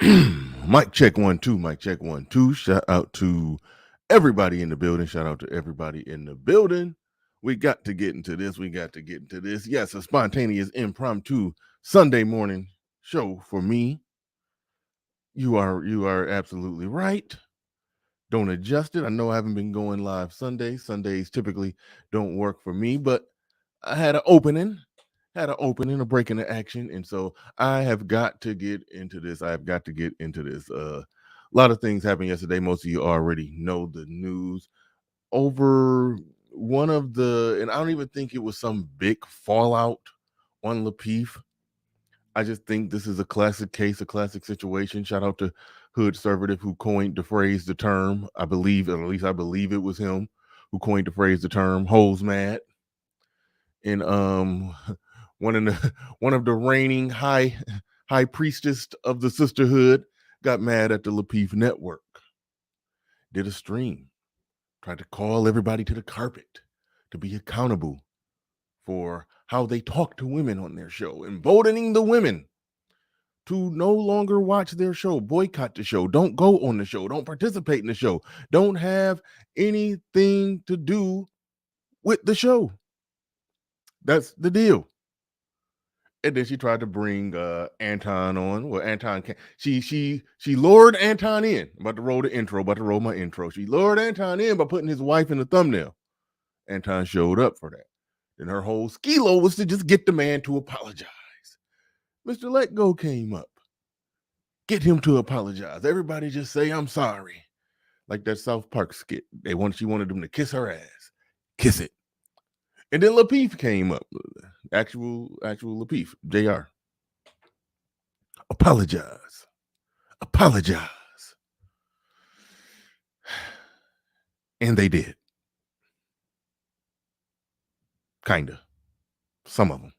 Mic check 1 2. Mic check 1 2. Shout out to everybody in the building. Shout out to everybody in the building. We got to get into this. Yes, a spontaneous impromptu Sunday morning show for me. You are absolutely right. Don't adjust it. I know I haven't been going live Sundays. Sundays typically don't work for me, but I had an opening, a break in the action, and so I have got to get into this. A lot of things happened yesterday. Most of you already know the news over and I don't even think it was some big fallout on Lapeef. I just think this is a classic case, a classic situation. Shout out to Hood Conservative who coined the phrase, the term. I believe, or at least I believe it was him who coined the phrase, the term "hoes mad." And one of the reigning high priestess of the sisterhood got mad at the Lapeef network. Did a stream, tried to call everybody to the carpet to be accountable for how they talk to women on their show, emboldening the women to no longer watch their show, boycott the show, don't go on the show, don't participate in the show, don't have anything to do with the show. That's the deal. And then she tried to bring Anton on. Well, Anton can't. She lured Anton in. I'm about to roll my intro. She lured Anton in by putting his wife in the thumbnail. Anton showed up for that. Then her whole skilo was to just get the man to apologize. Mr. Let Go came up. Get him to apologize. Everybody just say, I'm sorry. Like that South Park skit. She wanted them to kiss her ass. Kiss it. And then Lapeef came up. Actual Lapeef. JR. Apologize. And they did. Kinda. Some of them.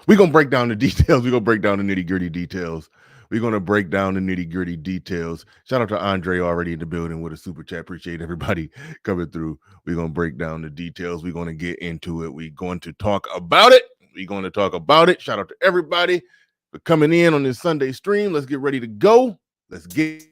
We're going to break down the details. We're going to break down the nitty-gritty details. Shout out to Andre already in the building with a super chat. Appreciate everybody coming through. We're going to break down the details. We're going to get into it. We're going to talk about it. Shout out to everybody for coming in on this Sunday stream. Let's get ready to go. Let's get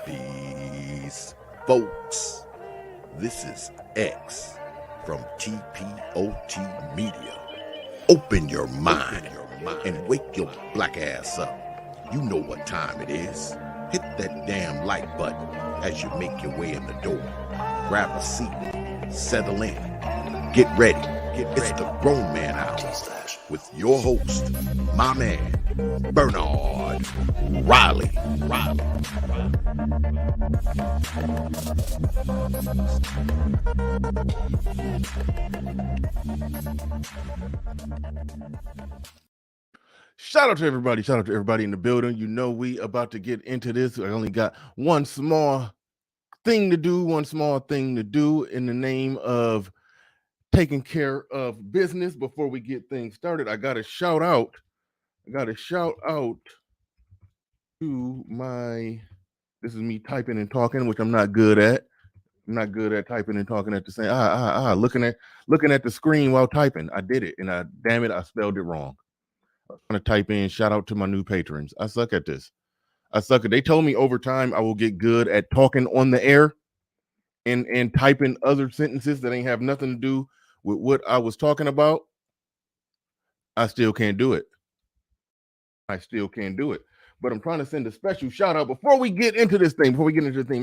Peace, folks. This is X from TPOT Media. Open your mind and wake your black ass up. You know what time it is. Hit that damn like button as you make your way in the door. Grab a seat, settle in, get ready. It's the Grown Man Hour with your host, my man, Bernard Riley. Shout out to everybody in the building. You know we about to get into this. I only got one small thing to do in the name of taking care of business before we get things started. I got to shout out to my, this is me typing and talking, which I'm not good at. I'm not good at typing and talking at the same. Looking at the screen while typing. I did it, and damn it, I spelled it wrong. I'm trying to type in. Shout out to my new patrons. I suck at this. I suck at. They told me over time I will get good at talking on the air and typing other sentences that ain't have nothing to do with what I was talking about. I still can't do it. But I'm trying to send a special shout out before we get into this thing.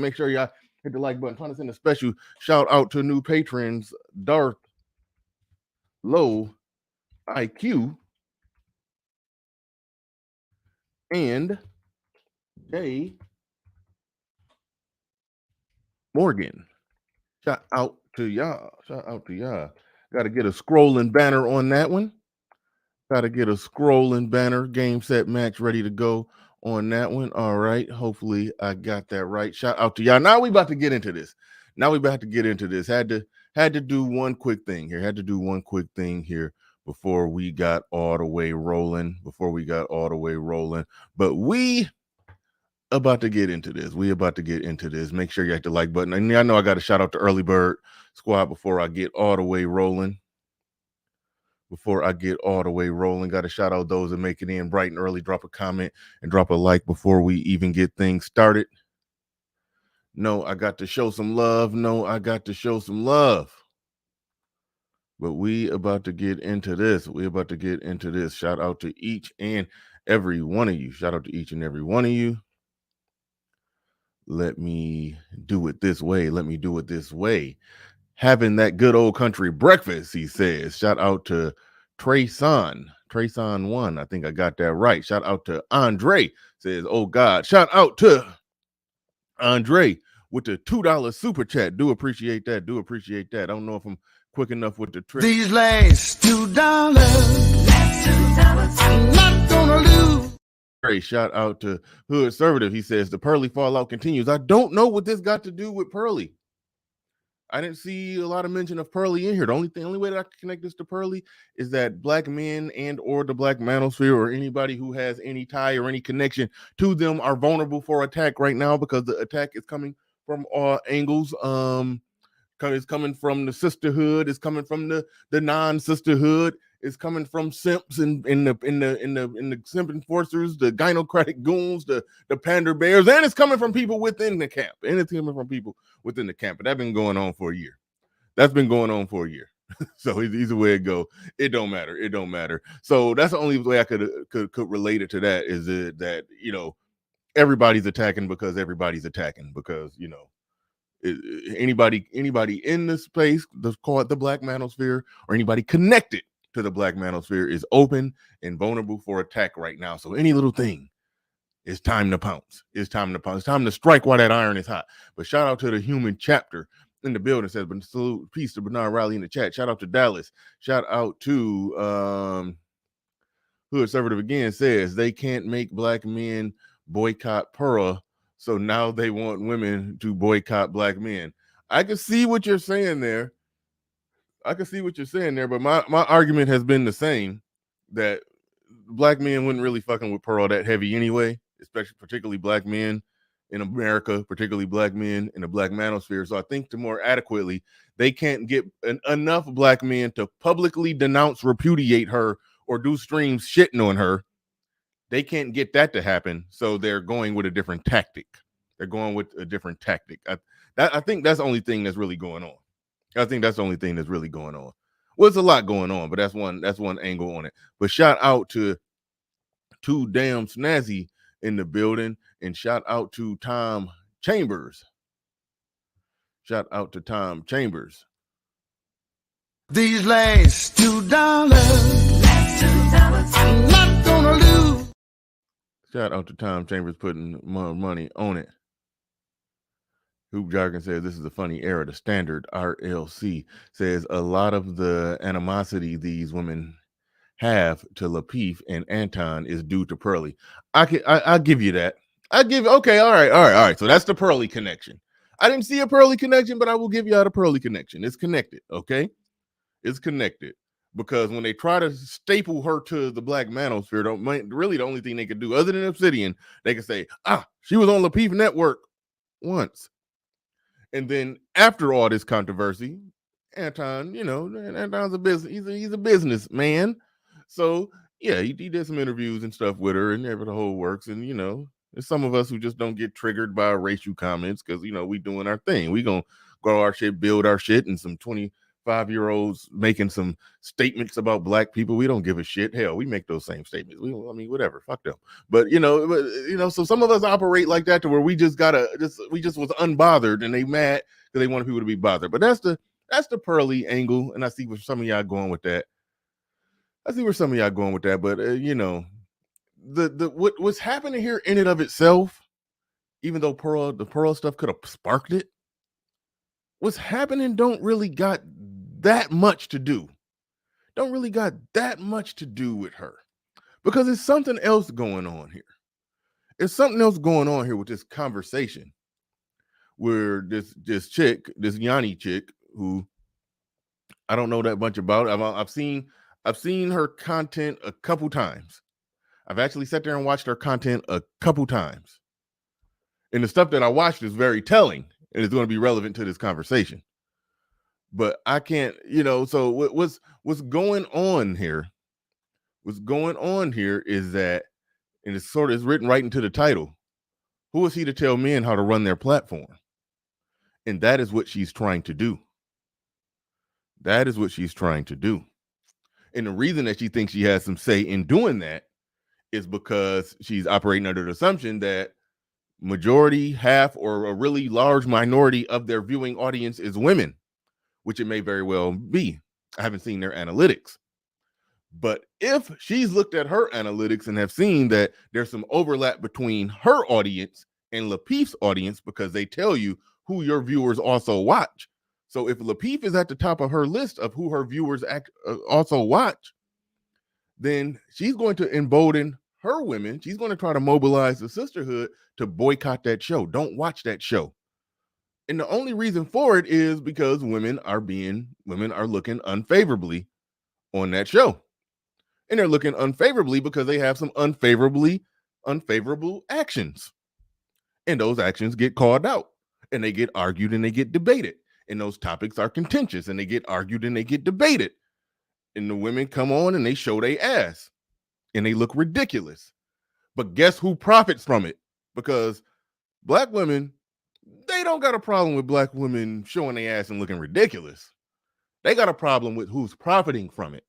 Make sure y'all hit the like button. I'm trying to send a special shout out to new patrons, Darth Low IQ and Jay Morgan. Shout out to y'all. Got to get a scrolling banner on that one. Game, set, match ready to go on that one. All right. Hopefully I got that right. Shout out to y'all. Now we about to get into this. Had to do one quick thing here. Before we got all the way rolling. But we about to get into this. Make sure you hit the like button. And I know I got to shout out to Early Bird Squad before I get all the way rolling. Got to shout out those that make it in bright and early. Drop a comment and drop a like before we even get things started. No, I got to show some love. But we about to get into this. Shout out to each and every one of you. Let me do it this way. Having that good old country breakfast, he says. Shout out to Trayson 1. I think I got that right. Shout out to Andre, says, oh God. Shout out to Andre with the $2 super chat. Do appreciate that. I don't know if I'm quick enough with the trick. These last $2, I'm not gonna lose. Great. Shout out to Hood Conservative. He says the Pearly fallout continues. I don't know what this got to do with Pearly. I didn't see a lot of mention of Pearly in here. The only way that I can connect this to Pearly is that black men and or the black manosphere or anybody who has any tie or any connection to them are vulnerable for attack right now because the attack is coming from all angles. It's coming from the sisterhood. It's coming from the non-sisterhood. It's coming from simps and in the simp enforcers, the gynocratic goons, the pander bears, and it's coming from people within the camp. But that's been going on for a year. So either way it go, it don't matter. So that's the only way I could relate it to that is that everybody's attacking because anybody in this space that's called the black manosphere or anybody connected to the black manosphere is open and vulnerable for attack right now. So any little thing, it's time to pounce. It's time to strike while that iron is hot. But shout out to the human chapter in the building. Says, but salute, peace to Bernard Riley in the chat. Shout out to Dallas. Shout out to Hood Conservative again says they can't make black men boycott Pearl, so now they want women to boycott black men. I can see what you're saying there. But my argument has been the same, that black men wouldn't really fucking with Pearl that heavy anyway, particularly black men in America, particularly black men in the black manosphere. So I think to more adequately, they can't get enough black men to publicly denounce, repudiate her, or do streams shitting on her. They can't get that to happen, so they're going with a different tactic. I think that's the only thing that's really going on. Well, it's a lot going on, but that's one angle on it. But shout out to Too Damn Snazzy in the building, and shout out to Tom Chambers. These last $2, I'm not gonna lose. Shout out to Tom Chambers putting more money on it. Hoop Jargon says this is a funny era. The Standard RLC says a lot of the animosity these women have to Lapeef and Anton is due to Pearly. I'll give you that. Okay, all right. So that's the Pearly connection. I didn't see a Pearly connection, but I will give you out a Pearly connection. It's connected, okay? It's connected. Because when they try to staple her to the black manosphere, really the only thing they could do, other than Obsidian, they can say, she was on Lapeef Network once. And then after all this controversy, Anton, Anton's a business. He's a businessman. So yeah, he did some interviews and stuff with her, and the whole works. And there's some of us who just don't get triggered by racial comments because we doing our thing. We gonna grow our shit, build our shit, and some 25-year-olds making some statements about black people. We don't give a shit. Hell, we make those same statements. Whatever. Fuck them. But so some of us operate like that to where we just was unbothered, and they mad because they wanted people to be bothered. But that's the pearly angle, and I see where some of y'all going with that. But what's happening here in and of itself, even though the pearl stuff could have sparked it, what's happening don't really got that much to do. Don't really got that much to do with her, because there's something else going on here. There's something else going on here with this conversation, where this chick, this Yani chick, who I don't know that much about. I've seen her content a couple times. I've actually sat there and watched her content a couple times. And the stuff that I watched is very telling and it's going to be relevant to this conversation. But I can't, so what's going on here? What's going on here is that, and it's sort of written right into the title, who is he to tell men how to run their platform? And that is what she's trying to do. That is what she's trying to do. And the reason that she thinks she has some say in doing that is because she's operating under the assumption that majority, half, or a really large minority of their viewing audience is women, which it may very well be. I haven't seen their analytics. But if she's looked at her analytics and have seen that there's some overlap between her audience and Lapeef's audience, because they tell you who your viewers also watch. So if Lapeef is at the top of her list of who her viewers also watch, then she's going to embolden her women. She's going to try to mobilize the sisterhood to boycott that show. Don't watch that show. And the only reason for it is because women are looking unfavorably on that show. And they're looking unfavorably because they have some unfavorable actions. And those actions get called out, and they get argued, and they get debated. And those topics are contentious, and they get argued, and they get debated. And the women come on and they show their ass, and they look ridiculous. But guess who profits from it? Because black women, they don't got a problem with black women showing their ass and looking ridiculous. They got a problem with who's profiting from it.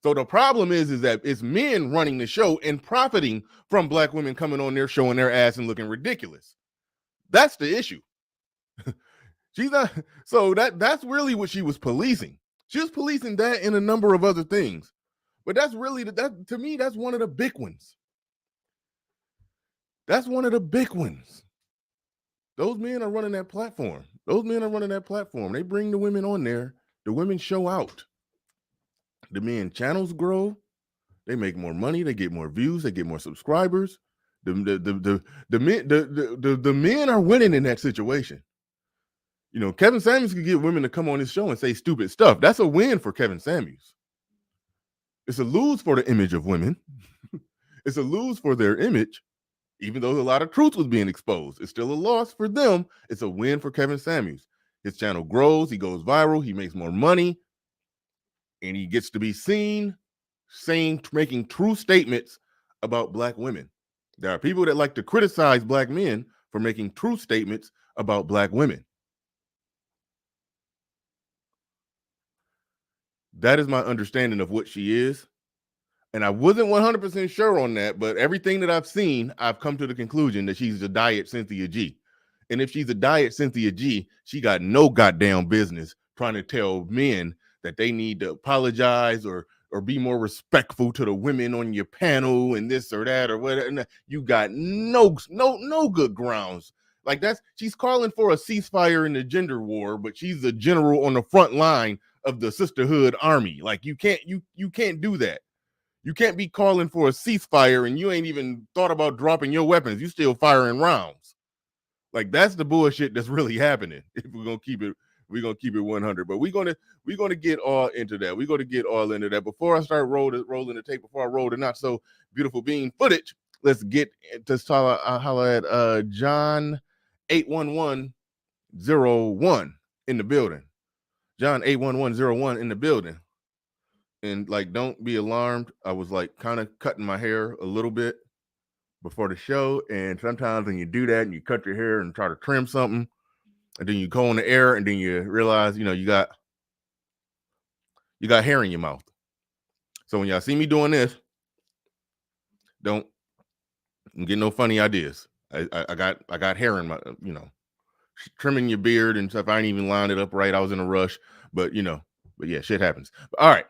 So the problem is that it's men running the show and profiting from black women coming on there showing their ass and looking ridiculous. That's the issue. She's not. So that's really what she was policing. She was policing that and a number of other things. But that's really, to me, that's one of the big ones. That's one of the big ones. Those men are running that platform. They bring the women on there. The women show out. The men channels grow. They make more money. They get more views. They get more subscribers. The men are winning in that situation. Kevin Samuels could get women to come on his show and say stupid stuff. That's a win for Kevin Samuels. It's a lose for the image of women. It's a lose for their image, even though a lot of truth was being exposed. It's still a loss for them. It's a win for Kevin Samuels. His channel grows. He goes viral. He makes more money. And he gets to be seen making true statements about black women. There are people that like to criticize black men for making true statements about black women. That is my understanding of what she is. And I wasn't 100% sure on that, but everything that I've seen, I've come to the conclusion that she's a diet Cynthia G. And if she's a diet Cynthia G, she got no goddamn business trying to tell men that they need to apologize or be more respectful to the women on your panel and this or that or whatever. You got no good grounds. Like she's calling for a ceasefire in the gender war, but she's a general on the front line of the sisterhood army. Like you can't do that. You can't be calling for a ceasefire and you ain't even thought about dropping your weapons. You still firing rounds. Like that's the bullshit that's really happening. If we're gonna keep it 100. But we're gonna get all into that. We're gonna get all into that. Before I start rolling the tape, before I roll the not so beautiful bean footage, let's get to holler at John 811 1101 in the building. John 81101 in the building. And like, don't be alarmed. I was like kind of cutting my hair a little bit before the show. And sometimes when you do that and you cut your hair and try to trim something, and then you go on the air and then you realize, you got hair in your mouth. So when y'all see me doing this, don't get no funny ideas. I got hair in my, trimming your beard and stuff. I ain't even lined it up right. I was in a rush, but yeah, shit happens. But, all right.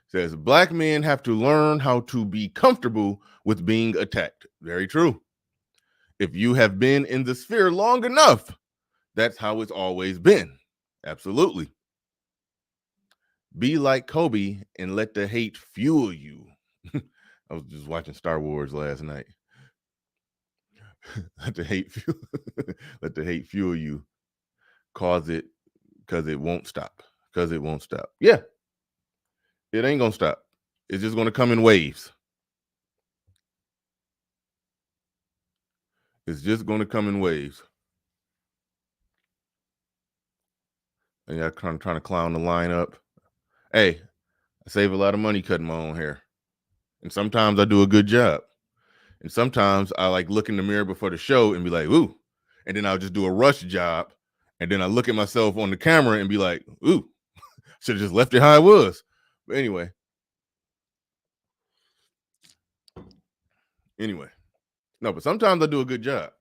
Says black men have to learn how to be comfortable with being attacked. Very true. If you have been in the sphere long enough, that's how it's always been. Absolutely. Be like Kobe and let the hate fuel you. I was just watching Star Wars last night. Let the hate fuel you. Because it won't stop. Yeah. It ain't gonna stop. It's just gonna come in waves. And y'all trying to clown the lineup. Hey, I save a lot of money cutting my own hair. And sometimes I do a good job. And sometimes I like look in the mirror before the show and be like, ooh. And then I'll just do a rush job. And then I look at myself on the camera and be like, ooh, should have just left it how it was. But anyway. No, but sometimes I do a good job.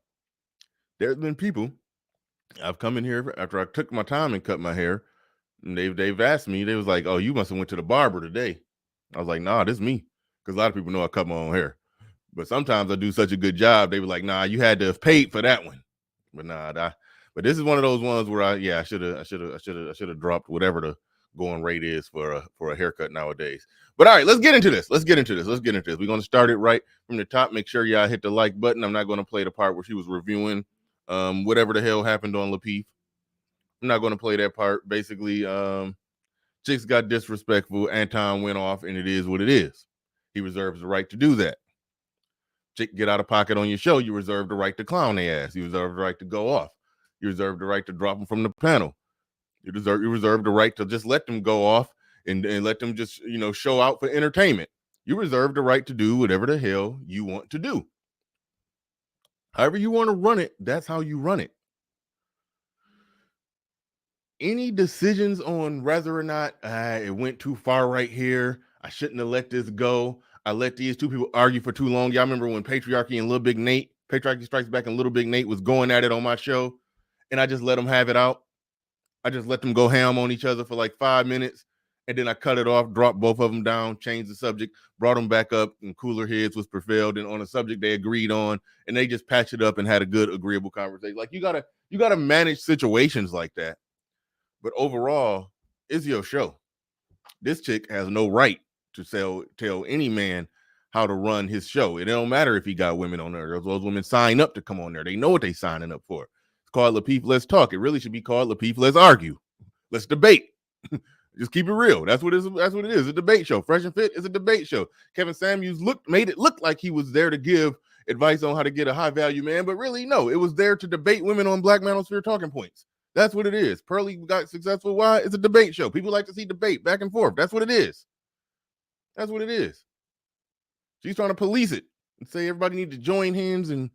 There's been people, I've come in here after I took my time and cut my hair, and they've asked me, they was like, oh, you must have went to the barber today. I was like, nah, this is me. Because a lot of people know I cut my own hair. But sometimes I do such a good job, they were like, nah, you had to have paid for that one. But nah, but this is one of those ones where I should have dropped whatever the going rate is for a haircut nowadays. But all right, let's get into this. We're going to start it right from the top. Make sure y'all hit the like button. I'm not going to play the part where she was reviewing whatever the hell happened on Peep. I'm not going to play that part. Basically, chicks got disrespectful. Anton went off, and it is what it is. He reserves the right to do that. Chick get out of pocket on your show, you reserve the right to clown their ass. You reserve the right to go off. You reserve the right to drop them from the panel. You reserve the right to just let them go off and let them just, show out for entertainment. You reserve the right to do whatever the hell you want to do. However you want to run it, that's how you run it. Any decisions on whether or not it went too far right here, I shouldn't have let this go, I let these two people argue for too long. Y'all remember when Patriarchy Strikes Back and Little Big Nate was going at it on my show, and I just let them have it out. I just let them go ham on each other for like 5 minutes, and then I cut it off, dropped both of them down, changed the subject, brought them back up, and cooler heads was prevailed, and on a subject they agreed on, and they just patched it up and had a good, agreeable conversation. Like, you gotta manage situations like that. But overall, it's your show. This chick has no right to tell any man how to run his show. It don't matter if he got women on there. Those women sign up to come on there. They know what they signing up for. It's called Lapeef Let's Talk. It really should be called Lapeef Let's Argue. Let's debate. Just keep it real. That's what it is. A debate show. Fresh and Fit is a debate show. Kevin Samuels made it look like he was there to give advice on how to get a high value man, but really, no, it was there to debate women on Black Manosphere talking points. That's what it is. Pearly got successful. Why? It's a debate show. People like to see debate back and forth. That's what it is. She's trying to police it and say everybody need to join hands and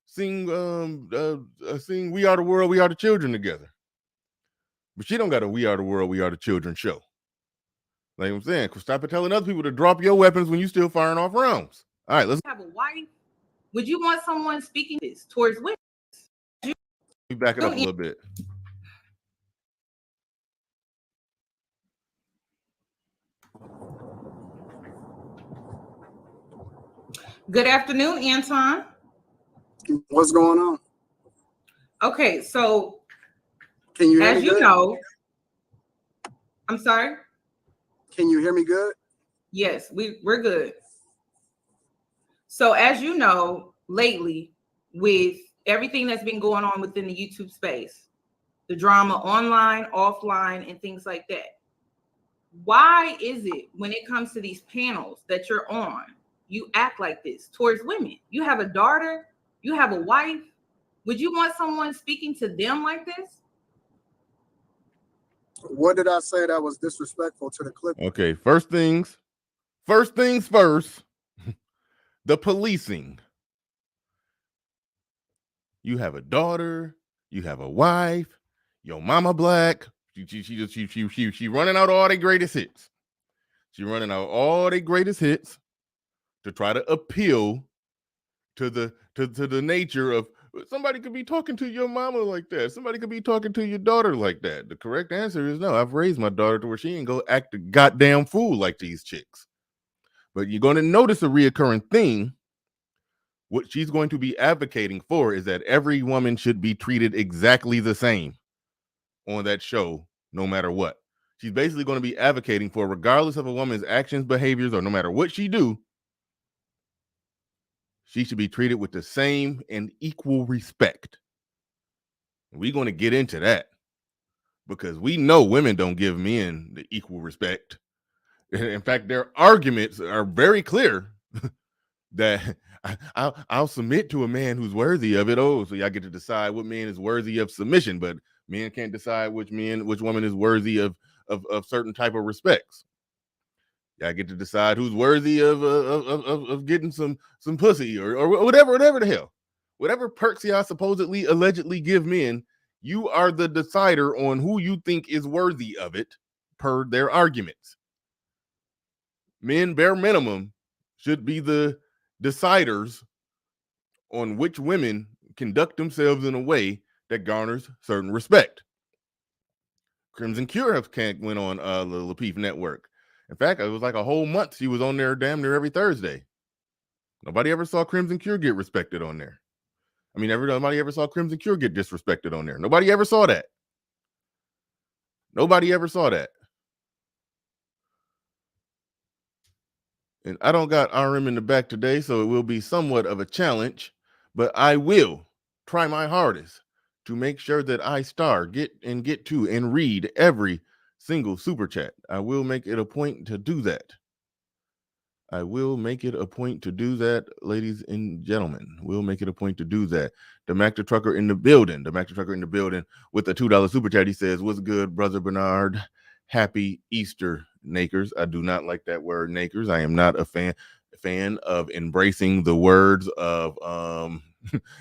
sing We Are the World, We Are the Children together. But she don't got a We Are the World, We Are the Children show. Like I'm saying, stop telling other people to drop your weapons when you still firing off rounds. All right, let's have a wife. Would you want someone speaking this towards women? You back it up a little bit. Good afternoon, Anton. What's going on? Okay, so can you hear as me you good? know, I'm sorry. Can you hear me good? Yes, we're good. So as you know, lately, with everything that's been going on within the YouTube space, the drama online, offline, and things like that, why is it when it comes to these panels that you're on, you act like this towards women? You have a daughter, you have a wife, Would you want someone speaking to them like this? What did I say that was disrespectful to the clip? Okay, first things first. The policing. You have a daughter, you have a wife, your mama black. She running out all the greatest hits. She running out all the greatest hits to try to appeal to the nature of somebody could be talking to your mama like that. Somebody could be talking to your daughter like that. The correct answer is no. I've raised my daughter to where she ain't go act a goddamn fool like these chicks. But you're going to notice a reoccurring thing. What she's going to be advocating for is that every woman should be treated exactly the same on that show, no matter what. She's basically going to be advocating for, regardless of a woman's actions, behaviors, or no matter what she do, she should be treated with the same and equal respect. We're going to get into that because we know women don't give men the equal respect. In fact, their arguments are very clear that I'll submit to a man who's worthy of it. Oh, so y'all get to decide what man is worthy of submission, but men can't decide which woman is worthy of certain type of respects. Y'all get to decide who's worthy of getting some pussy or whatever the hell. Whatever perks y'all supposedly, allegedly give men, you are the decider on who you think is worthy of it per their arguments. Men, bare minimum, should be the deciders on which women conduct themselves in a way that garners certain respect. Crimson Cure went on the Peep network. In fact, it was like a whole month she was on there damn near every Thursday. Nobody ever saw Crimson Cure get respected on there. I mean, nobody ever saw Crimson Cure get disrespected on there. Nobody ever saw that. Nobody ever saw that. And I don't got RM in the back today, so it will be somewhat of a challenge, but I will try my hardest to make sure that I get to and read every single super chat. I will make it a point to do that. I will make it a point to do that, ladies and gentlemen. We'll make it a point to do that. The Mac the Trucker in the building. The Mac the Trucker in the building with the $2 super chat. He says, "What's good, brother Bernard? Happy Easter, Nakers." I do not like that word, Nakers. I am not a fan of embracing the words of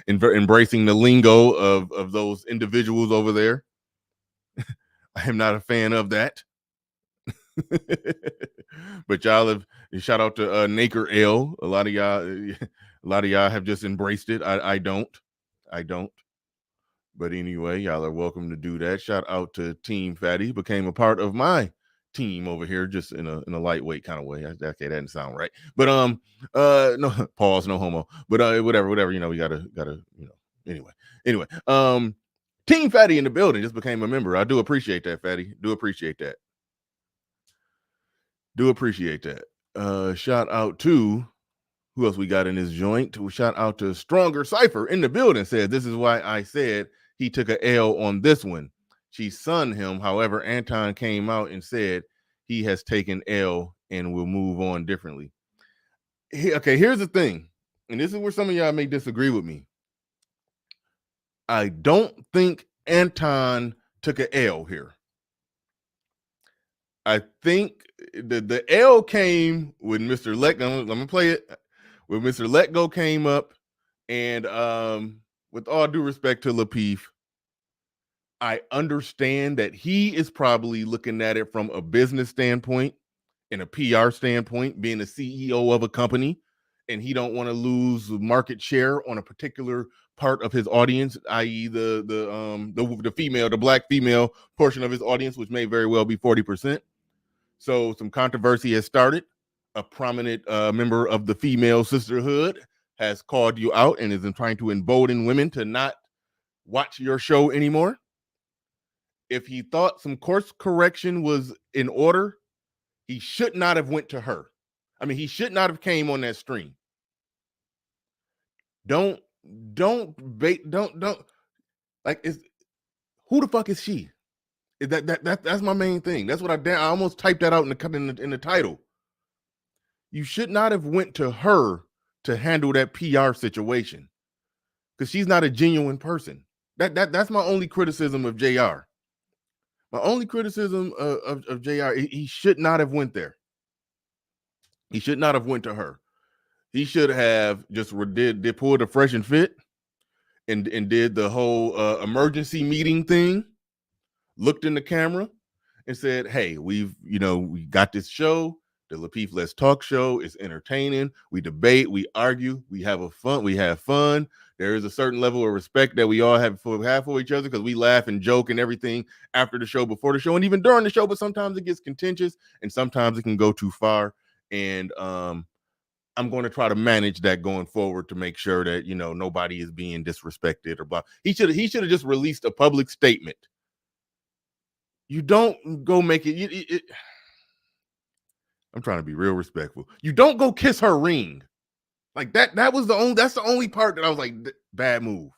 embracing the lingo of those individuals over there. I am not a fan of that. But y'all have, shout out to Naker L. A lot of y'all have just embraced it. I don't. But anyway, y'all are welcome to do that. Shout out to Team Fatty, became a part of my team over here, just in a lightweight kind of way. Okay, that didn't sound right. But no pause, no homo. But whatever, we gotta anyway. Team Fatty in the building just became a member. I do appreciate that, Fatty. Do appreciate that. Shout out to who else we got in this joint. Shout out to Stronger Cypher in the building. Said, "This is why I said he took a L on this one. She sunned him. However, Anton came out and said he has taken L and will move on differently." Okay, here's the thing, and this is where some of y'all may disagree with me. I don't think Anton took a L here. I think the L came when Mr. Let Go. I'm gonna play it. When Mr. Let Go came up, and with all due respect to Lapeef, I understand that he is probably looking at it from a business standpoint and a PR standpoint, being the CEO of a company, and he don't want to lose market share on a particular part of his audience, i.e. the female, the black female portion of his audience, which may very well be 40%. So some controversy has started. A prominent member of the female sisterhood has called you out and is trying to embolden women to not watch your show anymore. If he thought some course correction was in order, he should not have went to her. I mean, he should not have came on that stream. Don't like, who the fuck is she? That's my main thing. That's what I almost typed that out in the title. You should not have went to her to handle that PR situation. because she's not a genuine person. That's my only criticism of JR. My only criticism of JR, he should not have went there. He should not have went to her. He should have just did pull the fresh and fit and did the whole emergency meeting thing, looked in the camera and said, hey, we got this show, the Lapeef Let's Talk show. It's entertaining. We debate, we argue, we have fun. There is a certain level of respect that we all have for each other because we laugh and joke and everything after the show, before the show, and even during the show, but sometimes it gets contentious and sometimes it can go too far. And I'm going to try to manage that going forward to make sure that, nobody is being disrespected or blah. He should have just released a public statement. You don't go make it. I'm trying to be real respectful. You don't go kiss her ring. Like that was that's the only part that I was like, bad move.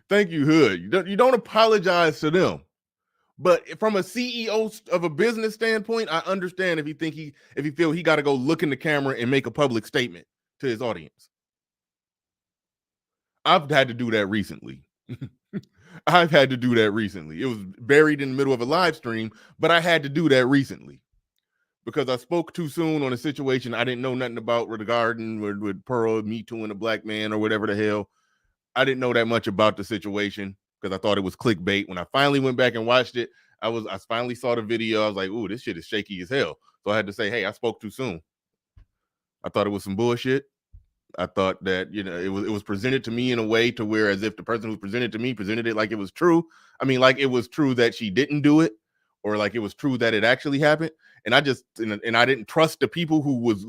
Thank you, Hood. You don't apologize to them. But from a CEO of a business standpoint, I understand if he feel he got to go look in the camera and make a public statement to his audience. I've had to do that recently. It was buried in the middle of a live stream, but I had to do that recently because I spoke too soon on a situation I didn't know nothing about regarding with Pearl, Me Too and a black man or whatever the hell. I didn't know that much about the situation because I thought it was clickbait. When I finally went back and watched it, I finally saw the video. I was like, ooh, this shit is shaky as hell. So I had to say, hey, I spoke too soon. I thought it was some bullshit. I thought that, it was presented to me in a way to where as if the person who presented to me presented it like it was true. I mean, like it was true that she didn't do it, or like it was true that it actually happened. And I didn't trust the people who was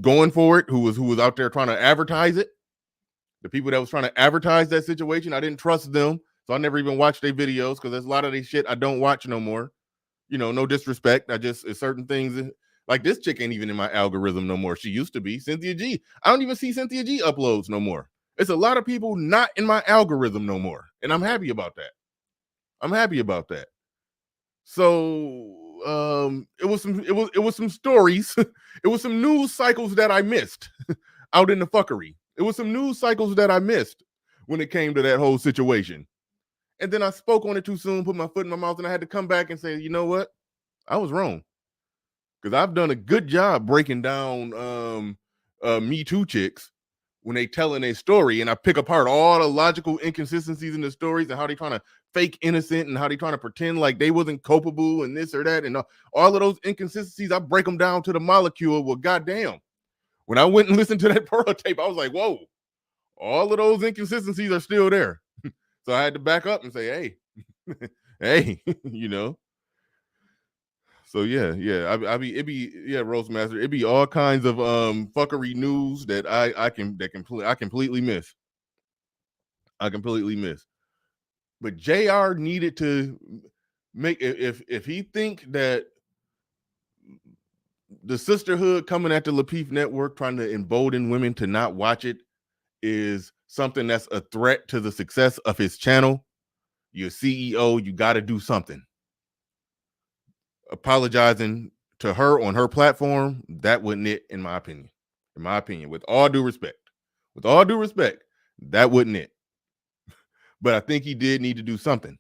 going for it, who was out there trying to advertise it. The people that was trying to advertise that situation, I didn't trust them. So I never even watched their videos because there's a lot of this shit I don't watch no more. No disrespect. It's certain things. Like this chick ain't even in my algorithm no more. She used to be. Cynthia G. I don't even see Cynthia G uploads no more. It's a lot of people not in my algorithm no more. And I'm happy about that. So it was some stories. It was some news cycles that I missed out in the fuckery. It was some news cycles that I missed when it came to that whole situation. And then I spoke on it too soon, put my foot in my mouth, and I had to come back and say, you know what? I was wrong. Because I've done a good job breaking down Me Too chicks when they telling a story, and I pick apart all the logical inconsistencies in the stories and how they trying to fake innocent and how they trying to pretend like they wasn't culpable and this or that, and all of those inconsistencies, I break them down to the molecule. Well, goddamn, when I went and listened to that Pearl tape, I was like, whoa, all of those inconsistencies are still there. So I had to back up and say, hey, hey, So yeah, Roastmaster, it'd be all kinds of fuckery news that I completely miss. I completely miss. But JR needed to make, if he think that the sisterhood coming at the Lapeef Network trying to embolden women to not watch it is something that's a threat to the success of his channel, you're CEO, you got to do something. Apologizing to her on her platform, that wasn't it, in my opinion. With all due respect, that wasn't it. But I think he did need to do something,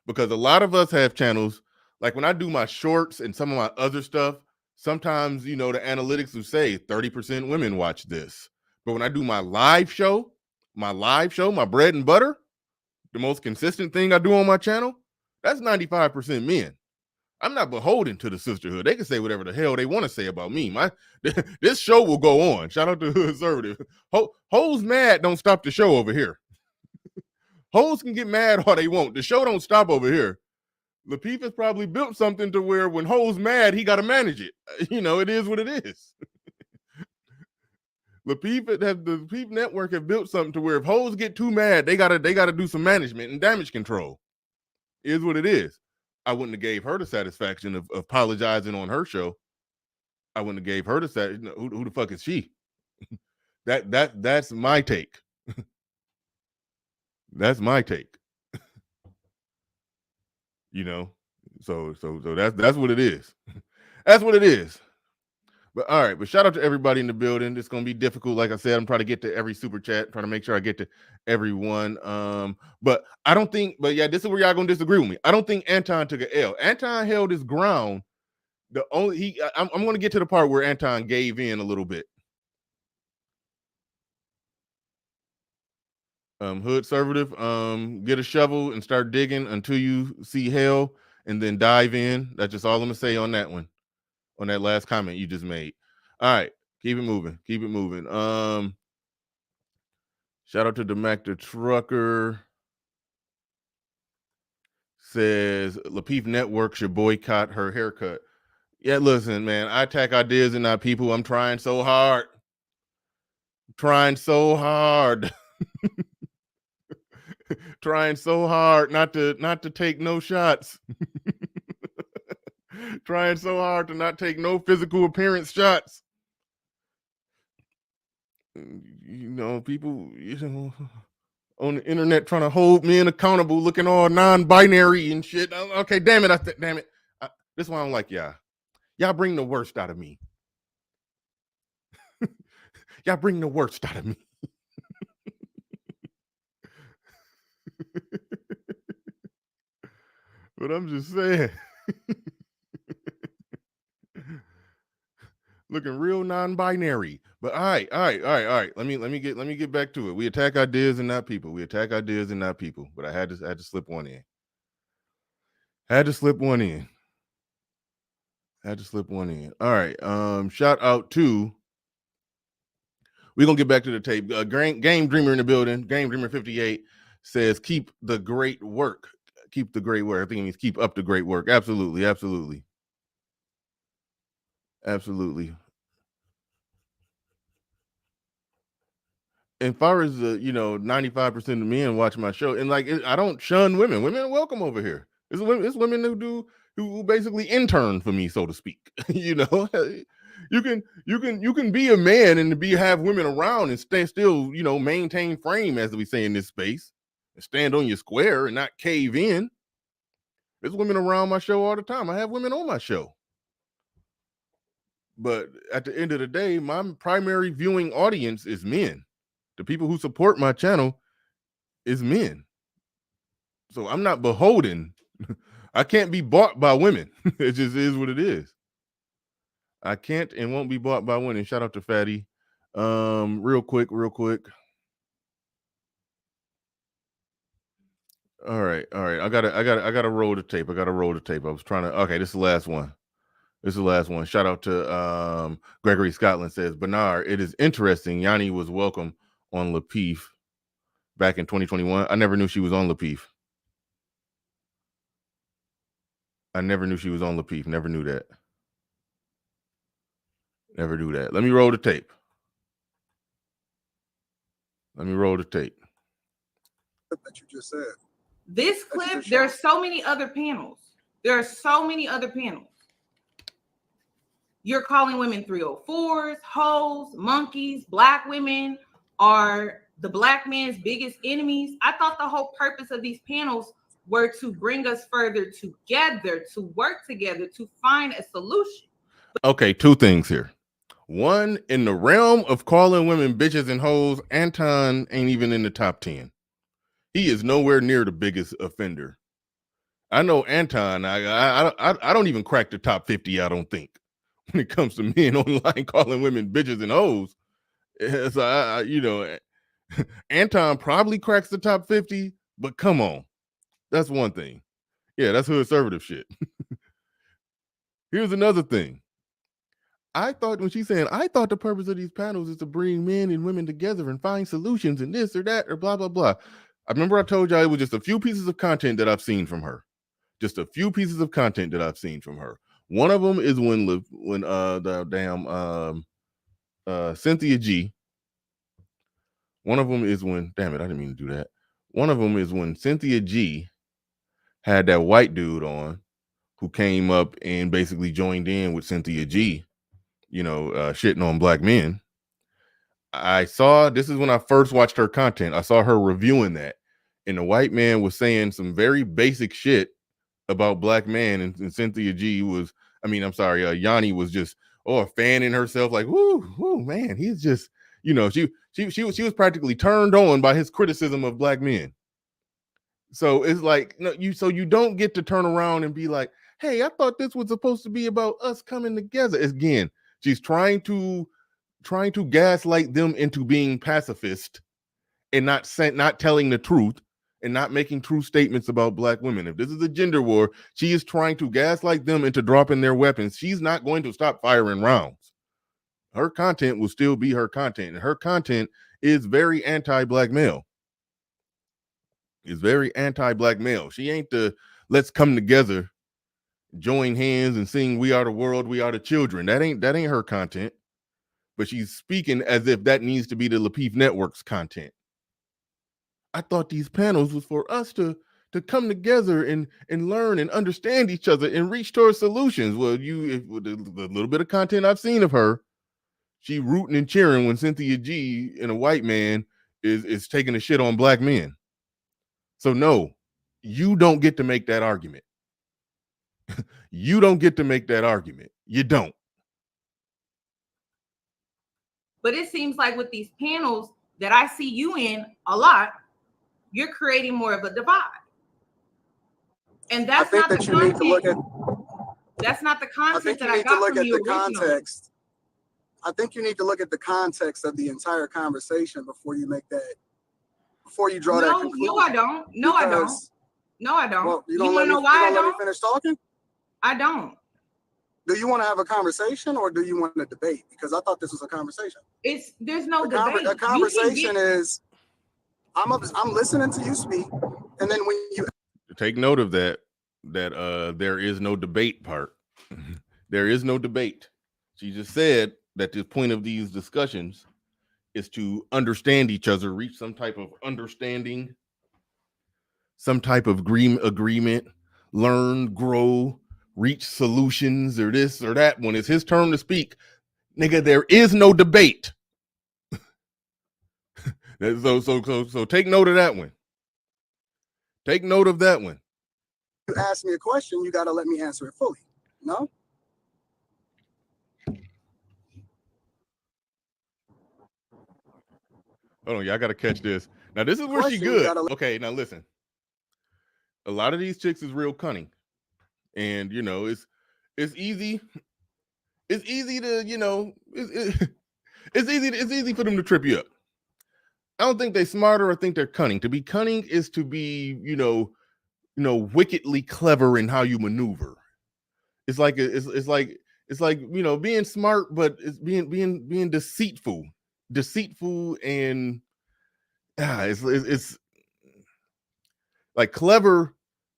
because a lot of us have channels, like when I do my shorts and some of my other stuff, sometimes, the analytics will say 30% women watch this. But when I do my live show, my bread and butter, the most consistent thing I do on my channel, that's 95% men. I'm not beholden to the sisterhood. They can say whatever the hell they want to say about me. This show will go on. Shout out to Hood Conservative. Hoes mad don't stop the show over here. Hoes can get mad all they want. The show don't stop over here. Lapeef has probably built something to where when Hoes mad, he got to manage it. It is what it is. The Peep Network have built something to where if Hoes get too mad, they gotta do some management and damage control. It is what it is. I wouldn't have gave her the satisfaction of apologizing on her show. I wouldn't have gave her the satisfaction. Who the fuck is she? That's my take. That's my take. So that's what it is. That's what it is. But all right, but shout out to everybody in the building. It's gonna be difficult. Like I said, I'm trying to get to every super chat, trying to make sure I get to everyone. But I don't think, but yeah, this is where y'all gonna disagree with me. I don't think Anton took an L. Anton held his ground. I'm gonna get to the part where Anton gave in a little bit. Hood conservative, get a shovel and start digging until you see hell, and then dive in. That's just all I'm gonna say on that one, on that last comment you just made. All right, keep it moving, keep it moving. Shout out to the Mac the Trucker. Says Lapeef Network should boycott her haircut. Yeah, listen, man, I attack ideas and not people. I'm trying so hard. Trying so hard. Trying so hard not to take no shots. Trying so hard to not take no physical appearance shots. You know, people, on the internet trying to hold men accountable, looking all non-binary and shit. Okay, damn it, damn it. This is why I don't like y'all. Y'all bring the worst out of me. Y'all bring the worst out of me. But I'm just saying. Looking real non-binary. But all right. Let me get back to it. We attack ideas and not people. We attack ideas and not people. But I had to slip one in. Had to slip one in. All right. Shout out to. We're gonna get back to the tape. Game Dreamer in the building. Game Dreamer 58 says, "Keep the great work. Keep the great work." I think it means keep up the great work. Absolutely. As far as 95% of men watch my show, and like I don't shun women. Women are welcome over here. It's women who basically intern for me, so to speak. You can be a man and have women around and still maintain frame, as we say in this space, and stand on your square and not cave in. There's women around my show all the time. I have women on my show. But at the end of the day, my primary viewing audience is men. The people who support my channel is men. So I'm not beholden. I can't be bought by women. It just is what it is. I can't and won't be bought by women. Shout out to Fatty. Real quick. All right. I gotta roll the tape. I was trying to. Okay, this is the last one. Shout out to Gregory Scotland says, Bernard, it is interesting. Yani was welcome on Lapeef back in 2021. I never knew she was on Lapeef. Never knew that. Let me roll the tape. That you just said. This clip, there are so many other panels. You're calling women 304s, hoes, monkeys, black women are the black man's biggest enemies. I thought the whole purpose of these panels were to bring us further together, to work together, to find a solution. Okay, two things here. One, in the realm of calling women bitches and hoes, Anton ain't even in the top 10. He is nowhere near the biggest offender. I know Anton. I don't even crack the top 50. I don't think when it comes to men online calling women bitches and hoes. So Anton probably cracks the top 50. But come on, that's one thing. Yeah, that's hood conservative shit. Here's another thing. I thought the purpose of these panels is to bring men and women together and find solutions and this or that or blah, blah, blah. I remember I told y'all it was just a few pieces of content that I've seen from her. One of them is when Cynthia G. One of them is when, damn it, I didn't mean to do that. One of them is when Cynthia G had that white dude on who came up and basically joined in with Cynthia G, shitting on black men. This is when I first watched her content. I saw her reviewing that. And the white man was saying some very basic shit about black men. And Cynthia G was, Yani was just or fanning herself like, whoo, man, he's just, you know, she was practically turned on by his criticism of black men. So it's like, no, you don't get to turn around and be like, hey, I thought this was supposed to be about us coming together. Again, she's trying to gaslight them into being pacifist and not telling the truth and not making true statements about black women. If this is a gender war, she is trying to gaslight them into dropping their weapons. She's not going to stop firing rounds. Her content will still be her content, and her content is very anti-black male. Is very anti-black male. She ain't the let's come together, join hands, and sing "We Are the World, We Are the Children." That ain't her content. But she's speaking as if that needs to be the Lapeef Network's content. I thought these panels was for us to come together and learn and understand each other and reach towards solutions. Well, with the little bit of content I've seen of her, she rooting and cheering when Cynthia G and a white man is taking a shit on black men. So no, you don't get to make that argument. You don't get to make that argument. You don't. But it seems like with these panels that I see you in a lot, you're creating more of a divide. And that's not the content. That's not the content that I got from you originally. I think you need to look at the context of the entire conversation before you make that, before you draw that conclusion. No, I don't. No, I don't. Well, you want to know why I don't? Let me finish talking? I don't. Do you want to have a conversation or do you want to debate? Because I thought this was a conversation. There's no debate. A conversation is, I'm listening to you speak, and then when you take note of that there is no debate part. There is no debate. She just said that the point of these discussions is to understand each other, reach some type of understanding, some type of agreement, learn, grow, reach solutions, or this or that. When it's his turn to speak, nigga, there is no debate. So take note of that one. Take note of that one. You ask me a question, you got to let me answer it fully. No? Hold on, y'all got to catch this. Now, this is where she good. Okay, now listen. A lot of these chicks is real cunning. And, you know, it's easy. It's easy to, you know, it's easy for them to trip you up. I don't think they're smarter. I think they're cunning. To be cunning is to be, you know, wickedly clever in how you maneuver. It's like you know, being smart, but it's being deceitful, and it's like clever.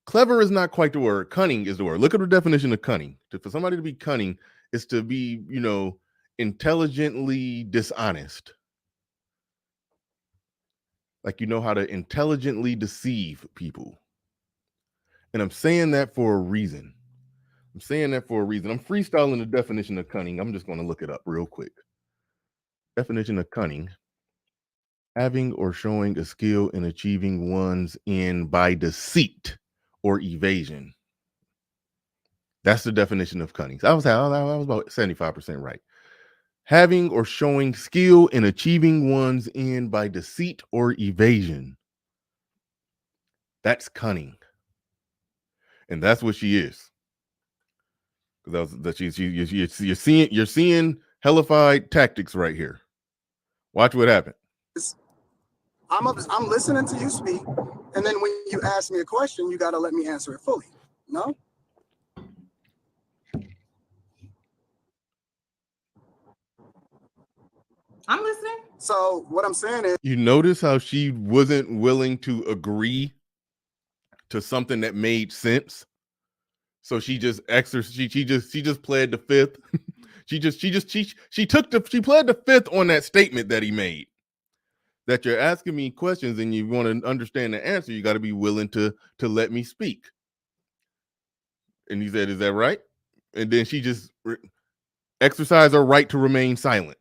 Clever is not quite the word. Cunning is the word. Look at the definition of cunning. For somebody to be cunning is to be, you know, intelligently dishonest. Like, you know how to intelligently deceive people. And I'm saying that for a reason. I'm freestyling the definition of cunning. I'm just going to look it up real quick. Definition of cunning: having or showing a skill in achieving one's end by deceit or evasion. That's the definition of cunning. I was about 75% right. Having or showing skill in achieving one's end by deceit or evasion. That's cunning. And that's what she is. You're seeing hellified tactics right here. Watch what happened. I'm listening to you speak, and then when you ask me a question, you got to let me answer it fully. No? I'm listening. So what I'm saying is, you notice how she wasn't willing to agree to something that made sense. So she just she just pled the fifth. she pled the fifth on that statement that he made. That you're asking me questions and you want to understand the answer, you got to be willing to let me speak. And he said, "Is that right?" And then she just exercised her right to remain silent.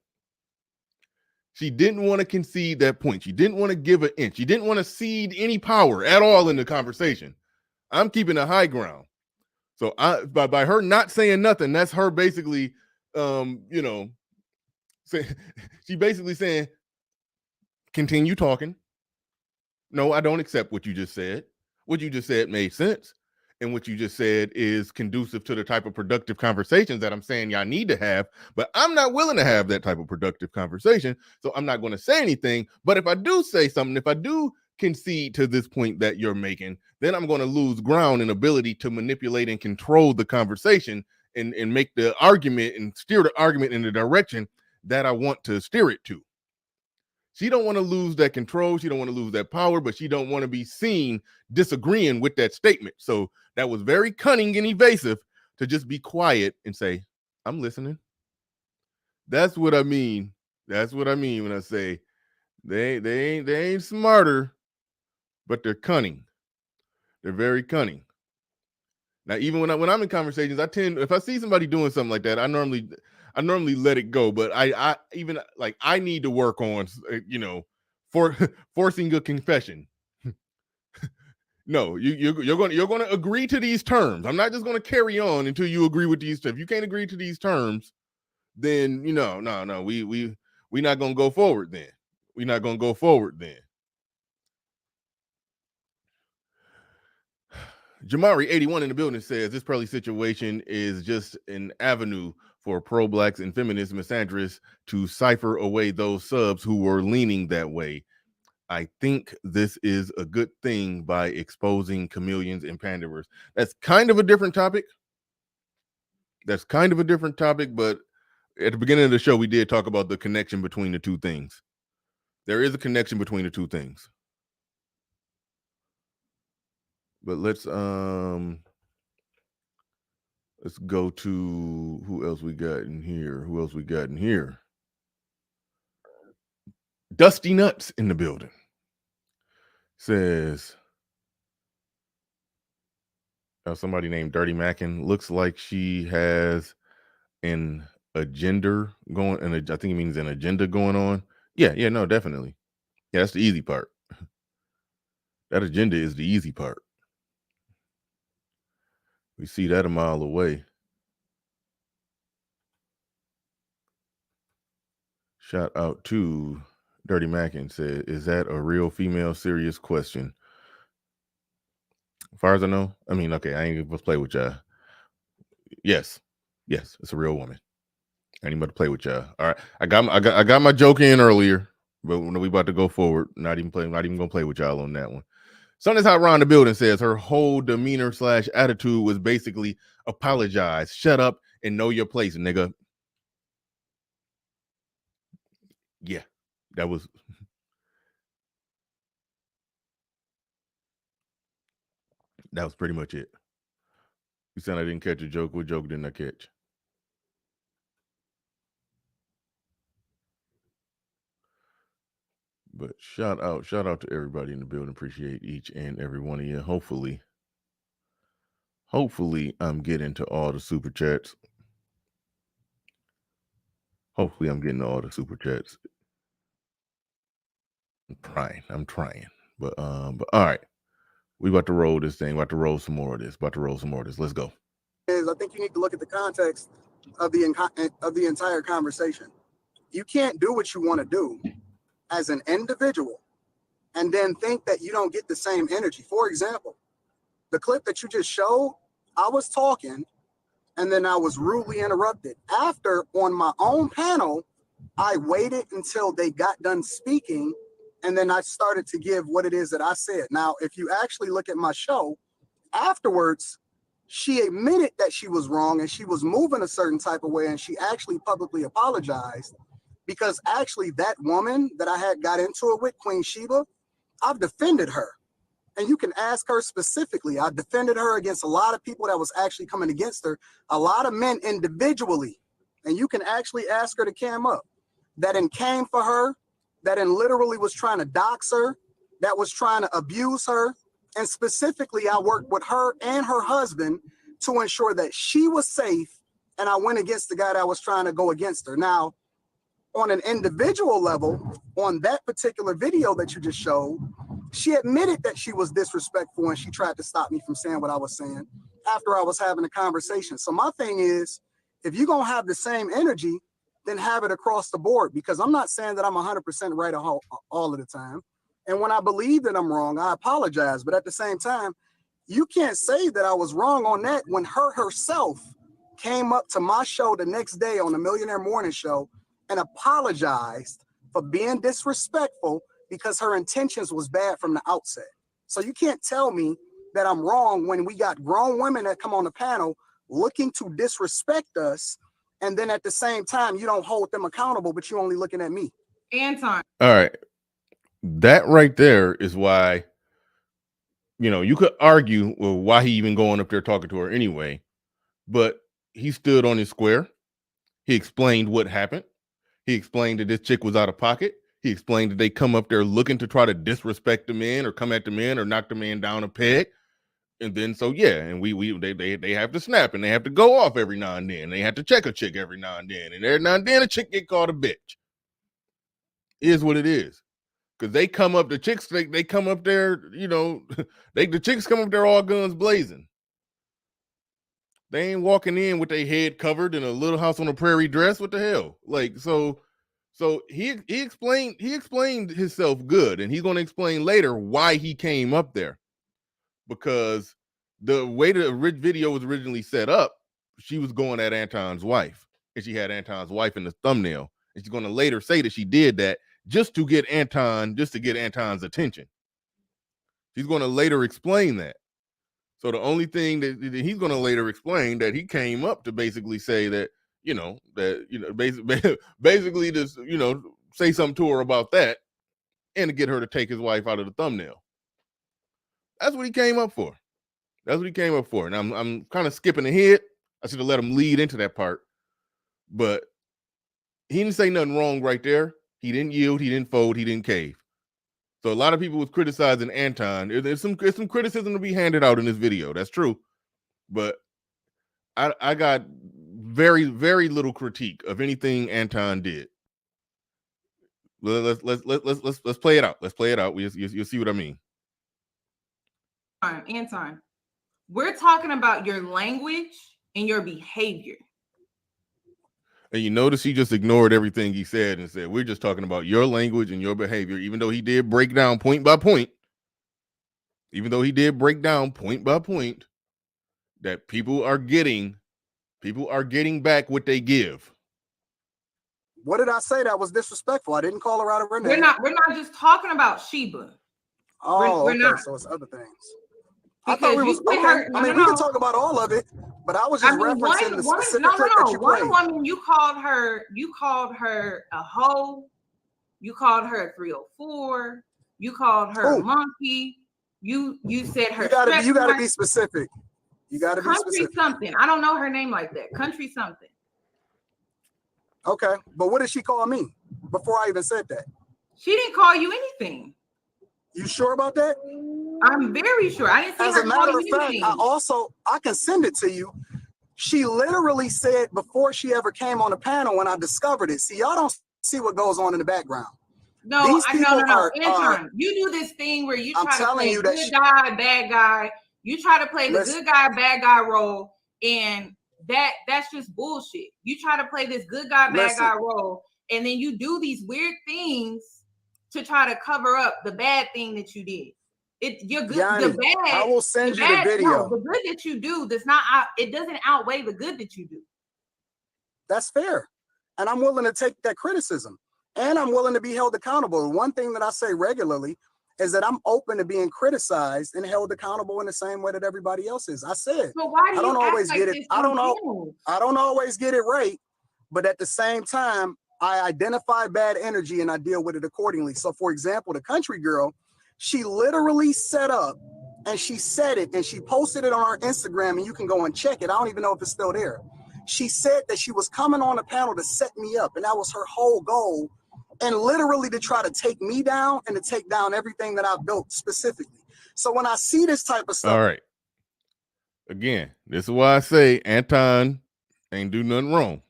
She didn't want to concede that point. She didn't want to give an inch. She didn't want to cede any power at all in the conversation. I'm keeping a high ground. So by her not saying nothing, that's her basically you know, she basically saying, continue talking. No, I don't accept what you just said. What you just said made sense. And what you just said is conducive to the type of productive conversations that I'm saying y'all need to have. But I'm not willing to have that type of productive conversation. So I'm not going to say anything. But if I do say something, if I do concede to this point that you're making, then I'm going to lose ground and ability to manipulate and control the conversation and make the argument and steer the argument in the direction that I want to steer it to. She don't want to lose that control. She don't want to lose that power, but she don't want to be seen disagreeing with that statement. So that was very cunning and evasive to just be quiet and say, I'm listening. That's what I mean. That's what I mean when I say they ain't smarter, but they're cunning. They're very cunning. Now, even when I'm in conversations, if I see somebody doing something like that, I normally let it go. But I even like I need to work on, forcing a confession. No, you're going to agree to these terms. I'm not just going to carry on until you agree with these. If you can't agree to these terms, then no, we're not going to go forward. Then we're not going to go forward. Then. Jamari81 in the building says this Pearly situation is just an avenue for pro-blacks and feminist misandrists to cipher away those subs who were leaning that way. I think this is a good thing by exposing chameleons and panderers. That's kind of a different topic. But at the beginning of the show, we did talk about the connection between the two things. There is a connection between the two things. But let's go to who else we got in here. Dusty Nuts in the building says, somebody named Dirty Mackin looks like she has an agenda going, and I think it means an agenda going on. Yeah, no, definitely. Yeah, that's the easy part. That agenda is the easy part. We see that a mile away. Shout out to Dirty Mackin said, is that a real female serious question? As far as I know, I mean, okay, I ain't gonna play with y'all. Yes, it's a real woman. I ain't about to play with y'all. All right, I got my joke in earlier, but when we about to go forward, not even gonna play with y'all on that one. Son is Hot Ron the building says her whole demeanor / attitude was basically apologize, shut up, and know your place, nigga. Yeah, that was pretty much it. You said I didn't catch a joke. What joke didn't I catch? But shout out to everybody in the building. Appreciate each and every one of you. Hopefully I'm getting to all the super chats. I'm trying. But all right. We about to roll this thing. About to roll some more of this. Let's go. I think you need to look at the context of the entire conversation. You can't do what you want to do as an individual and then think that you don't get the same energy. For example, the clip that you just showed, I was talking and then I was rudely interrupted. After, on my own panel, I waited until they got done speaking and then I started to give what it is that I said. Now, if you actually look at my show, afterwards, she admitted that she was wrong and she was moving a certain type of way and she actually publicly apologized. Because actually that woman that I had got into it with, Queen Sheba, I've defended her. And you can ask her specifically. I defended her against a lot of people that was actually coming against her, a lot of men individually. And you can actually ask her to cam up. That came for her, that literally was trying to dox her, that was trying to abuse her. And specifically, I worked with her and her husband to ensure that she was safe. And I went against the guy that was trying to go against her. Now, on an individual level, on that particular video that you just showed, she admitted that she was disrespectful and she tried to stop me from saying what I was saying after I was having a conversation. So my thing is, if you're going to have the same energy, then have it across the board, because I'm not saying that I'm 100% right all of the time. And when I believe that I'm wrong, I apologize. But at the same time, you can't say that I was wrong on that when her herself came up to my show the next day on the Millionaire Morning Show and apologized for being disrespectful because her intentions was bad from the outset. So you can't tell me that I'm wrong when we got grown women that come on the panel looking to disrespect us, and then at the same time, you don't hold them accountable, but you're only looking at me. Anton. All right. That right there is why, you could argue, well, why he even going up there talking to her anyway, but he stood on his square. He explained what happened. He explained that this chick was out of pocket. He explained that they come up there looking to try to disrespect the man or come at the man or knock the man down a peg. And then, so yeah, and they have to snap and they have to go off every now and then. They have to check a chick every now and then. And every now and then a chick get called a bitch. Is what it is. Because they come up, the chicks, they come up there, the chicks come up there all guns blazing. They ain't walking in with their head covered in a Little House on the Prairie dress. What the hell? Like, so he explained himself good, and he's going to explain later why he came up there. Because the way the video was originally set up, she was going at Anton's wife, and she had Anton's wife in the thumbnail, and she's going to later say that she did that just to get Anton's attention. She's going to later explain that. So the only thing that he's going to later explain that he came up to basically say that, basically just, say something to her about that and to get her to take his wife out of the thumbnail. That's what he came up for. And I'm kind of skipping ahead. I should have let him lead into that part, but he didn't say nothing wrong right there. He didn't yield. He didn't fold. He didn't cave. So a lot of people was criticizing Anton. There's some criticism to be handed out in this video. That's true. But I got very, very little critique of anything Anton did. Let's play it out. Let's play it out. You'll see what I mean. Anton, we're talking about your language and your behavior. And you notice he just ignored everything he said and said, we're just talking about your language and your behavior, even though he did break down point by point. That people are getting back what they give. What did I say that was disrespectful? I didn't call her out of her name. We're not just talking about Sheba. Oh, we're okay. not. So it's other things. Because I thought we was okay. We can talk about all of it, but I was just referencing the specific clip that you played. One woman, you called her a hoe, you called her a 304, you called her a monkey, you said her. You gotta be specific. You gotta be specific. Country something. I don't know her name like that. Country something. Okay, but what did she call me before I even said that? She didn't call you anything. You sure about that? I'm very sure. I didn't see As her a matter call of you fact, anything. I can send it to you. She literally said before she ever came on the panel when I discovered it. See, y'all don't see what goes on in the background. No. Anton, you do this thing where you try to play good guy, bad guy. You try to play the good guy, bad guy role, and that's just bullshit. You try to play this good guy, bad guy role, and then you do these weird things to try to cover up the bad thing that you did. You're good. Yani, the bad. I will send you the video. No, the good that you do it doesn't outweigh the good that you do. That's fair, and I'm willing to take that criticism, and I'm willing to be held accountable. One thing that I say regularly is that I'm open to being criticized and held accountable in the same way that everybody else is. I said, so why do I don't always get it. I don't always get it right, but at the same time, I identify bad energy and I deal with it accordingly. So, for example, the country girl, she literally set up and she said it and she posted it on her Instagram, and you can go and check it. I don't even know if it's still there. She said that she was coming on a panel to set me up, and that was her whole goal, and literally to try to take me down and to take down everything that I've built specifically. So when I see this type of stuff. All right. Again, this is why I say Anton ain't do nothing wrong.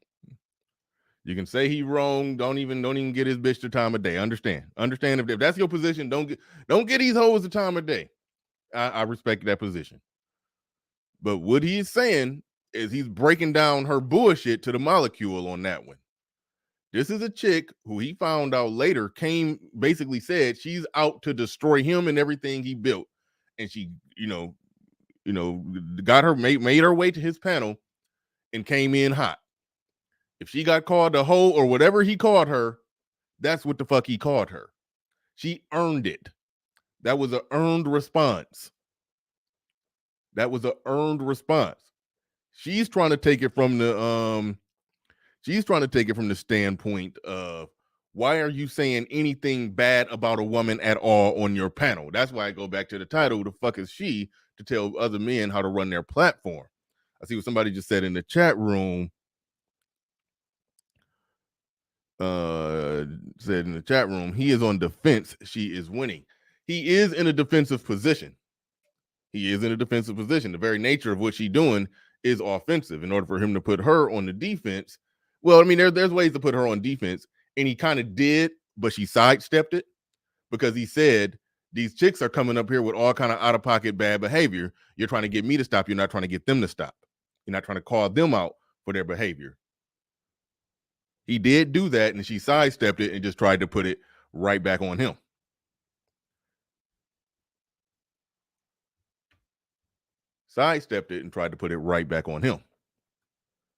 You can say he wrong. Don't even get his bitch the time of day. Understand if that's your position. Don't get these hoes the time of day. I respect that position. But what he is saying is he's breaking down her bullshit to the molecule on that one. This is a chick who he found out later basically said she's out to destroy him and everything he built. And she, got her made her way to his panel and came in hot. If she got called a hoe or whatever he called her, that's what the fuck he called her. She earned it. That was an earned response. She's trying to take it from the standpoint of, why are you saying anything bad about a woman at all on your panel? That's why I go back to the title. Who the fuck is she to tell other men how to run their platform? I see what somebody just said in the chat room. He is on defense. She is winning. He is in a defensive position. The very nature of what she's doing is offensive. In order for him to put her on the defense, well, I mean, there's ways to put her on defense, and he kind of did, but she sidestepped it because he said, these chicks are coming up here with all kind of out-of-pocket bad behavior. You're trying to get me to stop. You're not trying to get them to stop. You're not trying to call them out for their behavior. He did do that, and she sidestepped it and just tried to put it right back on him. Sidestepped it and tried to put it right back on him.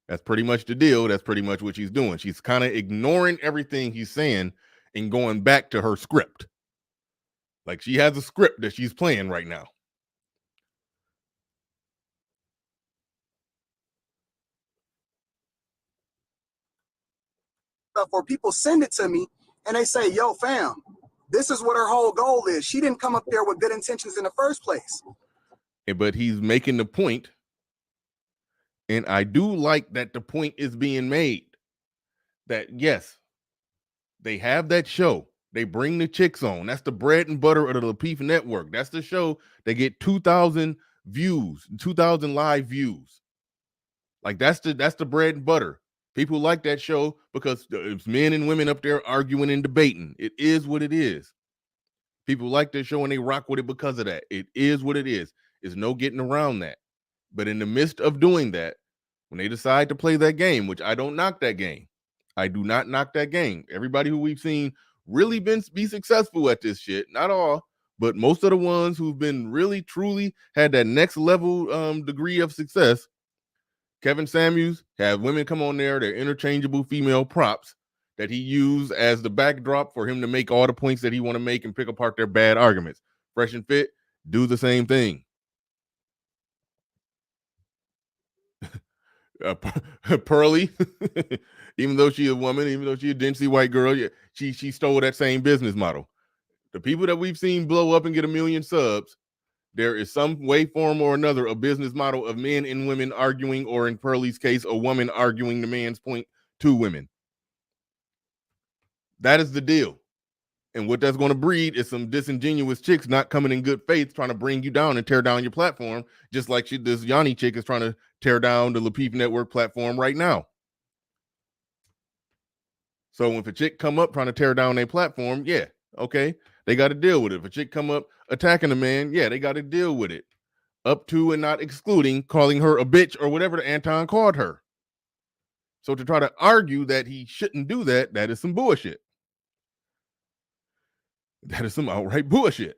That's pretty much the deal. That's pretty much what she's doing. She's kind of ignoring everything he's saying and going back to her script. Like she has a script that she's playing right now. Or people send it to me and they say, yo, fam, this is what her whole goal is. She didn't come up there with good intentions in the first place. But he's making the point, and I do like that the point is being made, that yes, they have that show. They bring the chicks on. That's the bread and butter of the Peep network. That's the show. They get 2,000 views, 2,000 live views. Like that's the bread and butter. People like that show because it's men and women up there arguing and debating. It is what it is. People like that show and they rock with it because of that. It is what it is. There's no getting around that. But in the midst of doing that, when they decide to play that game, which I don't knock that game. I do not knock that game. Everybody who we've seen really be successful at this shit, not all, but most of the ones who've been really, truly had that next level degree of success. Kevin Samuels have women come on there, they're interchangeable female props that he used as the backdrop for him to make all the points that he want to make and pick apart their bad arguments. Fresh and Fit do the same thing. Pearly, even though she's a woman, even though she's a densely white girl, she stole that same business model. The people that we've seen blow up and get 1 million subs, there is some way, form, or another a business model of men and women arguing, or in Pearly's case, a woman arguing the man's point to women. That is the deal. And what that's going to breed is some disingenuous chicks not coming in good faith, trying to bring you down and tear down your platform, just like this Yani chick is trying to tear down the Peep network platform right now. So if a chick come up trying to tear down their platform, yeah, okay, they got to deal with it. If a chick come up attacking a man, yeah, they got to deal with it. Up to and not excluding calling her a bitch or whatever the Anton called her. So to try to argue that he shouldn't do that, that is some bullshit. That is some outright bullshit.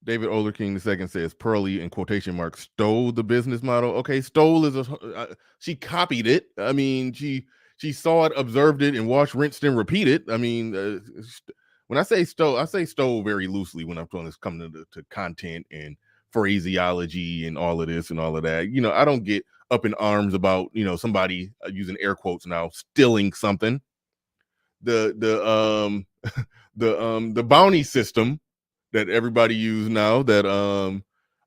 David Olerking II says Pearly, in quotation marks, stole the business model. Okay, stole is she copied it. I mean, she saw it, observed it, and watched, rinsed, and repeated. I mean, when I say stole very loosely when I'm talking this coming to content and phraseology and all of this and all of that. You know, I don't get up in arms about, you know, somebody using air quotes now stealing something. The bounty system that everybody use now, that I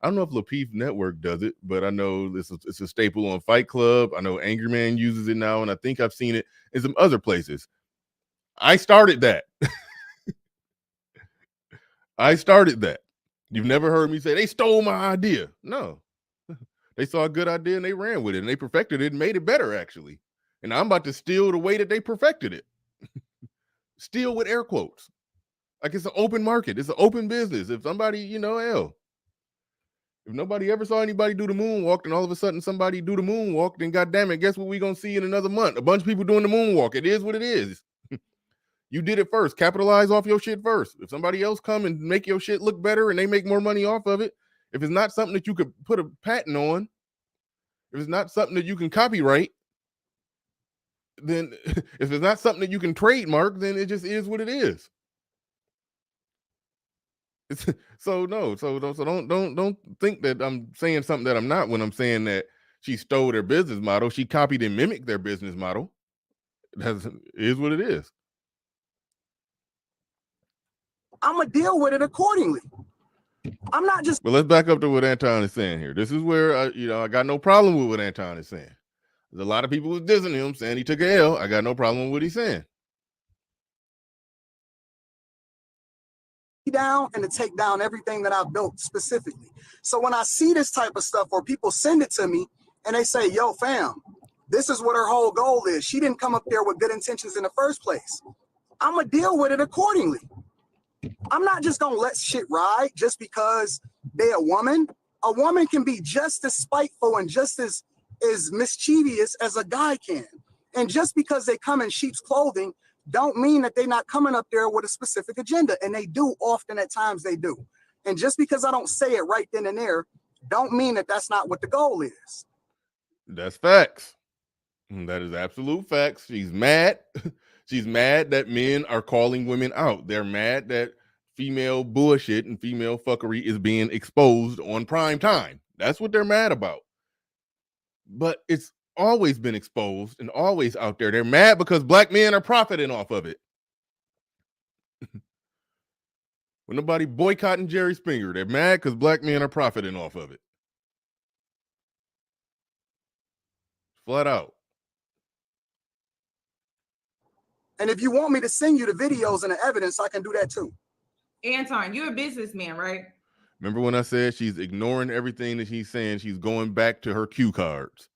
don't know if Peep network does it, but I know it's a staple on Fight Club. I know Angry Man uses it now, and I think I've seen it in some other places. I started that. You've never heard me say they stole my idea. No. They saw a good idea and they ran with it, and they perfected it and made it better, actually. And I'm about to steal the way that they perfected it. Steal with air quotes. Like it's an open market. It's an open business. If somebody, you know, If nobody ever saw anybody do the moonwalk, and all of a sudden somebody do the moonwalk, then goddamn it, guess what we gonna see in another month? A bunch of people doing the moonwalk. It is what it is. You did it first. Capitalize off your shit first. If somebody else come and make your shit look better and they make more money off of it, if it's not something that you could put a patent on, if it's not something that you can copyright, then if it's not something that you can trademark, then it just is what it is. So don't think that I'm saying something that I'm not when I'm saying that she stole their business model. She copied and mimicked their business model. That is what it is. I'm gonna deal with it accordingly. I'm not just. But let's back up to what Anton is saying here. This is where I got no problem with what Anton is saying. There's a lot of people who's dissing him, saying he took a L. I got no problem with what he's saying. Down and to take down everything that I've built specifically. So when I see this type of stuff or people send it to me and they say, yo, fam, this is what her whole goal is. She didn't come up there with good intentions in the first place. I'm gonna deal with it accordingly. I'm not just gonna let shit ride just because they're a woman. A woman can be just as spiteful and just as mischievous as a guy can. And just because they come in sheep's clothing don't mean that they're not coming up there with a specific agenda. And they do often at times they do. And just because I don't say it right then and there, don't mean that that's not what the goal is. That's facts. That is absolute facts. She's mad. She's mad that men are calling women out. They're mad that female bullshit and female fuckery is being exposed on prime time. That's what they're mad about. But it's always been exposed and always out there. They're mad because black men are profiting off of it. When nobody boycotting Jerry Springer, they're mad because black men are profiting off of it. Flat out. And if you want me to send you the videos and the evidence, I can do that too. Anton, you're a businessman, right? Remember when I said she's ignoring everything that he's saying? She's going back to her cue cards.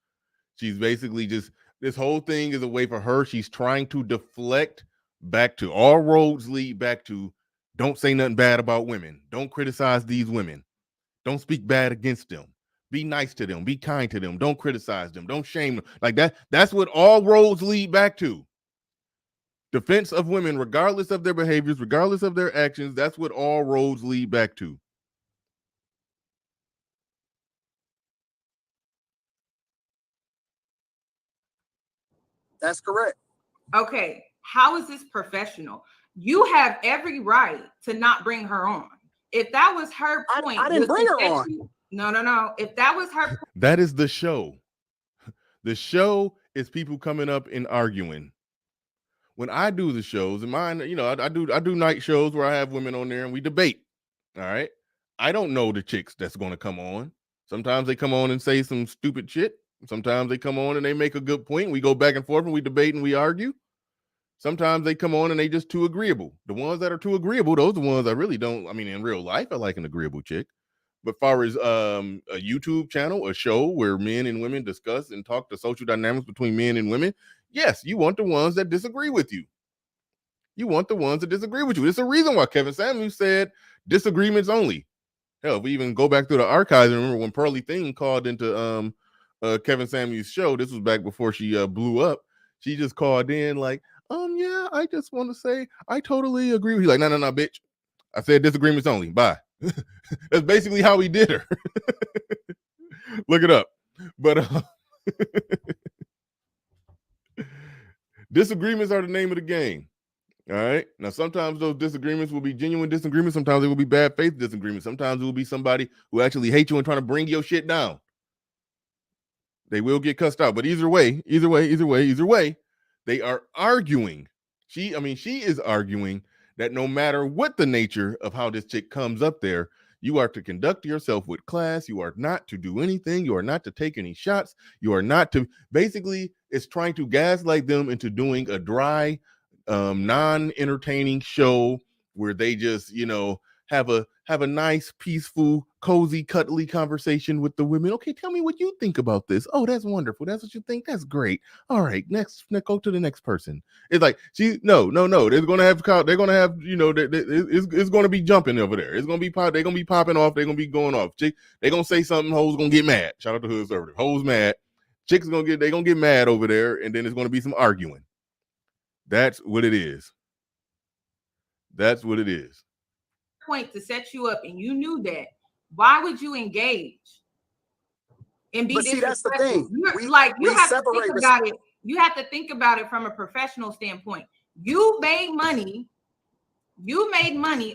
She's basically just, this whole thing is a way for her. She's trying to deflect back to, all roads lead back to, don't say nothing bad about women. Don't criticize these women. Don't speak bad against them. Be nice to them. Be kind to them. Don't criticize them. Don't shame them. Like that. That's what all roads lead back to. Defense of women, regardless of their behaviors, regardless of their actions. That's what all roads lead back to. That's correct. Okay. How is this professional? You have every right to not bring her on. If that was her point, I didn't bring her on. No. If that was her point, that is the show. The show is people coming up and arguing. When I do the shows, and mine, I do night shows where I have women on there and we debate. All right. I don't know the chicks that's going to come on. Sometimes they come on and say some stupid shit. Sometimes they come on and they make a good point. We go back and forth and we debate and we argue. Sometimes they come on and they just too agreeable. The ones that are too agreeable, those are the ones I really don't. I mean, in real life, I like an agreeable chick. But far as a YouTube channel, a show where men and women discuss and talk the social dynamics between men and women, yes, you want the ones that disagree with you. You want the ones that disagree with you. It's a reason why Kevin Samuels said disagreements only. Hell, if we even go back through the archives and remember when Pearly Thing called into Kevin Samuels' show, this was back before she blew up. She just called in like, yeah, I just want to say I totally agree with you. Like, no, bitch. I said disagreements only. Bye. That's basically how he did her. Look it up. But disagreements are the name of the game. All right. Now, sometimes those disagreements will be genuine disagreements. Sometimes they will be bad faith disagreements. Sometimes it will be somebody who actually hates you and trying to bring your shit down. They will get cussed out. But either way, they are arguing. She is arguing that no matter what the nature of how this chick comes up there, you are to conduct yourself with class. You are not to do anything. You are not to take any shots. You are not to, basically, it's trying to gaslight them into doing a dry, non-entertaining show where they just, have a nice, peaceful, cozy, cuddly conversation with the women. Okay, tell me what you think about this. Oh, that's wonderful. That's what you think. That's great. All right, next, go to the next person. It's like no. They're gonna have, it's gonna be jumping over there. It's gonna be they're gonna be popping off. They're gonna be going off. They're gonna say something. Hoes gonna get mad. Shout out to Hood Conservative. Hoes mad. Chicks gonna get mad over there, and then there's gonna be some arguing. That's what it is. That's what it is. Point to set you up, and you knew that. Why would you engage and be? But see, that's the thing. You have to think about it. You have to think about it from a professional standpoint. You made money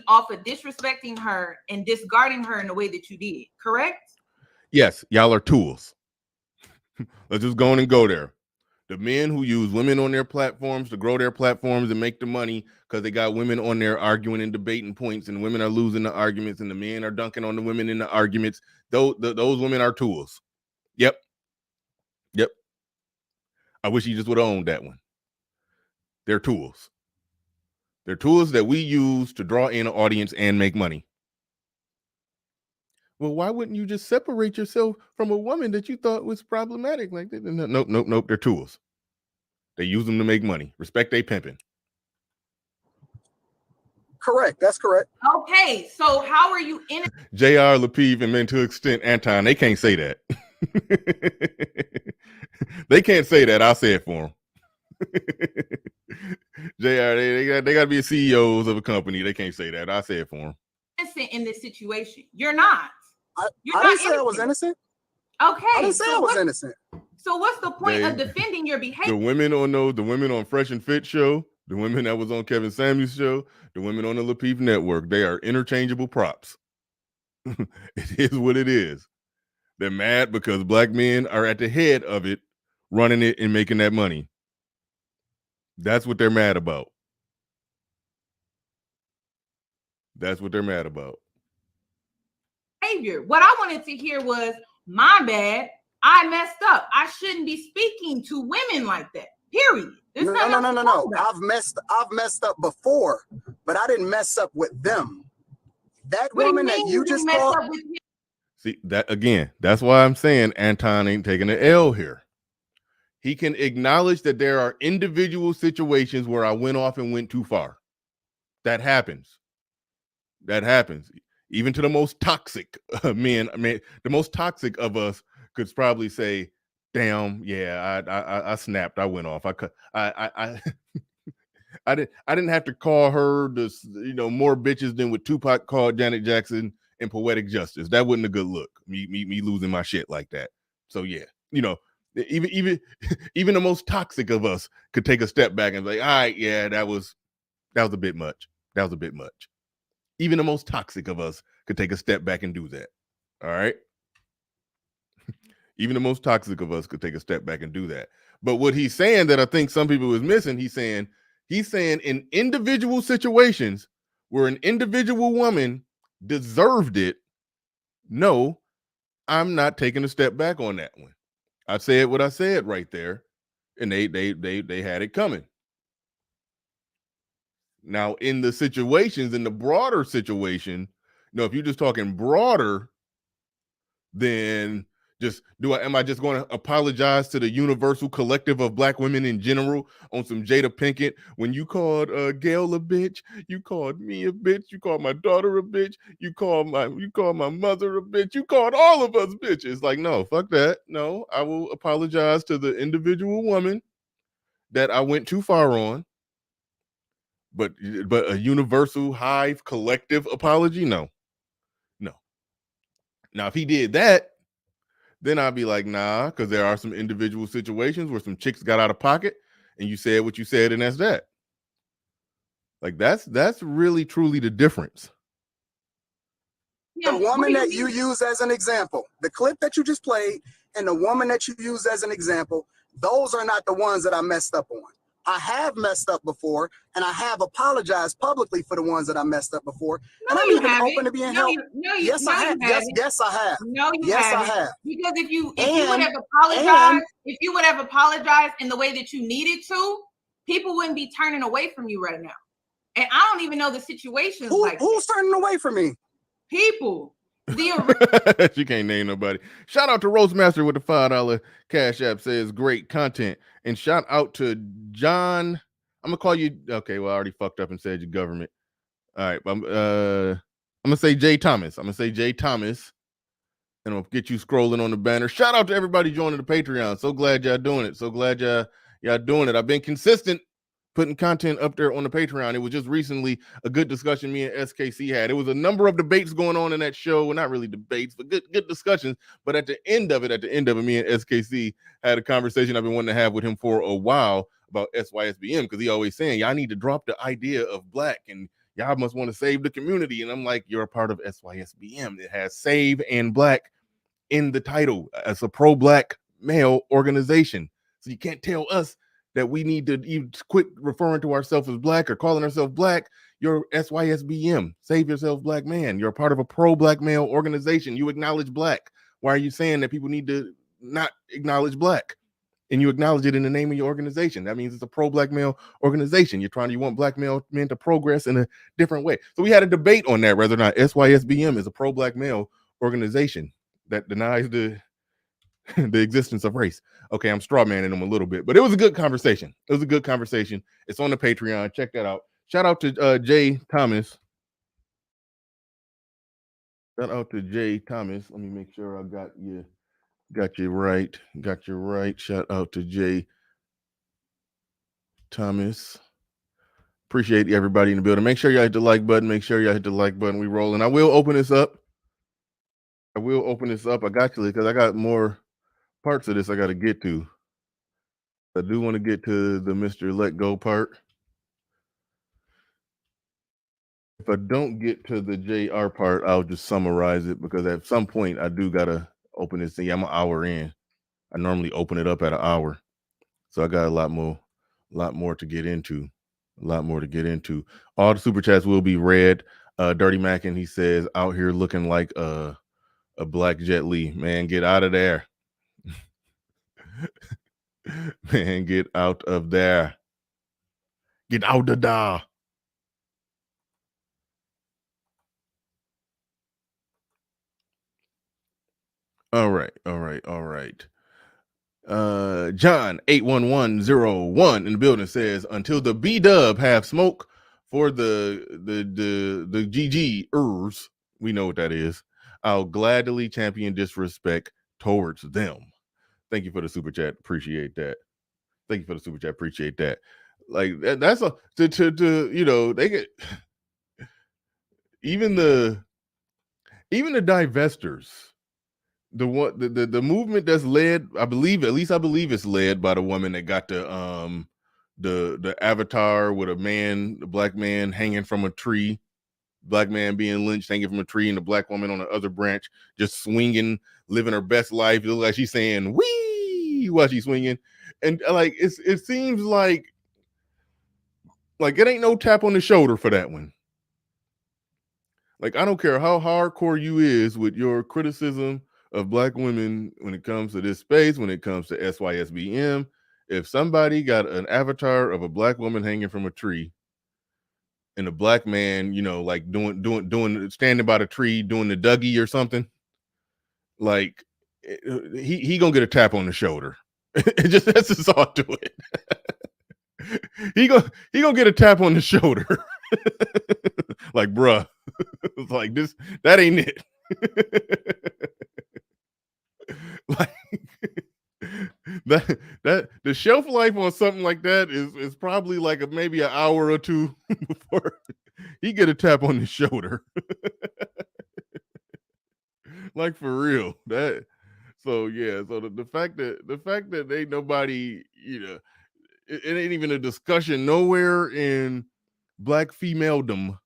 off of disrespecting her and discarding her in the way that you did. Correct? Yes, y'all are tools. Let's just go on and go there. The men who use women on their platforms to grow their platforms and make the money because they got women on there arguing and debating points, and women are losing the arguments, and the men are dunking on the women in the arguments. Those women are tools. Yep. I wish he just would have owned that one. They're tools. They're tools that we use to draw in an audience and make money. Well, why wouldn't you just separate yourself from a woman that you thought was problematic like that? Nope. They're tools. They use them to make money. Respect they pimping. Correct. That's correct. Okay, so how are you in? J.R. Lapive and to an extent Anton, they can't say that. They can't say that. I'll say it for them. JR, they got to be CEOs of a company. They can't say that. I'll say it for them. Innocent in this situation. You're not. I didn't say I was innocent. Okay. I didn't say I was innocent. So what's the point of defending your behavior? The women on Fresh and Fit show, the women that was on Kevin Samuels show, the women on the Lapive Network, they are interchangeable props. It is what it is. They're mad because black men are at the head of it, running it and making that money. That's what they're mad about. That's what they're mad about. Behavior. What I wanted to hear was, my bad, I messed up. I shouldn't be speaking to women like that. Period. No. I've messed up before, but I didn't mess up with them. That woman that you just called. See, that again, that's why I'm saying Anton ain't taking an L here. He can acknowledge that there are individual situations where I went off and went too far. That happens. That happens. Even to the most toxic men. I mean, the most toxic of us could probably say, "Damn, yeah, I snapped. I went off. I didn't have to call her this, more bitches than what Tupac called Janet Jackson in Poetic Justice. That wasn't a good look. Me losing my shit like that. So yeah, even the most toxic of us could take a step back and be like, all right, yeah, that was a bit much. That was a bit much. Even the most toxic of us could take a step back and do that. All right. Even the most toxic of us could take a step back and do that. But what he's saying that I think some people was missing, he's saying in individual situations where an individual woman deserved it, no, I'm not taking a step back on that one. I said what I said right there, and they had it coming. Now, in the situations, in the broader situation, if you're just talking broader, then am I just going to apologize to the universal collective of black women in general on some Jada Pinkett? When you called Gail a bitch, you called me a bitch, you called my daughter a bitch, you called my mother a bitch, you called all of us bitches. Like, no, fuck that. No, I will apologize to the individual woman that I went too far on. But a universal hive collective apology, no. Now, if he did that, then I'd be like, nah, because there are some individual situations where some chicks got out of pocket and you said what you said, and that's that. Like, that's really, truly the difference. The woman that you use as an example, the clip that you just played, and the woman that you use as an example, those are not the ones that I messed up on. I have messed up before, and I have apologized publicly for the ones that I messed up before. And I'm even open to being helped. Yes, I have. Yes, I have. No, you yes, haven't. I have. Because if you would have apologized in the way that you needed to, people wouldn't be turning away from you right now. And I don't even know the situations who's turning away from me? People. The She can't name nobody. Shout out to Roastmaster with the $5 Cash App, says great content. And shout out to John. I'm gonna call you. Okay, well, I already fucked up and said your government. All right, I'm gonna say Jay Thomas. I'm gonna say Jay Thomas, and I'll get you scrolling on the banner. Shout out to everybody joining the Patreon. So glad y'all doing it. So glad y'all doing it. I've been consistent putting content up there on the Patreon. It was just recently a good discussion me and SKC had. It was a number of debates going on in that show. Well, not really debates, but good discussions. But at the end of it, me and SKC had a conversation I've been wanting to have with him for a while about SYSBM, because he always saying, y'all need to drop the idea of black and y'all must want to save the community. And I'm like, you're a part of SYSBM. It has save and black in the title. It's a pro-black male organization. So you can't tell us that we need to even quit referring to ourselves as black or calling ourselves black. You're SYSBM. Save yourself, black man. You're a part of a pro-black male organization. You acknowledge black. Why are you saying that people need to not acknowledge black? And you acknowledge it in the name of your organization. That means it's a pro-black male organization. You want black men to progress in a different way. So we had a debate on that, whether or not SYSBM is a pro-black male organization that denies the existence of race. Okay, I'm straw manning them a little bit, but it was a good conversation. It's on the Patreon. Check that out. Shout out to Jay Thomas. Let me make sure I got you right. Shout out to Jay Thomas. Appreciate everybody in the building. Make sure y'all hit the like button. We rolling. I will open this up. I got you because I got more parts of this I got to get to. I do want to get to the Mr. Let Go part. If I don't get to the JR part, I'll just summarize it, because at some point I do got to open this thing. I'm an hour in. I normally open it up at an hour. So I got a lot more to get into. All the super chats will be read. Dirty Mackin, he says, out here looking like a black Jet Li. Man, get out of there. Man, get out of there. Get out of there. All right. John 81101 in the building says, until the B-dub have smoke for the GGers, we know what that is, I'll gladly champion disrespect towards them. Thank you for the super chat. Appreciate that. Like that's a to they get even the divestors. The movement that's led, I believe it's led by the woman that got the avatar with a black man hanging from a tree, black man being lynched hanging from a tree, and the black woman on the other branch just swinging, living her best life. It looks like she's saying "wee" while she's swinging, and like it seems like it ain't no tap on the shoulder for that one. Like, I don't care how hardcore you is with your criticism of black women when it comes to this space, when it comes to SYSBM. If somebody got an avatar of a black woman hanging from a tree and a black man, like doing standing by the tree doing the Dougie or something, like he gonna get a tap on the shoulder. That's just all to it. he gonna get a tap on the shoulder. Like, bruh. It's like this, that ain't it. Like that the shelf life on something like that is probably like maybe an hour or two before he get a tap on the shoulder. Like, for real. The fact that ain't nobody, it ain't even a discussion nowhere in black femaledom,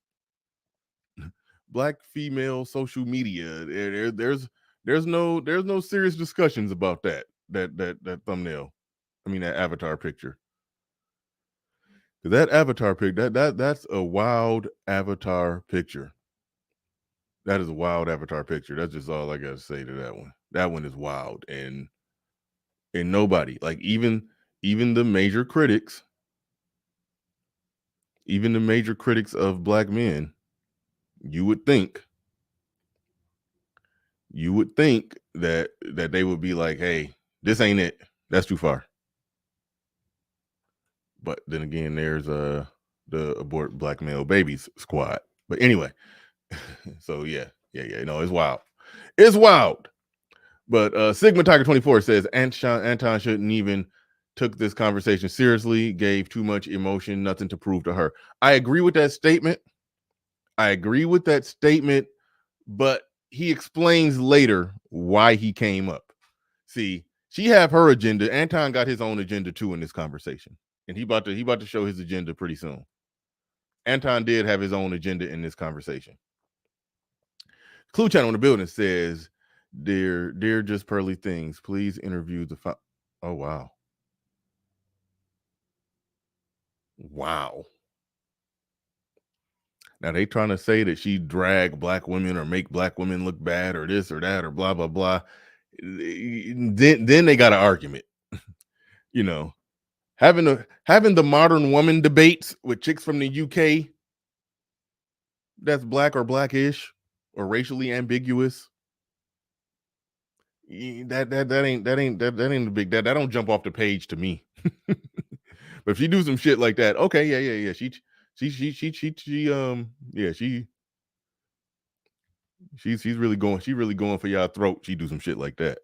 black female social media. There's no serious discussions about that thumbnail. I mean, that avatar picture. That avatar picture, that's a wild avatar picture. That is a wild avatar picture. That's just all I gotta say to that one. That one is wild, and nobody, like even the major critics, of black men, you would think you would think that they would be like, hey, this ain't it. That's too far. But then again, there's the Abort Black Male Babies squad. But anyway, so yeah, no, it's wild. It's wild. But Sigma Tiger 24 says Anton shouldn't even took this conversation seriously, gave too much emotion, nothing to prove to her. I agree with that statement. But he explains later why he came up. See, she have her agenda. Anton got his own agenda too in this conversation, and he about to show his agenda pretty soon. Anton did have his own agenda in this conversation. Clue Channel in the building says, "Dear just pearly things, please interview the." Oh wow. Now they trying to say that she drag black women or make black women look bad or this or that or blah blah blah. Then they got an argument. You know, having the modern woman debates with chicks from the UK that's black or blackish or racially ambiguous. That ain't the big that don't jump off the page to me. But if she do some shit like that, okay, yeah. She's really going for y'all throat. She do some shit like that.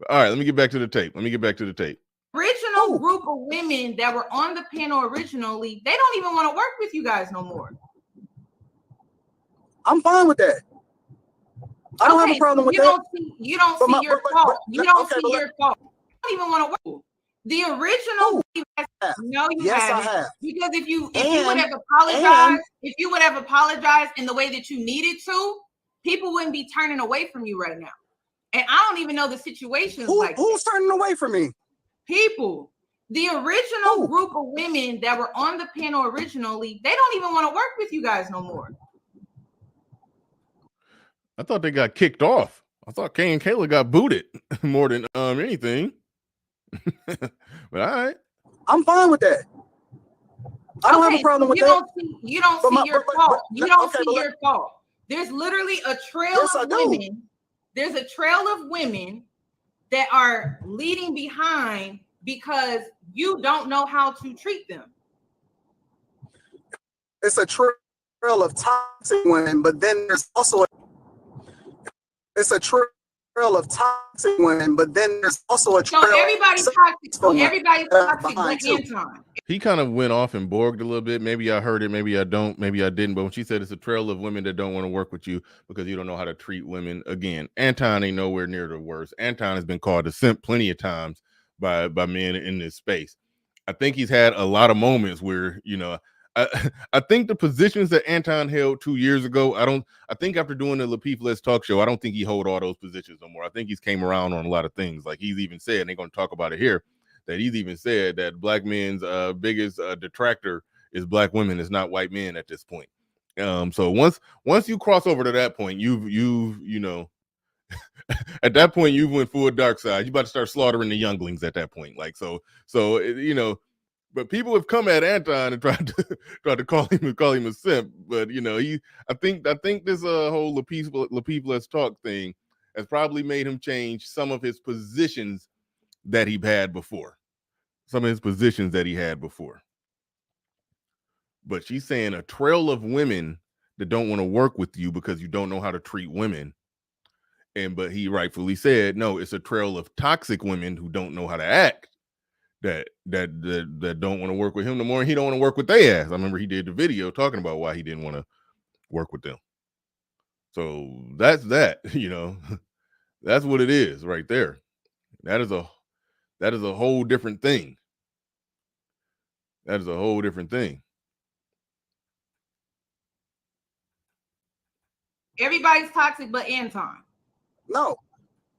All right, let me get back to the tape. Original group of women that were on the panel originally, they don't even want to work with you guys no more. I'm fine with that. I don't have a problem with that. You don't see your fault. You don't see your fault. You don't even want to work. The original, no, you haven't. I have. Because if you would have apologized in the way that you needed to, people wouldn't be turning away from you right now. And I don't even know the situations who's turning away from me? People. The original group of women that were on the panel originally, they don't even want to work with you guys no more. I thought they got kicked off. I thought Kay and Kayla got booted more than anything. But all right, I'm fine with that. I don't have a problem with that. You don't see your fault. You don't see your fault. There's literally a trail of women. There's a trail of women that are leading behind because you don't know how to treat them. It's a trail of toxic women, but then there's also everybody's toxic. Everybody's toxic but Anton. He kind of went off and borged a little bit. Maybe I heard it, maybe I don't, maybe I didn't. But when she said it's a trail of women that don't want to work with you because you don't know how to treat women, again, Anton ain't nowhere near the worst. Anton has been called a simp plenty of times by men in this space. I think he's had a lot of moments where, I think the positions that Anton held 2 years ago, I think after doing the Peep Let's Talk show, I don't think he hold all those positions no more. I think he's came around on a lot of things. Like he's even said, and they're going to talk about it here, that he's even said that black men's biggest detractor is black women, is not white men at this point. So once you cross over to that point, you've at that point you've went full dark side. You about to start slaughtering the younglings at that point. Like so but people have come at Anton and tried to call him a simp. But I think this whole Peep Let's Talk thing has probably made him change some of his positions that he had before. But she's saying a trail of women that don't want to work with you because you don't know how to treat women. But he rightfully said, no, it's a trail of toxic women who don't know how to act. That don't want to work with him no more, and he don't want to work with their ass. I remember he did the video talking about why he didn't want to work with them. So that's that, that's what it is right there. That is a whole different thing. Everybody's toxic but Anton. No.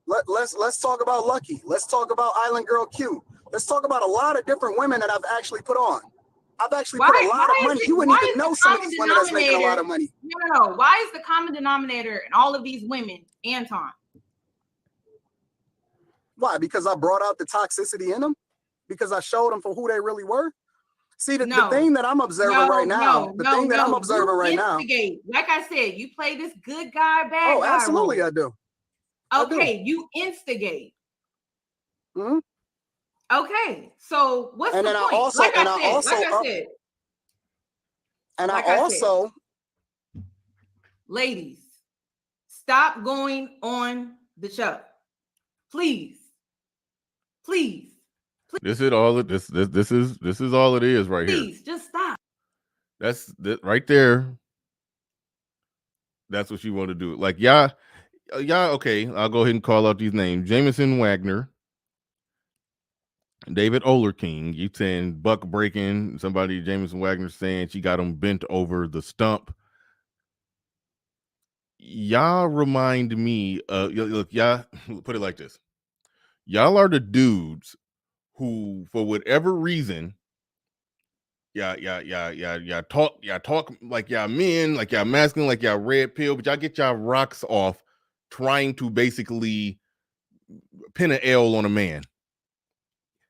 Let's talk about Lucky. Let's talk about Island Girl Q. Let's talk about a lot of different women that I've actually put on. I've actually put a lot of money. You wouldn't even know some of these women that's making a lot of money. No. Why is the common denominator in all of these women Anton? Why? Because I brought out the toxicity in them? Because I showed them for who they really were? See, the No. thing that I'm observing right now, Instigate. Like I said, you play this good guy, bad guy absolutely role. I do. Okay, you instigate. Mhm. Okay, so what's And the then point? I also, like and I I said, also, like I said, and like I I said, also, ladies, stop going on the show, please, please, This is all it this is all it is right here. please, just stop. That's that right there. That's what you want to do. Like, yeah, okay. I'll go ahead and call out these names: Jameson Wagner, David Olerking. You saying buck breaking? Somebody, Jameson Wagner, saying she got him bent over the stump. Y'all remind me. Look, y'all put it like this: y'all are the dudes who, for whatever reason, y'all talk like y'all men, like y'all masculine, like y'all red pill, but y'all get y'all rocks off trying to basically pin an L on a man.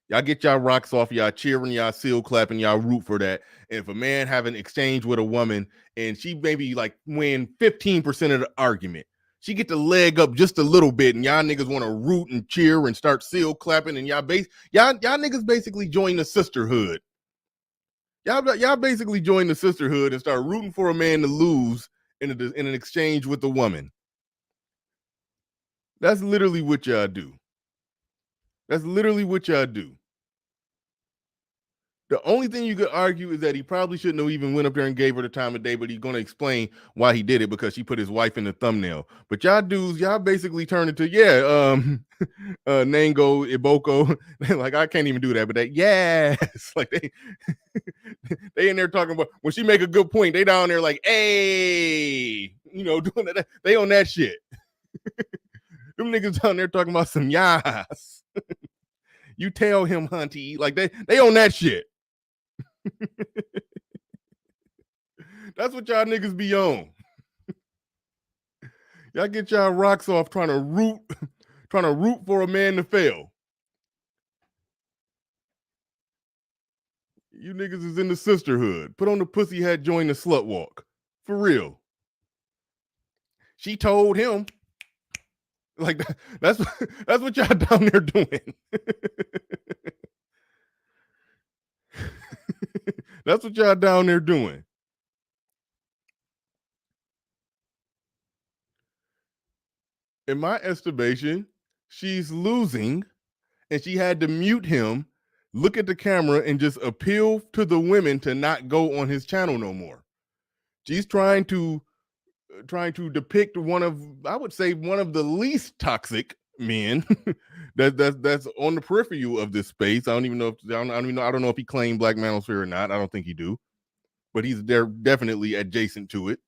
Y'all get y'all rocks off, y'all cheering, y'all seal clapping, y'all root for that. And if a man have an exchange with a woman and she maybe like win 15% of the argument, she get the leg up just a little bit, and y'all niggas want to root and cheer and start seal clapping, and y'all niggas basically join the sisterhood. Y'all basically join the sisterhood and start rooting for a man to lose in an exchange with a woman. That's literally what y'all do. That's literally what y'all do. The only thing you could argue is that he probably shouldn't have even went up there and gave her the time of day, but he's going to explain why he did it because she put his wife in the thumbnail. But y'all dudes, y'all basically turned it to, Nango, Iboko. Like, I can't even do that, but that, yes. Like, they in there talking about, when she make a good point, they down there like, hey, doing that. They on that shit. Them niggas down there talking about some yas. You tell him, hunty. Like, they on that shit. That's what y'all niggas be on. Y'all get y'all rocks off trying to root for a man to fail. You niggas is in the sisterhood. Put on the pussy hat, join the slut walk. For real. She told him. Like, that's what y'all down there doing. That's what y'all down there doing. In my estimation, she's losing, and she had to mute him, look at the camera, and just appeal to the women to not go on his channel no more. She's trying to depict one of the least toxic men that's on the periphery of this space. I don't know if he claimed Black Manosphere or not. I don't think he do, but they're definitely adjacent to it.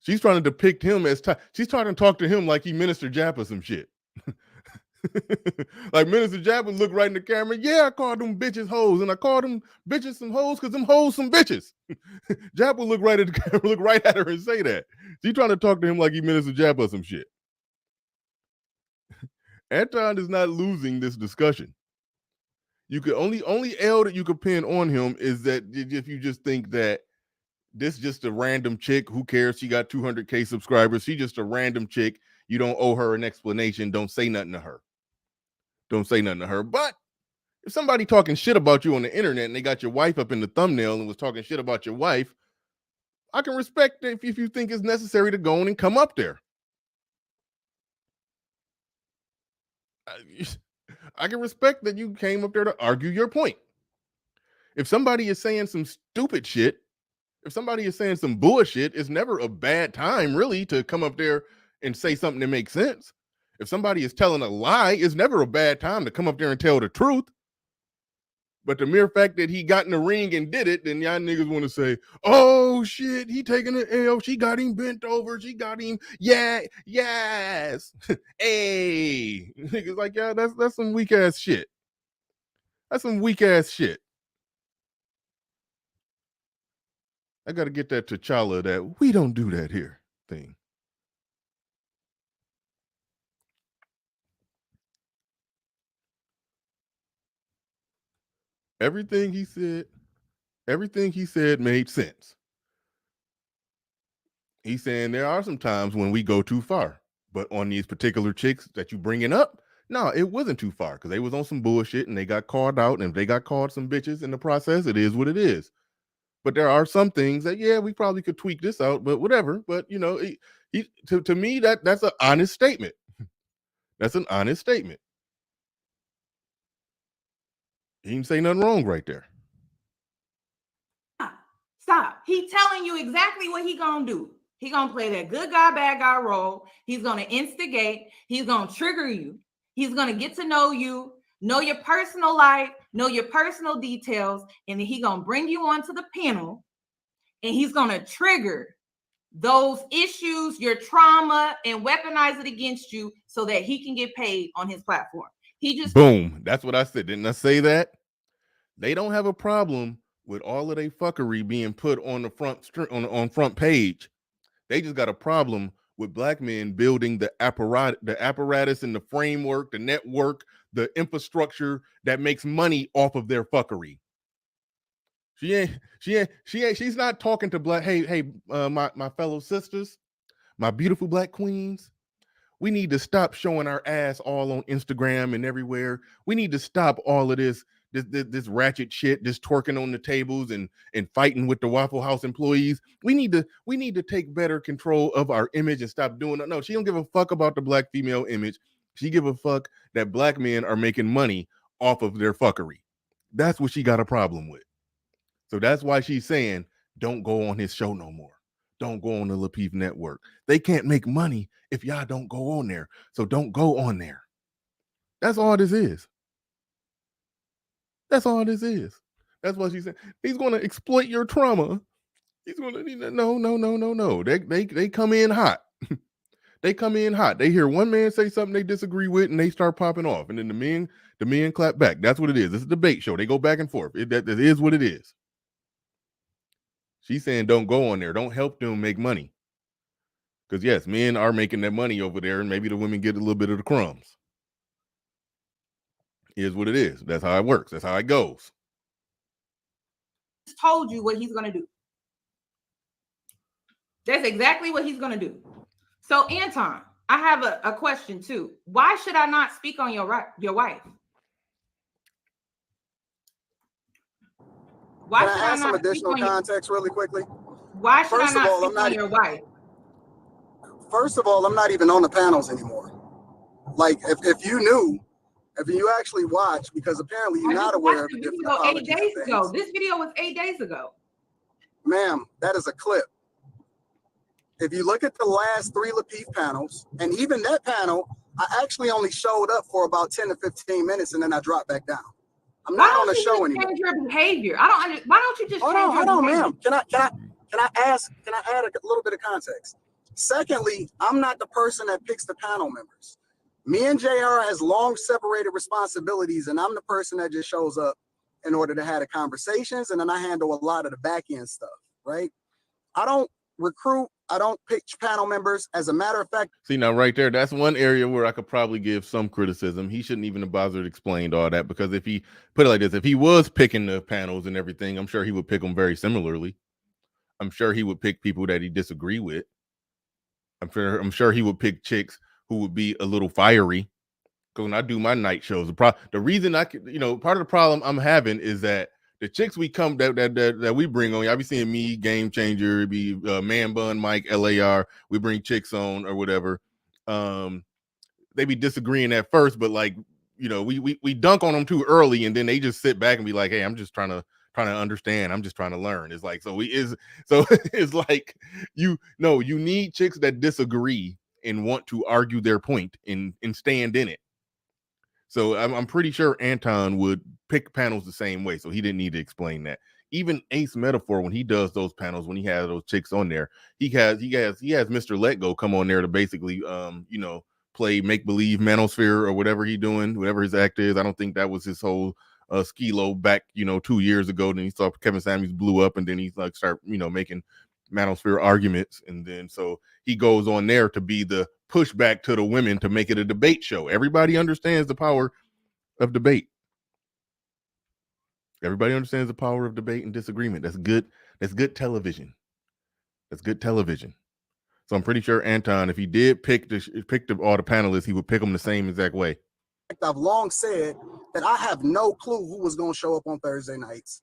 She's trying to depict him as she's trying to talk to him like he Minister Jap or some shit. Like Minister Jap would look right in the camera. Yeah, I called them bitches hoes, and I called them bitches some hoes because them hoes some bitches. Jap would look right at the camera, look right at her, and say that. She's trying to talk to him like he Minister Jap or some shit. Anton is not losing this discussion. You could only L that you could pin on him is that if you just think that this just a random chick, who cares? She got 200K subscribers. She just a random chick. You don't owe her an explanation. Don't say nothing to her. But if somebody talking shit about you on the internet and they got your wife up in the thumbnail and was talking shit about your wife, I can respect it if you think it's necessary to go on and come up there. I can respect that you came up there to argue your point. If somebody is saying some stupid shit, if somebody is saying some bullshit, it's never a bad time, really, to come up there and say something that makes sense. If somebody is telling a lie, it's never a bad time to come up there and tell the truth. But the mere fact that he got in the ring and did it, then y'all niggas want to say, oh shit, he taking an L. She got him bent over. She got him. Yeah, yes. Hey. Niggas like, yeah, that's some weak ass shit. That's some weak ass shit. I got to get that T'Challa, that we don't do that here thing. Everything he said made sense. He's saying there are some times when we go too far, but on these particular chicks that you bringing up, no, it wasn't too far because they was on some bullshit and they got called out, and if they got called some bitches in the process, it is what it is. But there are some things that, yeah, we probably could tweak this out, but whatever. But you know, to me, that's an honest statement. That's an honest statement. He didn't say nothing wrong right there. Stop. He telling you exactly what he gonna do. He gonna play that good guy, bad guy role. He's gonna instigate. He's gonna trigger you. He's gonna get to know you, know your personal life, know your personal details, and then he gonna bring you onto the panel, and he's gonna trigger those issues, your trauma, and weaponize it against you so that he can get paid on his platform. He just boom. That's what I said. Didn't I say that? They don't have a problem with all of their fuckery being put on the front page. They just got a problem with black men building the apparatus and the framework, the network, the infrastructure that makes money off of their fuckery. She's not talking to black. Hey, my fellow sisters, my beautiful black queens. We need to stop showing our ass all on Instagram and everywhere. We need to stop all of this ratchet shit, this twerking on the tables and fighting with the Waffle House employees. We need to take better control of our image and stop doing it. No, she don't give a fuck about the black female image. She give a fuck that black men are making money off of their fuckery. That's what she got a problem with. So that's why she's saying, don't go on his show no more. Don't go on the Lapeef network. They can't make money if y'all don't go on there. So don't go on there. That's all this is. That's all this is. That's what she said. He's going to exploit your trauma. He's going to no. They come in hot. They come in hot. They hear one man say something they disagree with, and they start popping off. And then the men clap back. That's what it is. It's a debate show. They go back and forth. That is what it is. She's saying don't go on there. Don't help them make money. Because, yes, men are making that money over there, and maybe the women get a little bit of the crumbs. Here's what it is. That's how it works. That's how it goes. Told you what he's going to do. That's exactly what he's going to do. So, Anton, I have a question, too. Why should I not speak on your wife? Why Can should I I add some not additional context really quickly? Why should First I not of all, speak on your wife? First of all, I'm not even on the panels anymore. Like, if you knew, if you actually watch, because apparently you're not aware of the different apologies 8 days and ago. things. This video was 8 days ago. Ma'am, that is a clip. If you look at the last 3 Lapeef panels, and even that panel, I actually only showed up for about 10 to 15 minutes, and then I dropped back down. I'm not on the show anymore. Change your behavior. Why don't you just hold change your on, behavior? ma'am. Can I add a little bit of context? Secondly, I'm not the person that picks the panel members. Me and JR has long separated responsibilities, and I'm the person that just shows up in order to have the conversations, and then I handle a lot of the back end stuff, right? I don't recruit, I don't pick panel members. As a matter of fact, see, now right there, that's one area where I could probably give some criticism. He shouldn't even have bothered explained all that, because if he put it like this, if he was picking the panels and everything, I'm sure he would pick them very similarly. I'm sure he would pick people that he disagree with. I'm sure he would pick chicks who would be a little fiery. Because when I do my night shows, the reason part of the problem I'm having is that the chicks we come that we bring on, y'all be seeing me, Game Changer, be Man Bun, Mike, LAR. We bring chicks on or whatever. They be disagreeing at first, but like, we dunk on them too early, and then they just sit back and be like, "Hey, I'm just trying to understand. I'm just trying to learn." It's like, it's like you need chicks that disagree and want to argue their point and stand in it. So I'm pretty sure Anton would pick panels the same way, so he didn't need to explain that. Even Ace Metaphor, when he does those panels, when he has those chicks on there, he has Mr. Let Go come on there to basically play make believe manosphere or whatever he doing, whatever his act is. I don't think that was his whole skilo back 2 years ago. Then he saw Kevin Samuels blew up, and then he's like start making manosphere arguments, and then so he goes on there to be the pushback to the women to make it a debate show. Everybody understands the power of debate. Everybody understands the power of debate and disagreement. That's good. That's good television. That's good television. So I'm pretty sure Anton, if he did pick all the panelists, he would pick them the same exact way. I've long said that I have no clue who was going to show up on Thursday nights,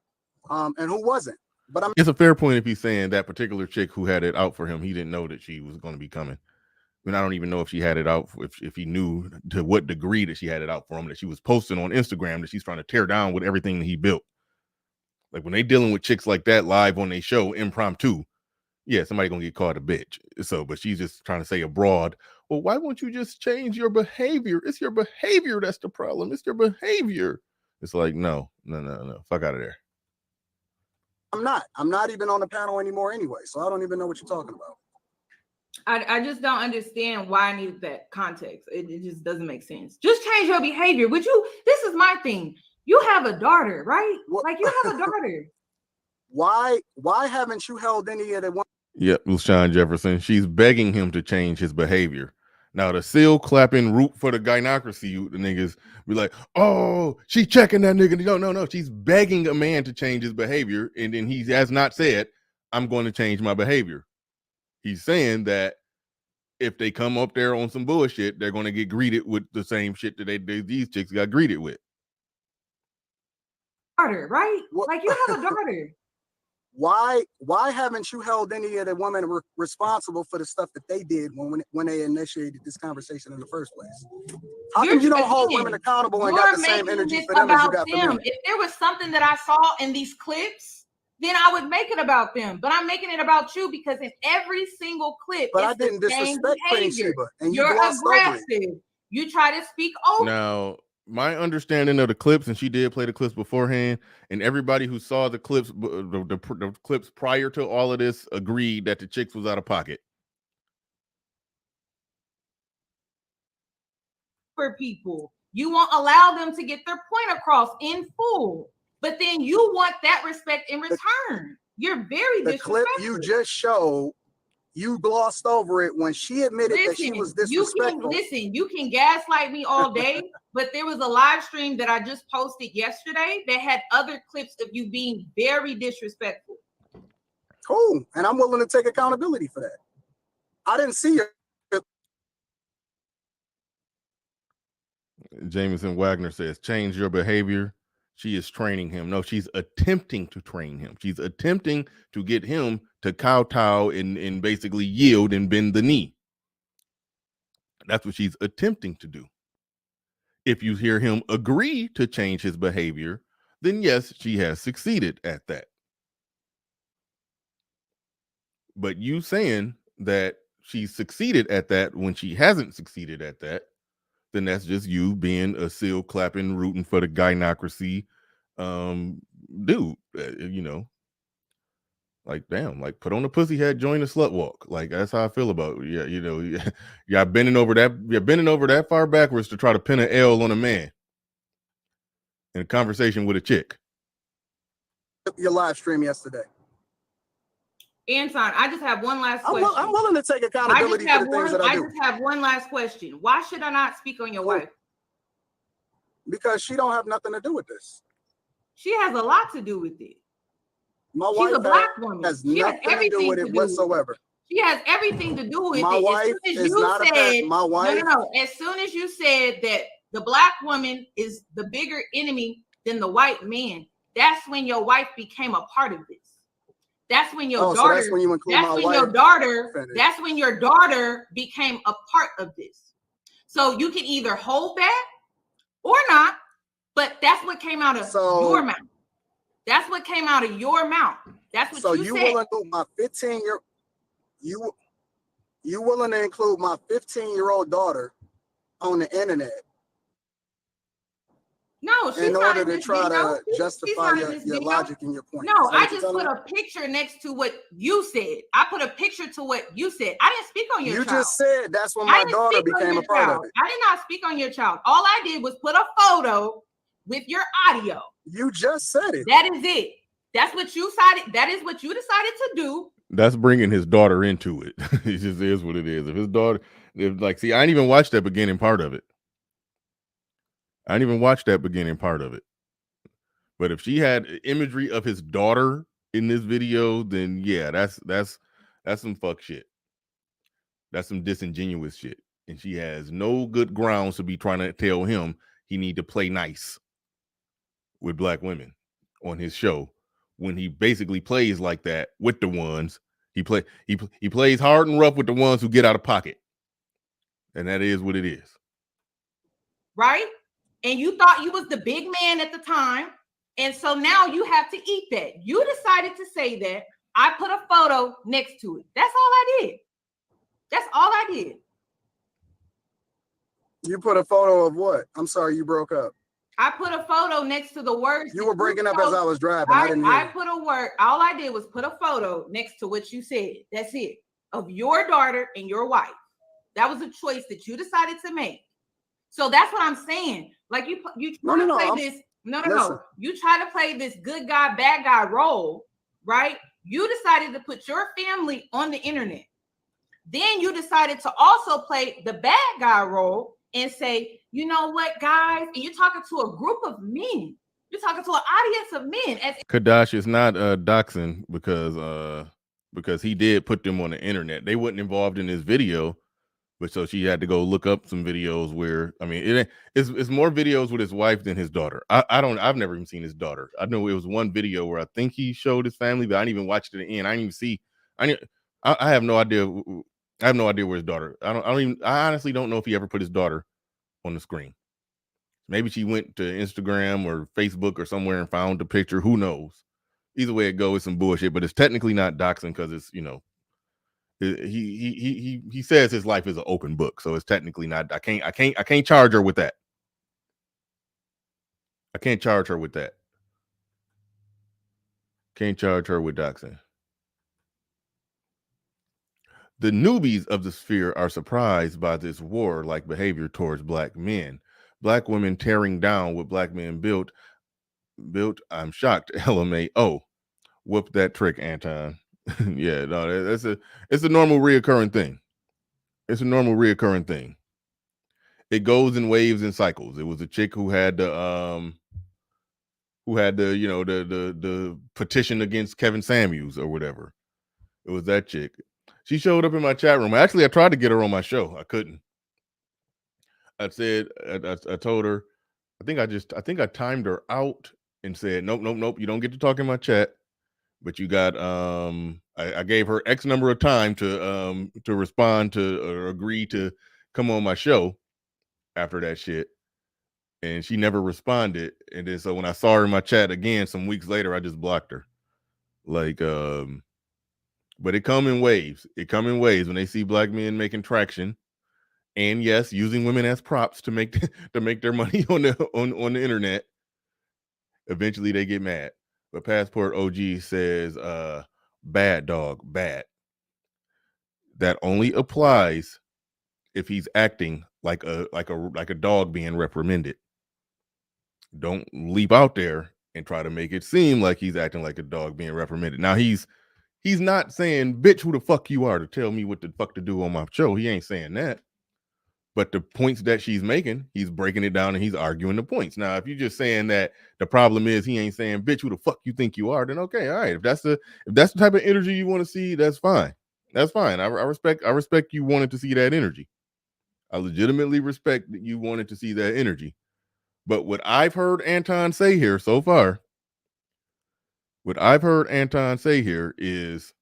and who wasn't. But It's a fair point if he's saying that particular chick who had it out for him, he didn't know that she was going to be coming. I mean, I don't even know if she had it out, if he knew to what degree that she had it out for him, that she was posting on Instagram that she's trying to tear down with everything that he built. Like when they dealing with chicks like that live on their show, impromptu, yeah, somebody gonna get called a bitch. So, but she's just trying to say abroad, well, why won't you just change your behavior? It's your behavior that's the problem. It's your behavior. It's like, no. Fuck out of there. I'm not even on the panel anymore anyway, so I don't even know what you're talking about. I just don't understand why I needed that context. It just doesn't make sense. Just change your behavior. Would you? This is my thing. You have a daughter, right? What? Like you have a daughter. Why haven't you held any of the one? Yep, LaShawn Jefferson. She's begging him to change his behavior. Now the seal clapping root for the gynocracy, the niggas be like, oh, she checking that nigga. No. She's begging a man to change his behavior, and then he has not said, I'm going to change my behavior. He's saying that if they come up there on some bullshit, they're going to get greeted with the same shit that these chicks got greeted with. Daughter, right? What? Like you have a daughter. Why haven't you held any of the women responsible for the stuff that they did when they initiated this conversation in the first place? How come you don't hold women accountable and got the same energy for them as you got for me? If there was something that I saw in these clips, then I would make it about them. But I'm making it about you because in every single clip, but I didn't disrespect Queen Sheba, and you're aggressive. You try to speak over. Now, my understanding of the clips, and she did play the clips beforehand, and everybody who saw the clips, the clips prior to all of this, agreed that the chicks was out of pocket. For people, you won't allow them to get their point across in full, but then you want that respect in return. You're very disrespectful. The clip you just showed, you glossed over it when she admitted that she was disrespectful. You can gaslight me all day, but there was a live stream that I just posted yesterday that had other clips of you being very disrespectful. Cool. And I'm willing to take accountability for that. I didn't see your. Jameson Wagner says, change your behavior. She is training him. No, she's attempting to train him. She's attempting to get him to kowtow and basically yield and bend the knee. That's what she's attempting to do. If you hear him agree to change his behavior, then yes, she has succeeded at that. But you saying that she succeeded at that when she hasn't succeeded at that, then that's just you being a seal clapping, rooting for the gynocracy dude. You know, like damn, like put on a pussy hat, join the slut walk. Like that's how I feel about it. Yeah, you know, you're bending over that far backwards to try to pin an L on a man in a conversation with a chick. Your live stream yesterday. Anton, I just have one last question. I'm willing to take accountability for the things that I do. I just have one last question. Why should I not speak on your wife? Because she don't have nothing to do with this. She has a lot to do with it. My She's wife a black woman. has nothing to do with it whatsoever. She has everything to do with it. My wife is not a my wife. No. As soon as you said that the black woman is the bigger enemy than the white man, that's when your wife became a part of this. That's when your daughter. So that's when you include my wife. That's when your daughter became a part of this. So you can either hold that or not, but that's what came out of your mouth. That's what came out of your mouth. That's what you said. So you will include my 15-year. You willing to include my 15-year-old daughter on the internet? No, she's in order to try to justify your logic and your point. No, I just put a picture next to what you said. I put a picture to what you said. I didn't speak on your child. You just said that's when my daughter became a part of it. I did not speak on your child. All I did was put a photo with your audio. You just said it. That is it. That's what you decided. That is what you decided to do. That's bringing his daughter into it. It just is what it is. If his daughter, see, I didn't even watch that beginning part of it. But But if she had imagery of his daughter in this video, then yeah, that's some fuck shit. That's some disingenuous shit. And she has no good grounds to be trying to tell him he need to play nice with black women on his show when he basically plays like that with the ones he plays hard and rough with the ones who get out of pocket. And that is what it is. Right? And you thought you was the big man at the time. And so now you have to eat that. You decided to say that. I put a photo next to it. That's all I did. That's all I did. You put a photo of what? I'm sorry, you broke up. I put a photo next to the words. You were breaking up as I was driving. I put a word. All I did was put a photo next to what you said. That's it. Of your daughter and your wife. That was a choice that you decided to make. So that's what I'm saying. Like you try to play this. No. You try to play this good guy, bad guy role, right? You decided to put your family on the internet. Then you decided to also play the bad guy role and say, you know what, guys? And you're talking to a group of men. You're talking to an audience of men. Kadash is not doxing because he did put them on the internet. They weren't involved in his video, but so she had to go look up some videos where, I mean, it's more videos with his wife than his daughter. I've never even seen his daughter. I know it was one video where I think he showed his family, but I didn't even watch to the end. I didn't even see. I have no idea. I have no idea where his daughter. I honestly don't know if he ever put his daughter on the screen. Maybe she went to Instagram or Facebook or somewhere and found the picture. Who knows? Either way it goes, it's some bullshit. But it's technically not doxing because it's, you know, he says his life is an open book, so it's technically not. I can't charge her with that. I can't charge her with that. Can't charge her with doxing. The newbies of the sphere are surprised by this war-like behavior towards black men. Black women tearing down what black men built. I'm shocked. LMAO. Whoop that trick, Anton. Yeah, no, it's a normal reoccurring thing. It's a normal reoccurring thing. It goes in waves and cycles. It was a chick who had the you know, the petition against Kevin Samuels or whatever. It was that chick. She showed up in my chat room. Actually, I tried to get her on my show. I couldn't. I said, I told her, I think I timed her out and said, nope. You don't get to talk in my chat, but you got, I gave her X number of time to respond to or agree to come on my show after that shit. And she never responded. And then, so when I saw her in my chat again, some weeks later, I just blocked her. Like, but it come in waves. It come in waves when they see black men making traction, and yes, using women as props to make their money on the internet. Eventually, they get mad. But Passport OG says, "Bad dog, bad." That only applies if he's acting like a dog being reprimanded. Don't leap out there and try to make it seem like he's acting like a dog being reprimanded. Now he's not saying, bitch, who the fuck you are to tell me what the fuck to do on my show. He ain't saying that. But the points that she's making, he's breaking it down and he's arguing the points. Now, if you're just saying that the problem is he ain't saying, bitch, who the fuck you think you are, then okay, all right. If that's the type of energy you want to see, that's fine. That's fine. I respect you wanted to see that energy. I legitimately respect that you wanted to see that energy. But what I've heard Anton say here so far, is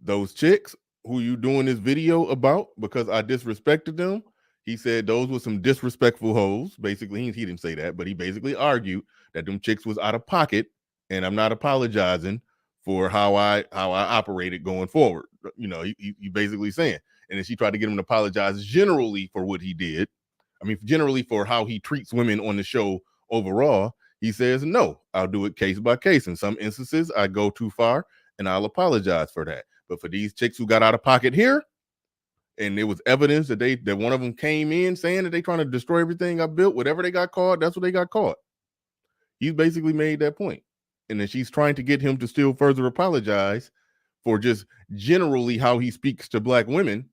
those chicks who you doing this video about because I disrespected them. He said those were some disrespectful hoes. Basically, he didn't say that, but he basically argued that them chicks was out of pocket, and I'm not apologizing for how I operated going forward. You know, he basically saying, and then she tried to get him to apologize generally for what he did. I mean, generally for how he treats women on the show overall. He says, no, I'll do it case by case. In some instances, I go too far, and I'll apologize for that. But for these chicks who got out of pocket here, and there was evidence that one of them came in saying that they trying to destroy everything I built, whatever they got caught, that's what they got caught. He's basically made that point. And then she's trying to get him to still further apologize for just generally how he speaks to black women,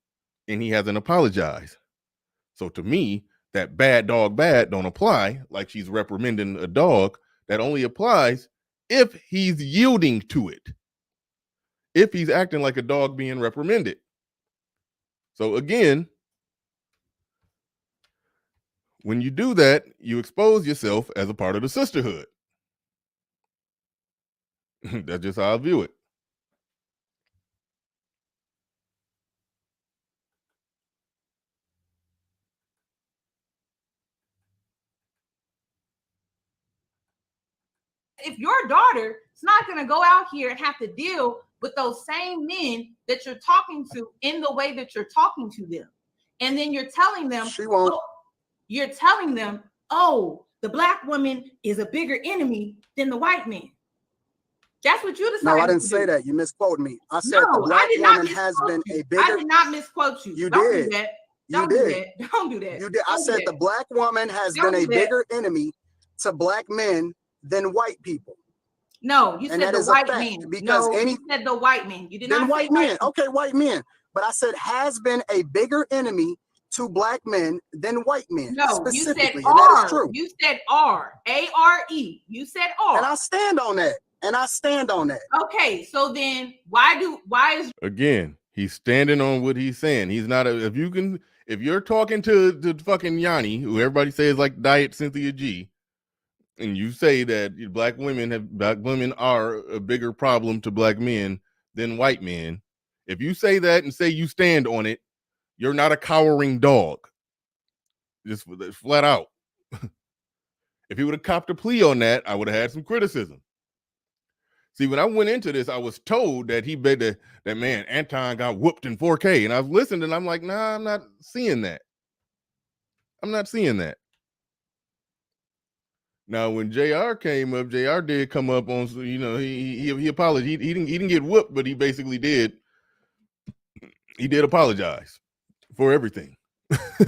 and he hasn't apologized. So to me, that bad dog bad don't apply, like she's reprimanding a dog. That only applies if he's yielding to it, if he's acting like a dog being reprimanded. So again, when you do that, you expose yourself as a part of the sisterhood. That's just how I view it. If your daughter is not going to go out here and have to deal with those same men that you're talking to in the way that you're talking to them, and then you're telling them, She won't. You're telling them, oh, the black woman is a bigger enemy than the white man. That's what you decided. No, I didn't say that. You misquoted me. I said No, the black I did not woman has been misquote you. a bigger. I did not misquote you. You Don't did. do that. You Don't do did. that. Don't do that. You did. I Don't do said that. the black woman has Don't been a do that. bigger enemy to black men than white people. No, you And said that the is a white fact, man. because No, any- you said the white man. You did Then not white say white men. Okay, white men. But I said has been a bigger enemy to black men than white men. No, you said specifically, and that is R. true. You said R. A-R-E. You said R. And I stand on that. And I stand on that. Okay, so then why is Again, he's standing on what he's saying. He's not if you're talking to fucking Yani, who everybody says like Diet Cynthia G, and you say that black women are a bigger problem to black men than white men, if you say that and say you stand on it, you're not a cowering dog. Just flat out. If he would have copped a plea on that, I would have had some criticism. See, when I went into this, I was told that he bet that man Anton got whooped in 4K, and I was listening, and I'm like, nah, I'm not seeing that. I'm not seeing that. Now, when JR came up, JR did come up on, he apologized. He didn't get whooped, but he basically did. He did apologize for everything.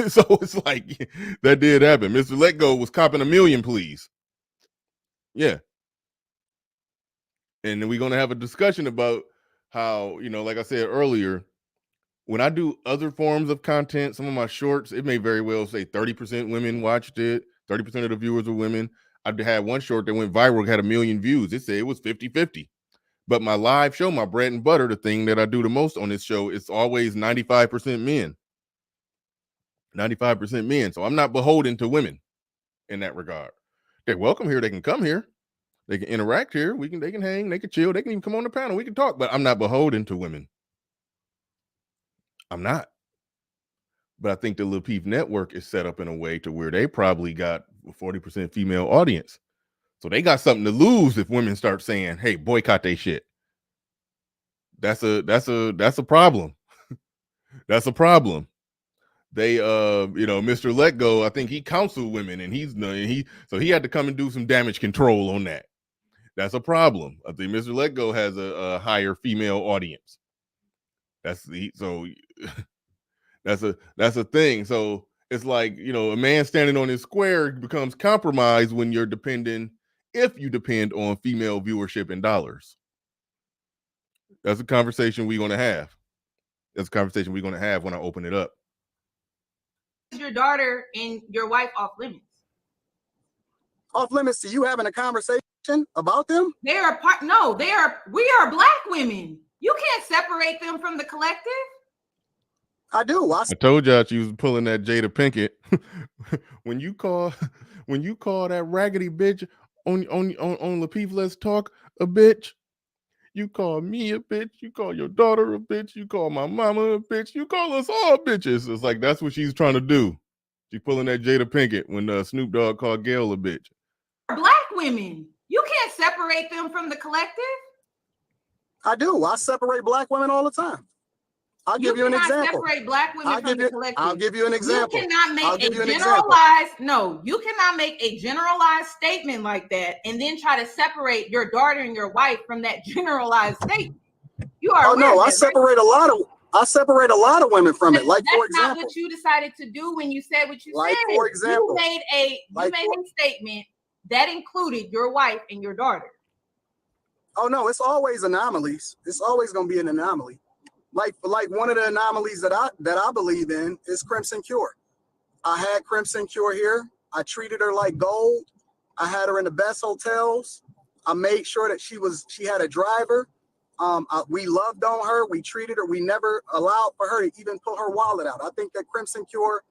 So it's like that did happen. Mr. Let Go was copping 1 million pleas. Yeah. And then we're going to have a discussion about how, like I said earlier, when I do other forms of content, some of my shorts, it may very well say 30% women watched it. 30% of the viewers were women. I had one short that went viral, had 1 million views. It said it was 50-50. But my live show, my bread and butter, the thing that I do the most on this show, it's always 95% men. 95% men. So I'm not beholden to women in that regard. They're welcome here. They can come here. They can interact here. They can hang, they can chill, they can even come on the panel. We can talk, but I'm not beholden to women. I'm not. But I think the Lil Peep network is set up in a way to where they probably got a 40% female audience. So they got something to lose if women start saying, hey, boycott they shit. That's a problem. That's a problem. They Mr. Let Go, I think he counseled women, and so he had to come and do some damage control on that. That's a problem. I think Mr. Let Go has a higher female audience. That's a thing. So it's like, a man standing on his square becomes compromised when if you depend on female viewership and dollars. That's a conversation we're going to have. That's a conversation we're going to have when I open it up. your daughter and your wife off limits? Off limits to you having a conversation about them? They are part. No, we are black women. You can't separate them from the collective. I do. I told y'all she was pulling that Jada Pinkett. when you call that raggedy bitch on the Peep Let's Talk a bitch, you call me a bitch, you call your daughter a bitch, you call my mama a bitch, you call us all bitches. It's like that's what she's trying to do. She's pulling that Jada Pinkett when Snoop Dogg called Gail a bitch. Black women. You can't separate them from the collective. I do. I separate black women all the time. I'll give you an example. Separate black women from the collective. I'll give you an example. You cannot make a generalized statement like that and then try to separate your daughter and your wife from that generalized statement. You are. Oh no, I separate a lot of women from it. Like, for example, that's not what you decided to do when you said what you like, said. For example, you made a statement that included your wife and your daughter. Oh no, it's always anomalies. It's always going to be an anomaly. Like one of the anomalies that I believe in is Crimson Cure. I had Crimson Cure here. I treated her like gold. I had her in the best hotels. I made sure that she had a driver. We loved on her. We treated her. We never allowed for her to even pull her wallet out. I think that Crimson Cure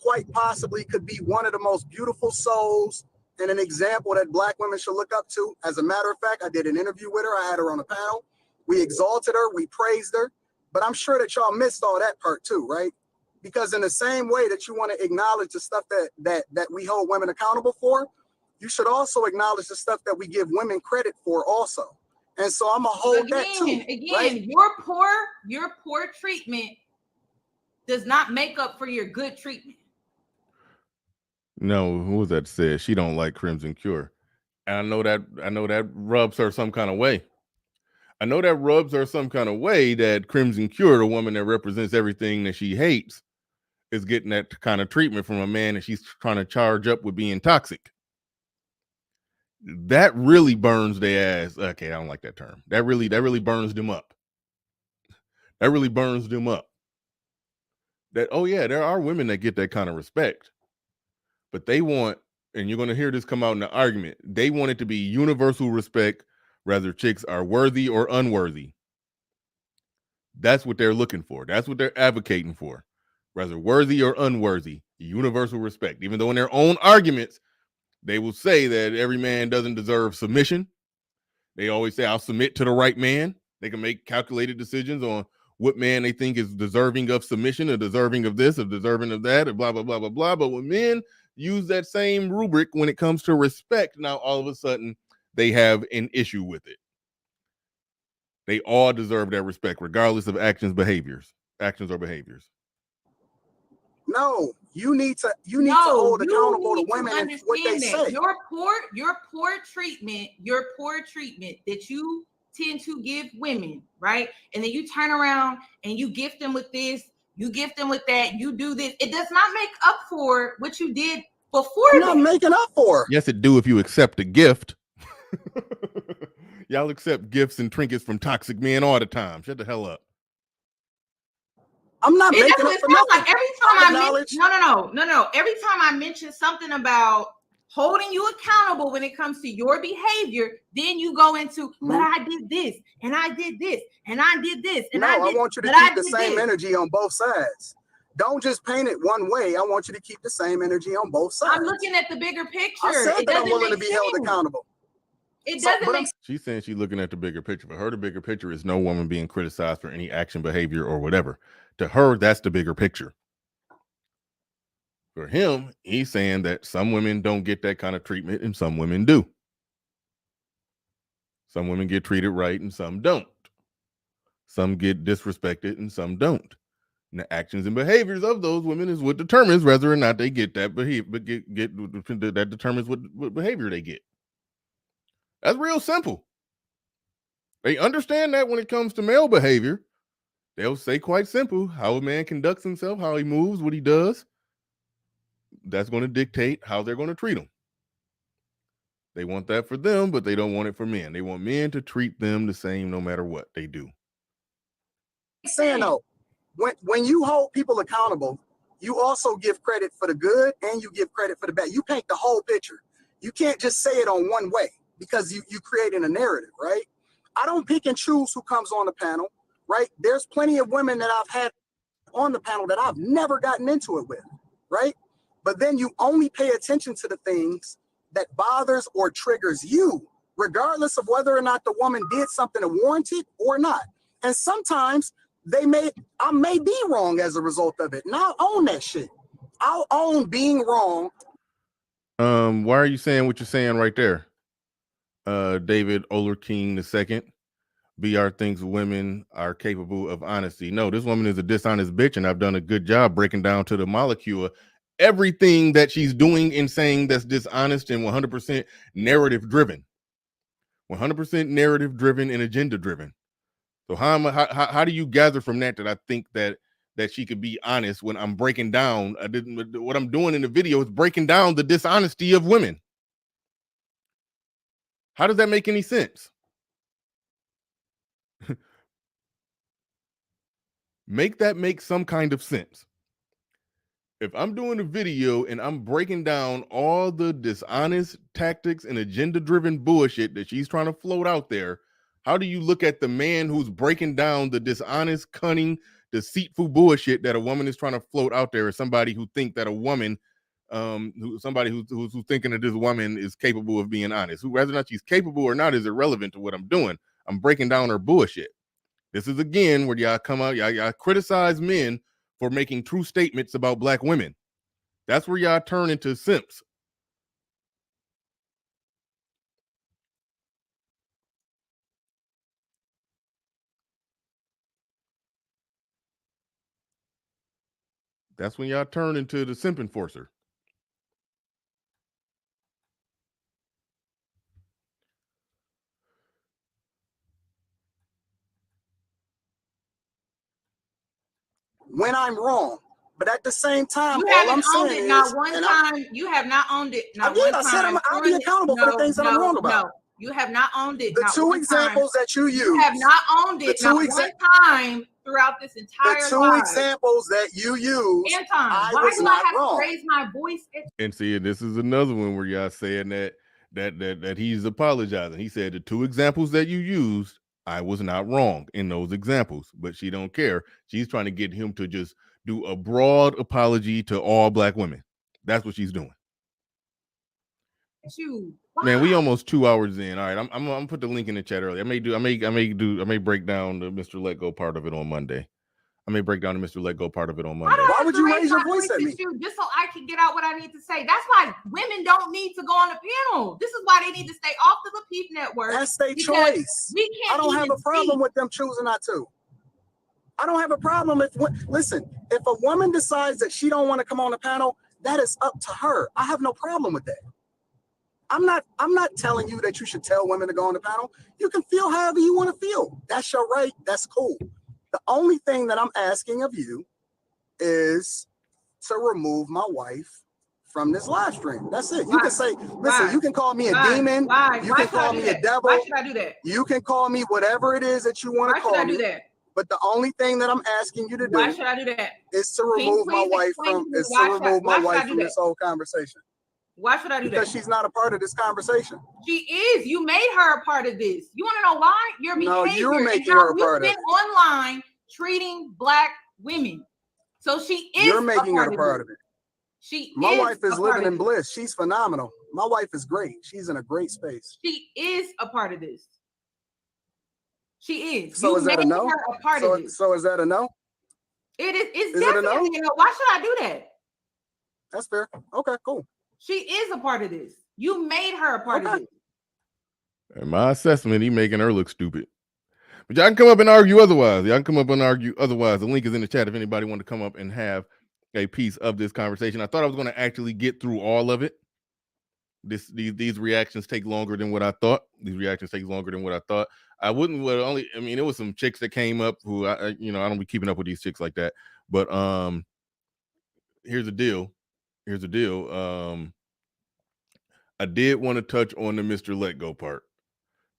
quite possibly could be one of the most beautiful souls and an example that Black women should look up to. As a matter of fact, I did an interview with her. I had her on a panel. We exalted her. We praised her. But I'm sure that y'all missed all that part too, right? Because in the same way that you want to acknowledge the stuff that we hold women accountable for, you should also acknowledge the stuff that we give women credit for also. And so I'm gonna hold that too. Right? Your poor treatment does not make up for your good treatment. No, who was that said she don't like Crimson Cure? And I know that rubs her some kind of way. I know that rubs her some kind of way that Crimson Cure, the woman that represents everything that she hates, is getting that kind of treatment from a man that she's trying to charge up with being toxic. That really burns their ass. Okay, I don't like that term. That really burns them up. That really burns them up. That, oh yeah, there are women that get that kind of respect, but they want, and you're going to hear this come out in the argument, they want it to be universal respect, whether chicks are worthy or unworthy. That's what they're looking for. That's what they're advocating for. Whether worthy or unworthy, universal respect. Even though in their own arguments, they will say that every man doesn't deserve submission. They always say, I'll submit to the right man. They can make calculated decisions on what man they think is deserving of submission or deserving of this or deserving of that or blah, blah, blah, blah, blah. But when men use that same rubric when it comes to respect, now all of a sudden they have an issue with it. They all deserve that respect, regardless of actions or behaviors. No, you need to hold accountable to women and what they say. Your poor treatment that you tend to give women, right? And then you turn around and you gift them with this, you gift them with that, you do this. It does not make up for what you did before. I'm not making up for. Yes, it do if you accept a gift. Y'all accept gifts and trinkets from toxic men all the time. Shut the hell up. I'm not making up for nothing. Like every time I mention something about holding you accountable when it comes to your behavior, then you go into, but I did this, and I did this, and I did this, and I want you to keep the same energy on both sides. Don't just paint it one way. I want you to keep the same energy on both sides. I'm looking at the bigger picture. I said that I'm willing to be held accountable. It doesn't make sense. She's saying she's looking at the bigger picture. For her, the bigger picture is no woman being criticized for any action, behavior, or whatever. To her, that's the bigger picture. For him, he's saying that some women don't get that kind of treatment and some women do. Some women get treated right and some don't. Some get disrespected and some don't. And the actions and behaviors of those women is what determines whether or not they get that behavior, that determines what behavior they get. That's real simple. They understand that when it comes to male behavior, they'll say quite simple how a man conducts himself, how he moves, what he does. That's going to dictate how they're going to treat him. They want that for them, but they don't want it for men. They want men to treat them the same no matter what they do. Saying though, when you hold people accountable, you also give credit for the good and you give credit for the bad. You paint the whole picture. You can't just say it on one way because you creating a narrative, right? I don't pick and choose who comes on the panel, right? There's plenty of women that I've had on the panel that I've never gotten into it with, right? But then you only pay attention to the things that bothers or triggers you, regardless of whether or not the woman did something to warrant it or not. And sometimes I may be wrong as a result of it. And I'll own that shit. I'll own being wrong. Why are you saying what you're saying right there? David Olerking II. BR thinks women are capable of honesty. No, this woman is a dishonest bitch, and I've done a good job breaking down to the molecule everything that she's doing and saying that's dishonest and 100% narrative driven. 100% narrative driven and agenda driven. So how do you gather from that I think that she could be honest when I'm breaking down? What I'm doing in the video is breaking down the dishonesty of women. How does that make any sense? Make that make some kind of sense. If I'm doing a video and I'm breaking down all the dishonest tactics and agenda-driven bullshit that she's trying to float out there, how do you look at the man who's breaking down the dishonest, cunning, deceitful bullshit that a woman is trying to float out there as somebody who think that a woman, who's thinking that this woman is capable of being honest? Who, whether or not she's capable or not, is irrelevant to what I'm doing. I'm breaking down her bullshit. This is again where y'all come out, y'all criticize men for making true statements about black women. That's where y'all turn into simps. That's when y'all turn into the simp enforcer. When I'm wrong. But at the same time, You all haven't I'm owned saying it is, not one time. You have not owned it not one time. I said I'll be accountable for the things that I'm wrong about. No, you have not owned it. The not two one examples time. that you use. You have not owned it not one time throughout this entire The two examples that you use. Anton, I why was do not I have wrong. to raise my voice? And see, this is another one where y'all saying that he's apologizing. He said the two examples that you used, I was not wrong in those examples, but she don't care. She's trying to get him to just do a broad apology to all black women. That's what she's doing. Man, we almost 2 hours in. All right, I'm gonna put the link in the chat early. I may break down the Mr. Let Go part of it on Monday. I may break down the Mr. Let Go part of it on Monday. Why would you raise your voice at me? Just so I can get out what I need to say. That's why women don't need to go on the panel. This is why they need to stay off of the Peep network. That's their choice. We can't. I don't have a problem with them choosing not to. I don't have a problem if a woman decides that she don't want to come on the panel, that is up to her. I have no problem with that. I'm not telling you that you should tell women to go on the panel. You can feel however you want to feel. That's your right. That's cool. The only thing that I'm asking of you is to remove my wife from this live stream. That's it. You can say, listen, you can call me a demon. You can call me a devil. Why should I do that? You can call me whatever it is that you want to call me. Why should I do that? But the only thing that I'm asking you to do, why should I do that? Is to remove my wife from this whole conversation. Why should I do that? Because she's not a part of this conversation. She is. You made her a part of this. You want to know why? Your behavior. No, you're making her a part of it. Online treating black women. So she is. You're making her a part of it. My wife is living in bliss. She's phenomenal. My wife is great. She's in a great space. She is a part of this. She is. So is that a no? So is that a no? It is. It's definitely a no. Why should I do that? That's fair. Okay, cool. She is a part of this. You made her a part of this. In my assessment, he making her look stupid. But y'all can come up and argue otherwise. The link is in the chat if anybody want to come up and have a piece of this conversation. I thought I was going to actually get through all of it. These reactions take longer than what I thought. I wouldn't. It was some chicks that came up who I don't be keeping up with these chicks like that. But here's the deal. I did want to touch on the Mr. Let Go part,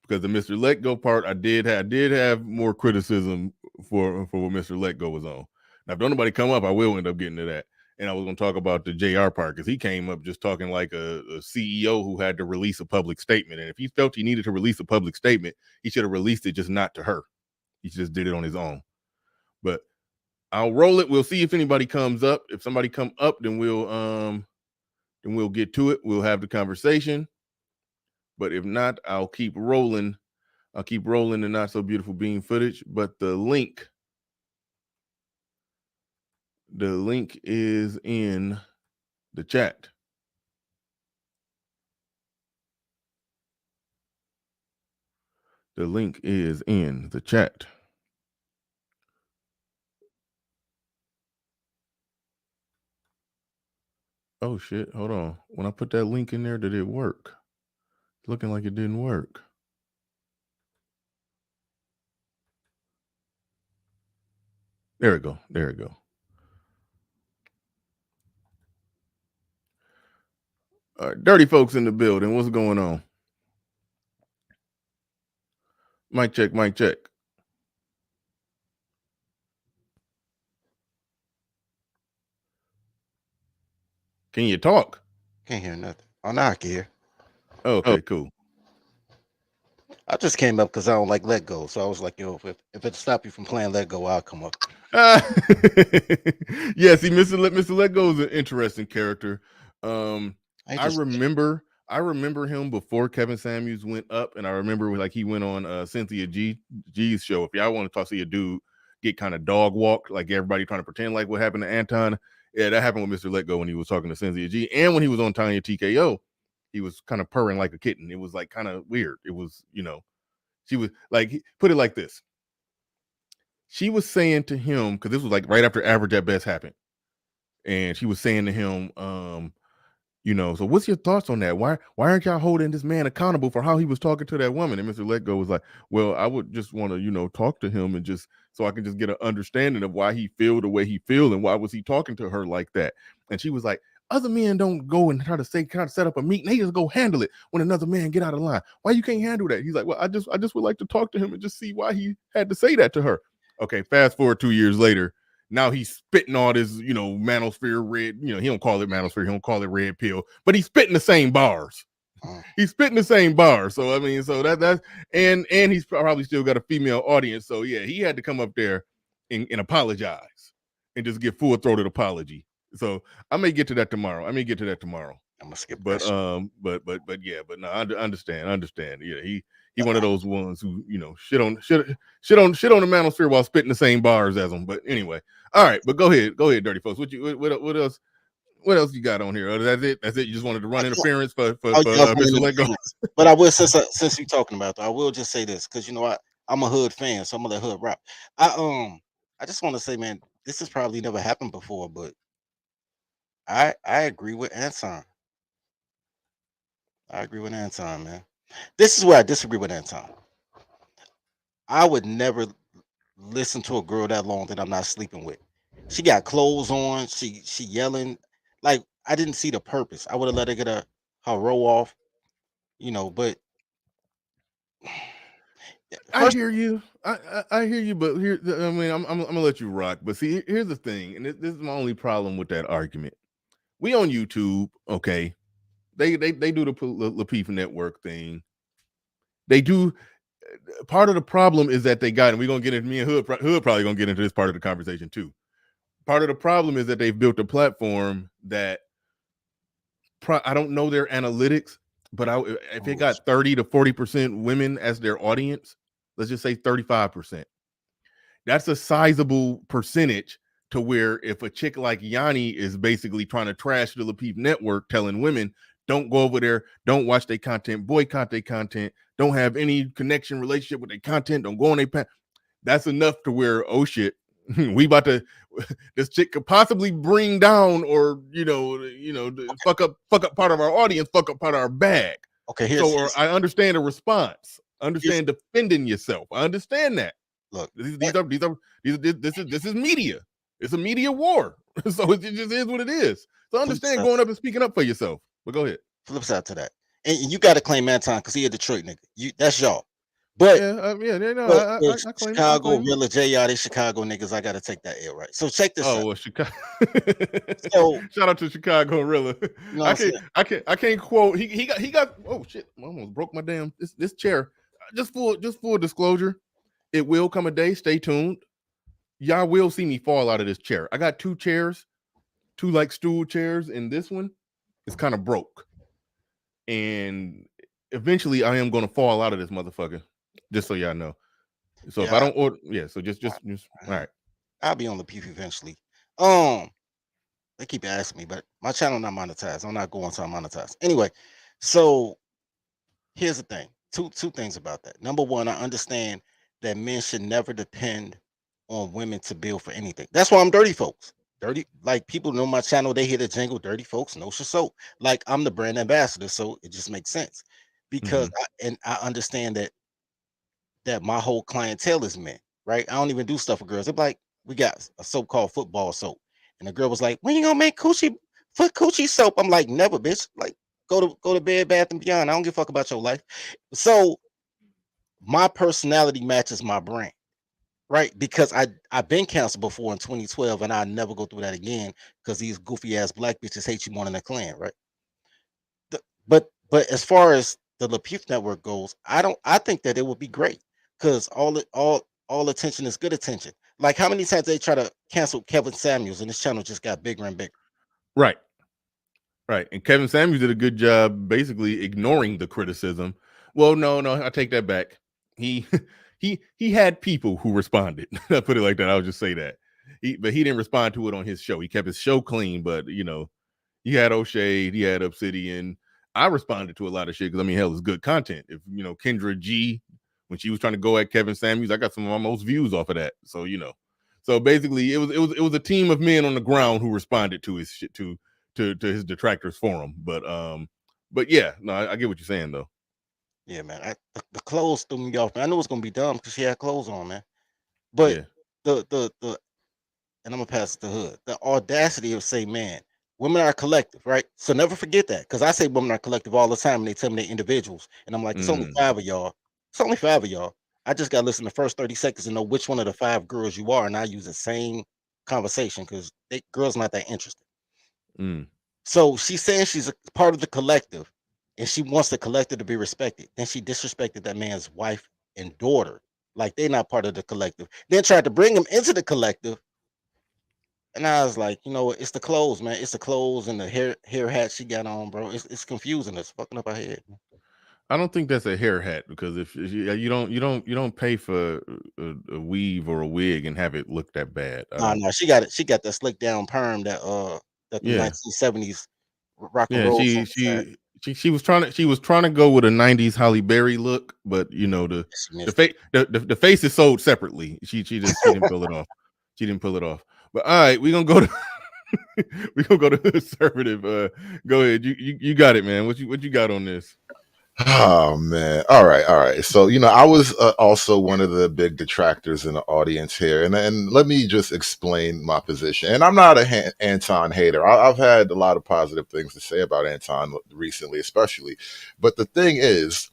because the Mr. Let Go part, I did have more criticism for what Mr. Let Go was on. Now, if don't nobody come up, I will end up getting to that. And I was going to talk about the JR part, because he came up just talking like a CEO who had to release a public statement. And if he felt he needed to release a public statement, he should have released it, just not to her. He just did it on his own. But I'll roll it. We'll see if anybody comes up. If somebody come up, then we'll get to it. We'll have the conversation. But if not, I'll keep rolling. The Not So Beautiful Bean footage. But the link is in the chat. The link is in the chat. Oh shit, hold on. When I put that link in there, did it work? It's looking like it didn't work. There we go. All right, dirty folks in the building. What's going on? Mic check. Can you talk? Can't hear nothing. Oh, now I can hear. Oh, okay, cool. I just came up because I don't like Let Go. So I was like, yo, if it stop you from playing Let Go, I'll come up. Yeah, see, Mr. Let Go is an interesting character. I remember him before Kevin Samuels went up, and I remember like he went on Cynthia G's show. If y'all want to see a dude get kind of dog walked, like everybody trying to pretend like what happened to Anton, yeah, that happened with Mr. Let Go when he was talking to Cynthia G, and when he was on Tanya TKO, he was kind of purring like a kitten. It was like kind of weird. It was, she was like, put it like this. She was saying to him, because this was like right after Average at Best happened, and she was saying to him, so what's your thoughts on that? Why aren't y'all holding this man accountable for how he was talking to that woman? And Mr. Let Go was like, well, I would just want to, talk to him and just so I can just get an understanding of why he feel the way he feel and why was he talking to her like that. And she was like, other men don't go and try to set up a meeting. They just go handle it when another man get out of line. Why you can't handle that? He's like, well, I just would like to talk to him and just see why he had to say that to her. Okay, fast forward 2 years later. Now he's spitting all this, manosphere red. He don't call it manosphere. He don't call it red pill, but he's spitting the same bars. He's spitting the same bars. So I mean, so that's and he's probably still got a female audience. So yeah, he had to come up there and apologize and just give full-throated apology. So I may get to that tomorrow. I'm gonna skip. But no, I understand. Yeah, he one of those ones who shit on the manosphere while spitting the same bars as them. But anyway, all right. But go ahead, dirty folks. What else? What else you got on here? That's it. You just wanted to run interference for Mr. Let Go. But I will since you're talking about that, I will just say this because I'm a hood fan, so I'm gonna let hood rap. I just want to say, man, this has probably never happened before, but I agree with Anton. I agree with Anton, man. This is where I disagree with Anton. I would never listen to a girl that long that I'm not sleeping with. She got clothes on. She yelling. Like, I didn't see the purpose. I would have let her get her roll off, but I hear you. I hear you, but here, I mean, I'm gonna let you rock. But see, here's the thing, and this is my only problem with that argument. We on YouTube, okay? They do the Peep network thing. They do. Part of the problem is that they got, and we're gonna get into me and Hood probably gonna get into this part of the conversation too. Part of the problem is that they've built a platform that I don't know their analytics, but if it got 30 to 40% women as their audience, let's just say 35%. That's a sizable percentage to where if a chick like Yani is basically trying to trash the Peep network, telling women, don't go over there, don't watch their content, boycott their content, don't have any connection, relationship with their content, don't go on their path. That's enough to where, oh shit, we about to, this chick could possibly bring down or fuck up part of our audience, fuck up part of our bag. Okay, I understand the response. Understand defending yourself. I understand that. Look, this is media. It's a media war. So it just is what it is. So understand going up and speaking up for yourself. But go ahead. Flip side to that, and you got to claim Anton because he a Detroit nigga. That's y'all. But I claim Chicago, Villa, JR, they Chicago niggas. I gotta take that L, right? So check this out. Well, Chicago. So shout out to Chicago Rilla. I can't quote. He got. Oh shit! I almost broke my damn this chair. Just full disclosure, it will come a day. Stay tuned. Y'all will see me fall out of this chair. I got 2 chairs, 2 like stool chairs, and this one is kind of broke. And eventually, I am gonna fall out of this motherfucker. Just so y'all know. So if I don't order, so just all right. I'll be on the Peep eventually. They keep asking me, but my channel not monetized. I'm not going to monetize. Anyway, so here's the thing. Two things about that. Number one, I understand that men should never depend on women to build for anything. That's why I'm Dirty Folks. Dirty, like people know my channel, they hear the jingle, Dirty Folks, no soap. Like I'm the brand ambassador, so it just makes sense. Because I understand that my whole clientele is men, right? I don't even do stuff for girls. They're like, we got a soap called football soap. And the girl was like, when you gonna make coochie soap? I'm like, never, bitch. Like, go to Bed Bath and Beyond. I don't give a fuck about your life. So my personality matches my brand. right? Because I've been canceled before in 2012, and I never go through that again because these goofy ass black bitches hate you more than the Klan, right? But as far as the Lapeef network goes, I think that it would be great because all attention is good attention. Like how many times they try to cancel Kevin Samuels and this channel just got bigger and bigger. Right. Right. And Kevin Samuels did a good job basically ignoring the criticism. Well, no, I take that back. He he had people who responded. I put it like that. I'll just say that. But he didn't respond to it on his show. He kept his show clean, but he had O'Shea, he had Obsidian. I responded to a lot of shit because I mean, hell, it's good content. If Kendra G, when she was trying to go at Kevin Samuels, I got some of my most views off of that. So so basically, it was a team of men on the ground who responded to his shit to his detractors forum. But yeah, no, I get what you're saying though. Yeah, man. The clothes threw me off. Man. I knew it was gonna be dumb because she had clothes on, man. But Yeah. the and I'm gonna pass it to Hood. The audacity of say, man, women are collective, right? So never forget that because I say women are collective all the time, and they tell me they're individuals, and I'm like, it's only 5 of y'all. It's only 5 of y'all. I just got to listen to the first 30 seconds and know which one of the 5 girls you are, and I use the same conversation because girls not that interested. So she's saying she's a part of the collective, and she wants the collective to be respected. Then she disrespected that man's wife and daughter, like they're not part of the collective. Then tried to bring him into the collective. And I was like, you know what? It's the clothes, man. It's the clothes and the hair hat she got on, bro. It's confusing. It's fucking up her head. I don't think that's a hair hat because if you don't pay for a weave or a wig and have it look that bad. No, she got it. She got that slick down perm that the Yeah, 1970s rock and yeah. roll She singers had. she she was trying to go with a '90s Halle Berry look, but She the missed it. face the face is sold separately. She didn't pull it off. She didn't pull it off. But all right, we're gonna go to we're gonna go to conservative. Go ahead. You got it, man. What you got on this? Oh man! All right. So I was also one of the big detractors in the audience here, and let me just explain my position. And I'm not a Anton hater. I've had a lot of positive things to say about Anton recently, especially. But the thing is,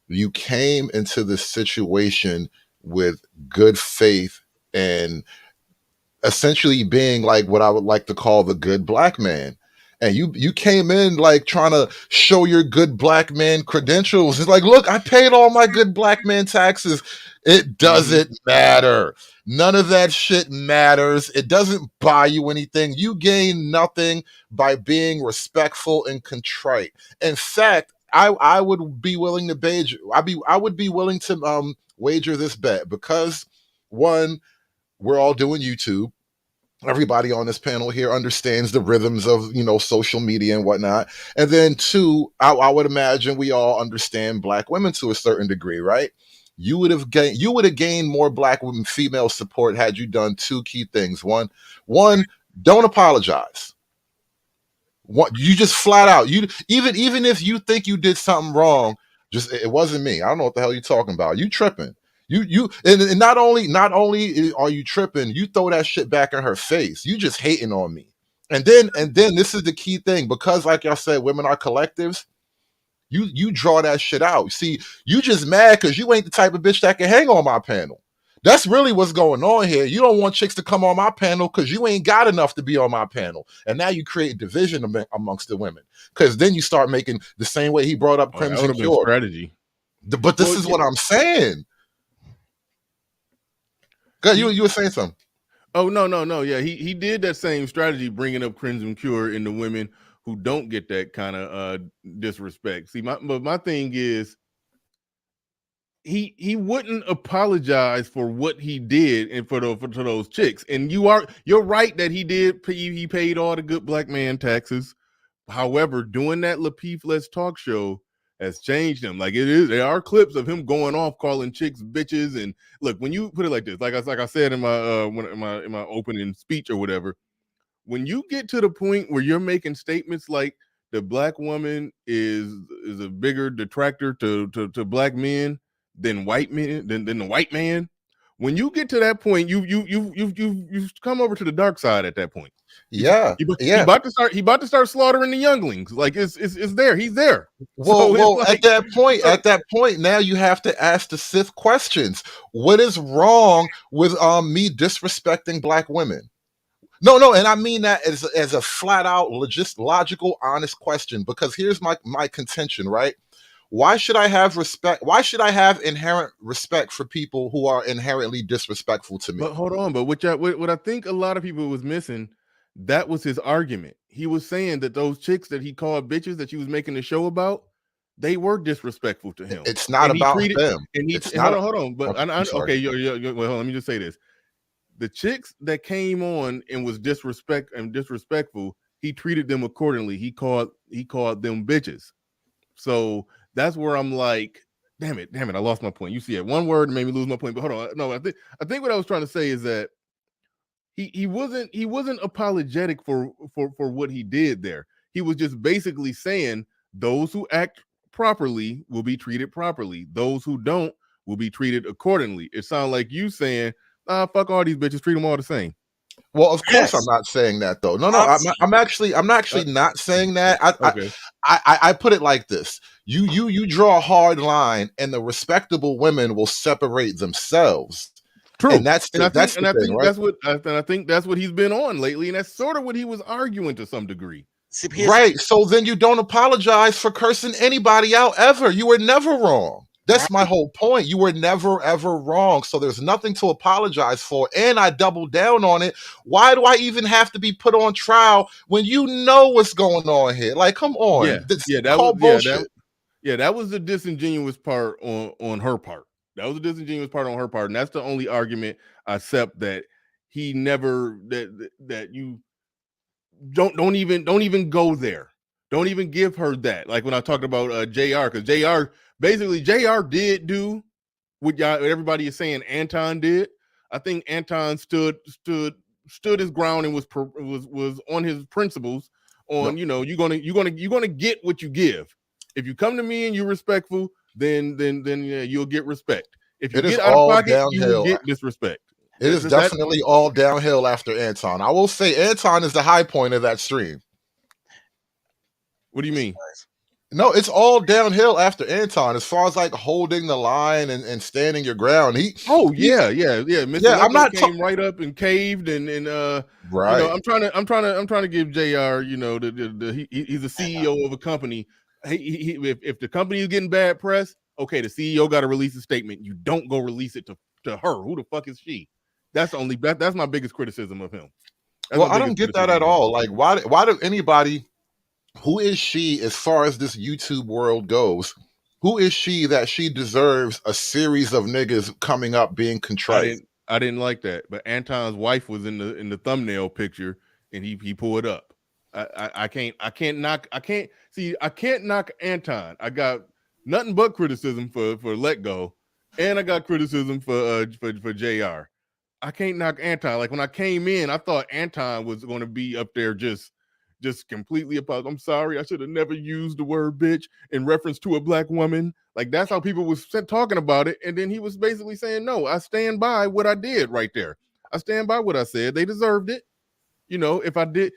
you came into this situation with good faith and essentially being like what I would like to call the good black man. And you came in like trying to show your good black man credentials. It's like, look, I paid all my good black man taxes. It doesn't matter. None of that shit matters. It doesn't buy you anything. You gain nothing by being respectful and contrite. In fact, I would be willing to wager. I would be willing to wager this bet because one, we're all doing YouTube. Everybody on this panel here understands the rhythms of social media and whatnot. And then two, I would imagine we all understand black women to a certain degree, right? You would have gained more black women female support had you done two key things. One, don't apologize. What you just flat out, you even if you think you did something wrong, just it wasn't me. I don't know what the hell you're talking about. You tripping. And not only are you tripping, you throw that shit back in her face. You just hating on me. And then this is the key thing, because like y'all said, women are collectives. You draw that shit out. See, you just mad because you ain't the type of bitch that can hang on my panel. That's really what's going on here. You don't want chicks to come on my panel because you ain't got enough to be on my panel. And now you create division amongst the women. Because then you start making the same way he brought up That would Crimson have been Cure. strategy. But this is what I'm saying. Good, you were saying something. Oh no. Yeah, he did that same strategy, bringing up Crimson Cure in the women who don't get that kind of disrespect. See, my thing is, he wouldn't apologize for what he did and for those chicks. And you're right that he paid all the good black man taxes. However, doing that Lapeef Let's Talk show has changed him. Like there are clips of him going off calling chicks bitches. And look, when you put it like this, like I said in my in my opening speech or whatever, when you get to the point where you're making statements like the black woman is a bigger detractor to black men than white men than the white man, When you get to that point, you've come over to the dark side at that point. Yeah, He about to start slaughtering the younglings. Like it's there. He's there. Well, So at that point, now you have to ask the Sith questions. What is wrong with me disrespecting black women? No, and I mean that as a flat out, logical, honest question. Because here's my contention, right? Why should I have respect? Why should I have inherent respect for people who are inherently disrespectful to me? But hold on, but what I think a lot of people was missing, that was his argument. He was saying that those chicks that he called bitches that he was making the show about, they were disrespectful to him. It's not about them. Hold on. But okay, well, let me just say this: the chicks that came on and was disrespectful, he treated them accordingly. He called them bitches. So that's where I'm like, damn it, I lost my point. You see it, one word made me lose my point. But hold on, no, I think what I was trying to say is that he wasn't apologetic for what he did there. He was just basically saying those who act properly will be treated properly. Those who don't will be treated accordingly. It sounds like you saying, fuck all these bitches, treat them all the same. Well, of course I'm not saying that though. No, I'm actually not saying that. I put it like this: you draw a hard line, and the respectable women will separate themselves. True, and I think that's what he's been on lately, and that's sort of what he was arguing to some degree. Right. So then you don't apologize for cursing anybody out ever. You were never wrong. That's my whole point. You were never, ever wrong. So there's nothing to apologize for. And I doubled down on it. Why do I even have to be put on trial when you know what's going on here? Like, come on. That was the disingenuous part on her part. That was a disingenuous part on her part. And that's the only argument I accept, that he never, that you don't even go there. Don't even give her that. Like when I talked about JR, because JR did do what everybody is saying Anton did. I think Anton stood his ground and was on his principles on, you're gonna get what you give. If you come to me and you're respectful, then you'll get respect. If you get out of pocket, you will get disrespect. It is definitely all downhill after Anton. I will say Anton is the high point of that stream. What do you mean? No, it's all downhill after Anton as far as like holding the line and standing your ground. Mr. I'm not came right up and caved and right. I'm trying to give JR, he's a CEO of a company. If the company is getting bad press, okay, the CEO got to release a statement. You don't go release it to her. Who the fuck is she? That's my biggest criticism of him. I don't get that at all. Like, why do anybody? Who is she as far as this YouTube world goes? Who is she that she deserves a series of niggas coming up being contrite? I didn't like that, but Anton's wife was in the thumbnail picture, and he pulled up. I can't knock Anton. I got nothing but criticism for Let Go, and I got criticism for JR. I can't knock Anton. Like when I came in, I thought Anton was going to be up there just completely apart. I'm sorry, I should have never used the word bitch in reference to a black woman. Like that's how people was talking about it. And then he was basically saying, no, I stand by what I did right there. I stand by what I said. They deserved it. If I did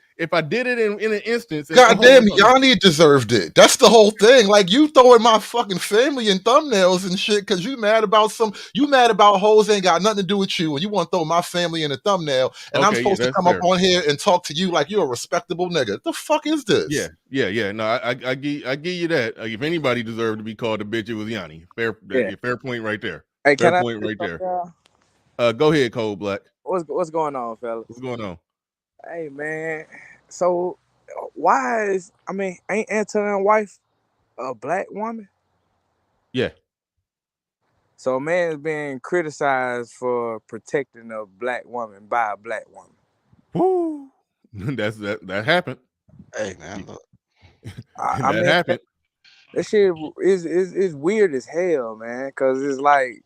it in an instance. Goddamn, Yani deserved it. That's the whole thing. Like you throwing my fucking family in thumbnails and shit because you mad about hoes ain't got nothing to do with you, and you want to throw my family in a thumbnail, and I'm supposed to come up on here and talk to you like you're a respectable nigga. What the fuck is this? Yeah. No, I give you that. Like, if anybody deserved to be called a bitch, it was Yani. Fair point right there. Hey, fair point right there. Go ahead, Cold Black. What's going on, fellas? What's going on? Hey man, so ain't Anton's wife a black woman? Yeah. So a man is being criticized for protecting a black woman by a black woman. Woo! That happened. Hey man, look. That happened. That shit is weird as hell, man. Cause it's like,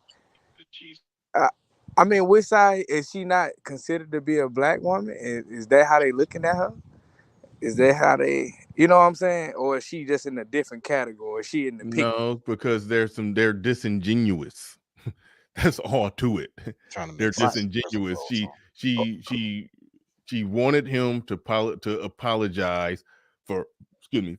which side is she not considered to be a black woman? Is that how they looking at her? Is that how they, you know what I'm saying? Or is she just in a different category? Is she in the pink? No, because they're disingenuous. That's all to it. Trying to They're make sense. disingenuous. She wanted him to apologize for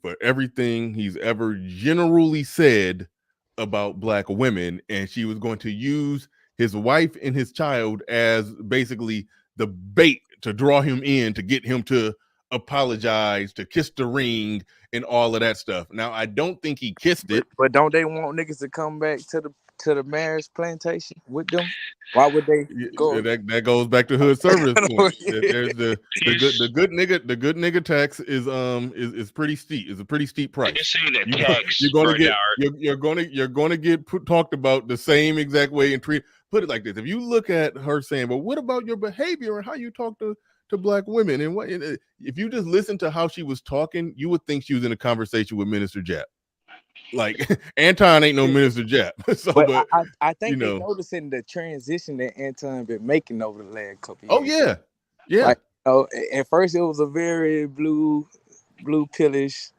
for everything he's ever generally said about black women, and she was going to use his wife and his child as basically the bait to draw him in, to get him to apologize, to kiss the ring, and all of that stuff. Now, I don't think he kissed it. But don't they want niggas to come back to the marriage plantation with them? Why would they go? That goes back to hood service point. There's the good nigga tax is pretty steep. It's a pretty steep price. You're gonna get talked about the same exact way and treat. Put it like this: if you look at her saying, "Well, what about your behavior and how you talk to black women?" and what if you just listen to how she was talking, you would think she was in a conversation with Minister Jap. Like Anton ain't no Minister Jap. So, but I think they're noticing the transition that Anton been making over the last couple years. Oh yeah, yeah. Like, at first it was a very blue pillish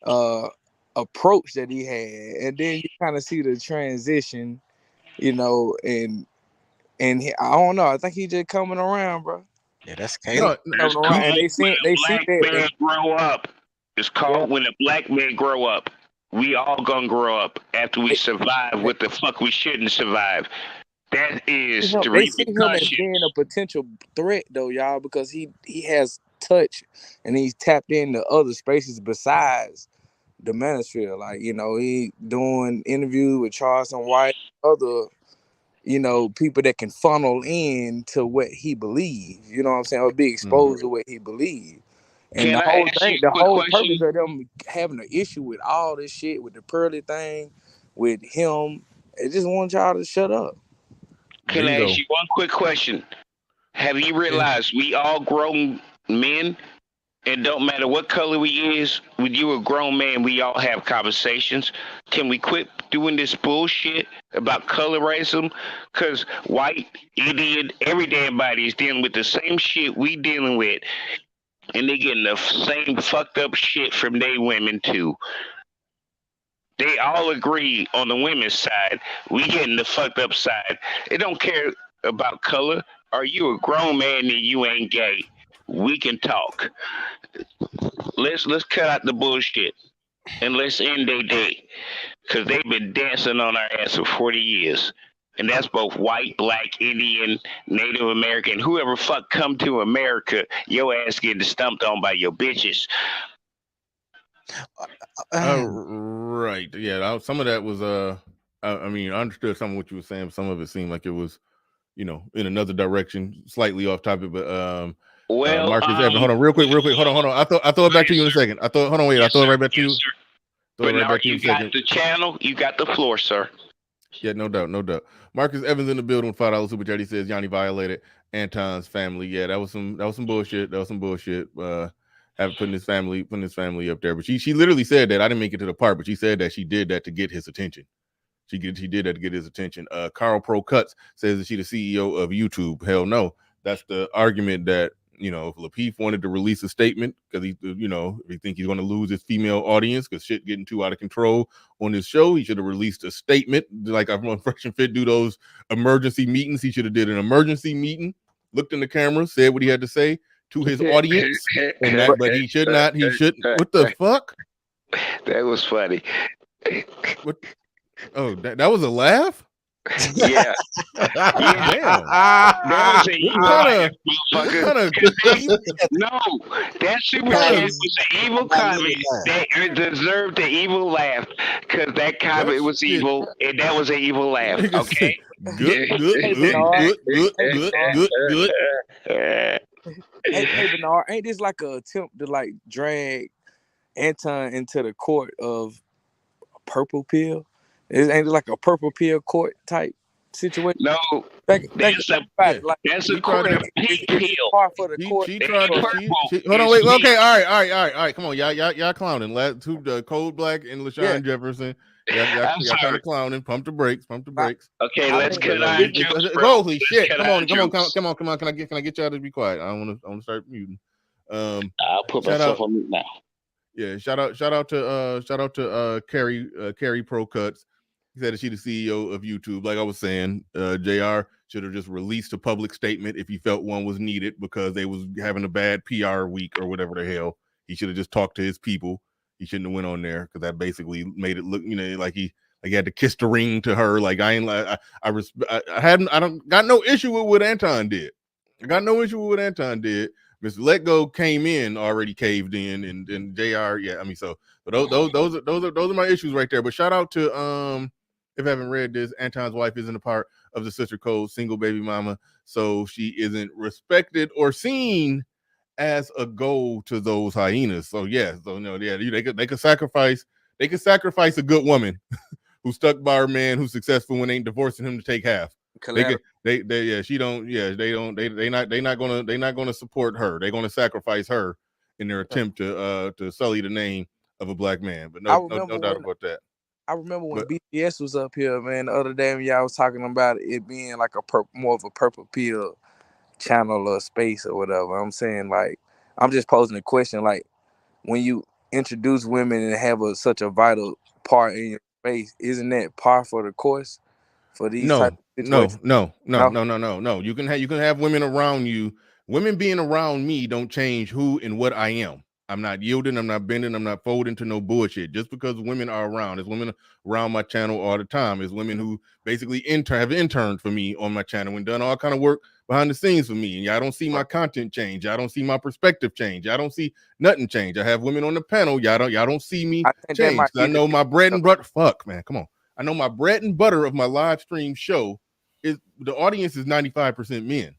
approach that he had, and then you kind of see the transition, and I don't know. I think he just coming around, bro. Yeah, that's Caleb. And they see that grow up. It's called when a black man grow up. We all gonna grow up after we survive what the fuck we shouldn't survive. That is the they see him as being a potential threat, though, y'all, because he has touch and he's tapped into other spaces besides the manosphere. Like, he doing interviews with Charleston White, other, people that can funnel in to what he believes. You know what I'm saying? Or be exposed to what he believes. And the whole purpose of them having an issue with all this shit, with the pearly thing, with him, I just want y'all to shut up. Can I ask you one quick question? Have you realized we all grown men? It don't matter what color we is. When you a grown man, we all have conversations. Can we quit doing this bullshit about color racism? Because white, Indian, every damn body is dealing with the same shit we dealing with. And they getting the same fucked up shit from their women too. They all agree on the women's side. We getting the fucked up side. It don't care about color. Are you a grown man and you ain't gay? We can talk. Let's cut out the bullshit and let's end their day. Cause they've been dancing on our ass for 40 years. And that's both white, black, Indian, Native American, whoever fuck come to America, your ass getting stumped on by your bitches. Right. Yeah. Some of that was I mean, I understood some of what you were saying, but some of it seemed like it was, in another direction, slightly off topic. But Marcus Evans, hold on, real quick. Hold on. I throw it back to you in a second. I throw it right back to you. But now you got the channel, you got the floor, sir. Yeah, no doubt. Marcus Evans in the building, $5 super chat. He says Yani violated Anton's family. Yeah, that was some bullshit. Having putting his family up there. But she literally said that. I didn't make it to the part, but she said that she did that to get his attention. She did that to get his attention. Carl Pro Cuts says that she's the CEO of YouTube. Hell no. That's the argument that, if Lapeef wanted to release a statement because he think he's going to lose his female audience because shit getting too out of control on his show, he should have released a statement like I'm on Fresh and Fit do those emergency meetings. He should have did an emergency meeting, looked in the camera, said what he had to say to his audience, but he should not. He shouldn't. What the fuck? That was funny. What? Oh, that was a laugh? Yeah. Damn. That was an evil laugh, motherfucker. No, that super chat was an evil comment. That deserved the evil laugh because that comment was evil and that was an evil laugh. Okay. Good. Hey, Bernard, ain't this like an attempt to like drag Anton into the court of purple pill? Ain't it like a purple pill court type situation? No, that's a court of pink pill. Hold on, wait. Okay, all right. Come on, y'all clowning. Cold Black and LaShawn Jefferson. Y'all kind of clowning. Pump the brakes. Okay, let's cut on. Holy shit! Come on. Can I get y'all to be quiet? I want to start muting. I'll put myself on mute now. Yeah, shout out to Carrie Pro Cuts. He said that she's the CEO of YouTube. Like I was saying, JR should have just released a public statement if he felt one was needed because they was having a bad PR week or whatever the hell. He should have just talked to his people. He shouldn't have went on there because that basically made it look, like he had to kiss the ring to her. Like I ain't like I don't got no issue with what Anton did. I got no issue with what Anton did. Mr. Let Go came in already caved in, and JR, yeah, I mean, so but those are my issues right there. But shout out to if I haven't read this, Anton's wife isn't a part of the sister code, single baby mama, so she isn't respected or seen as a goal to those hyenas. So yeah, they could sacrifice a good woman who's stuck by her man who's successful when they ain't divorcing him to take half. They're not gonna support her. They're gonna sacrifice her in their attempt to sully the name of a black man. But no doubt about that. I remember when BTS was up here, man, the other day when y'all was talking about it being like more of a purple pill channel or space or whatever. I'm saying, like, I'm just posing a question, like, when you introduce women and have such a vital part in your space, isn't that par for the course for these type of situations? No. You can have women around you. Women being around me don't change who and what I am. I'm not yielding, I'm not bending, I'm not folding to no bullshit. Just because women are around, there's women around my channel all the time. There's women who basically have interned for me on my channel and done all kind of work behind the scenes for me. And y'all don't see my content change. Y'all don't see my perspective change. Y'all don't see nothing change. I have women on the panel. Y'all don't see me change. I know my bread and butter. Fuck, man, come on. I know my bread and butter of my live stream show is the audience is 95% men.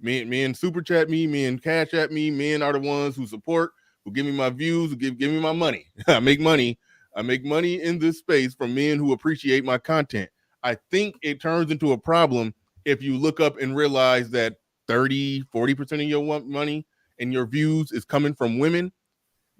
Men super chat me, men cash at me. Men are the ones who support, who give me my views, who give me my money. I make money in this space from men who appreciate my content. I think it turns into a problem if you look up and realize that 30-40% of your money and your views is coming from women.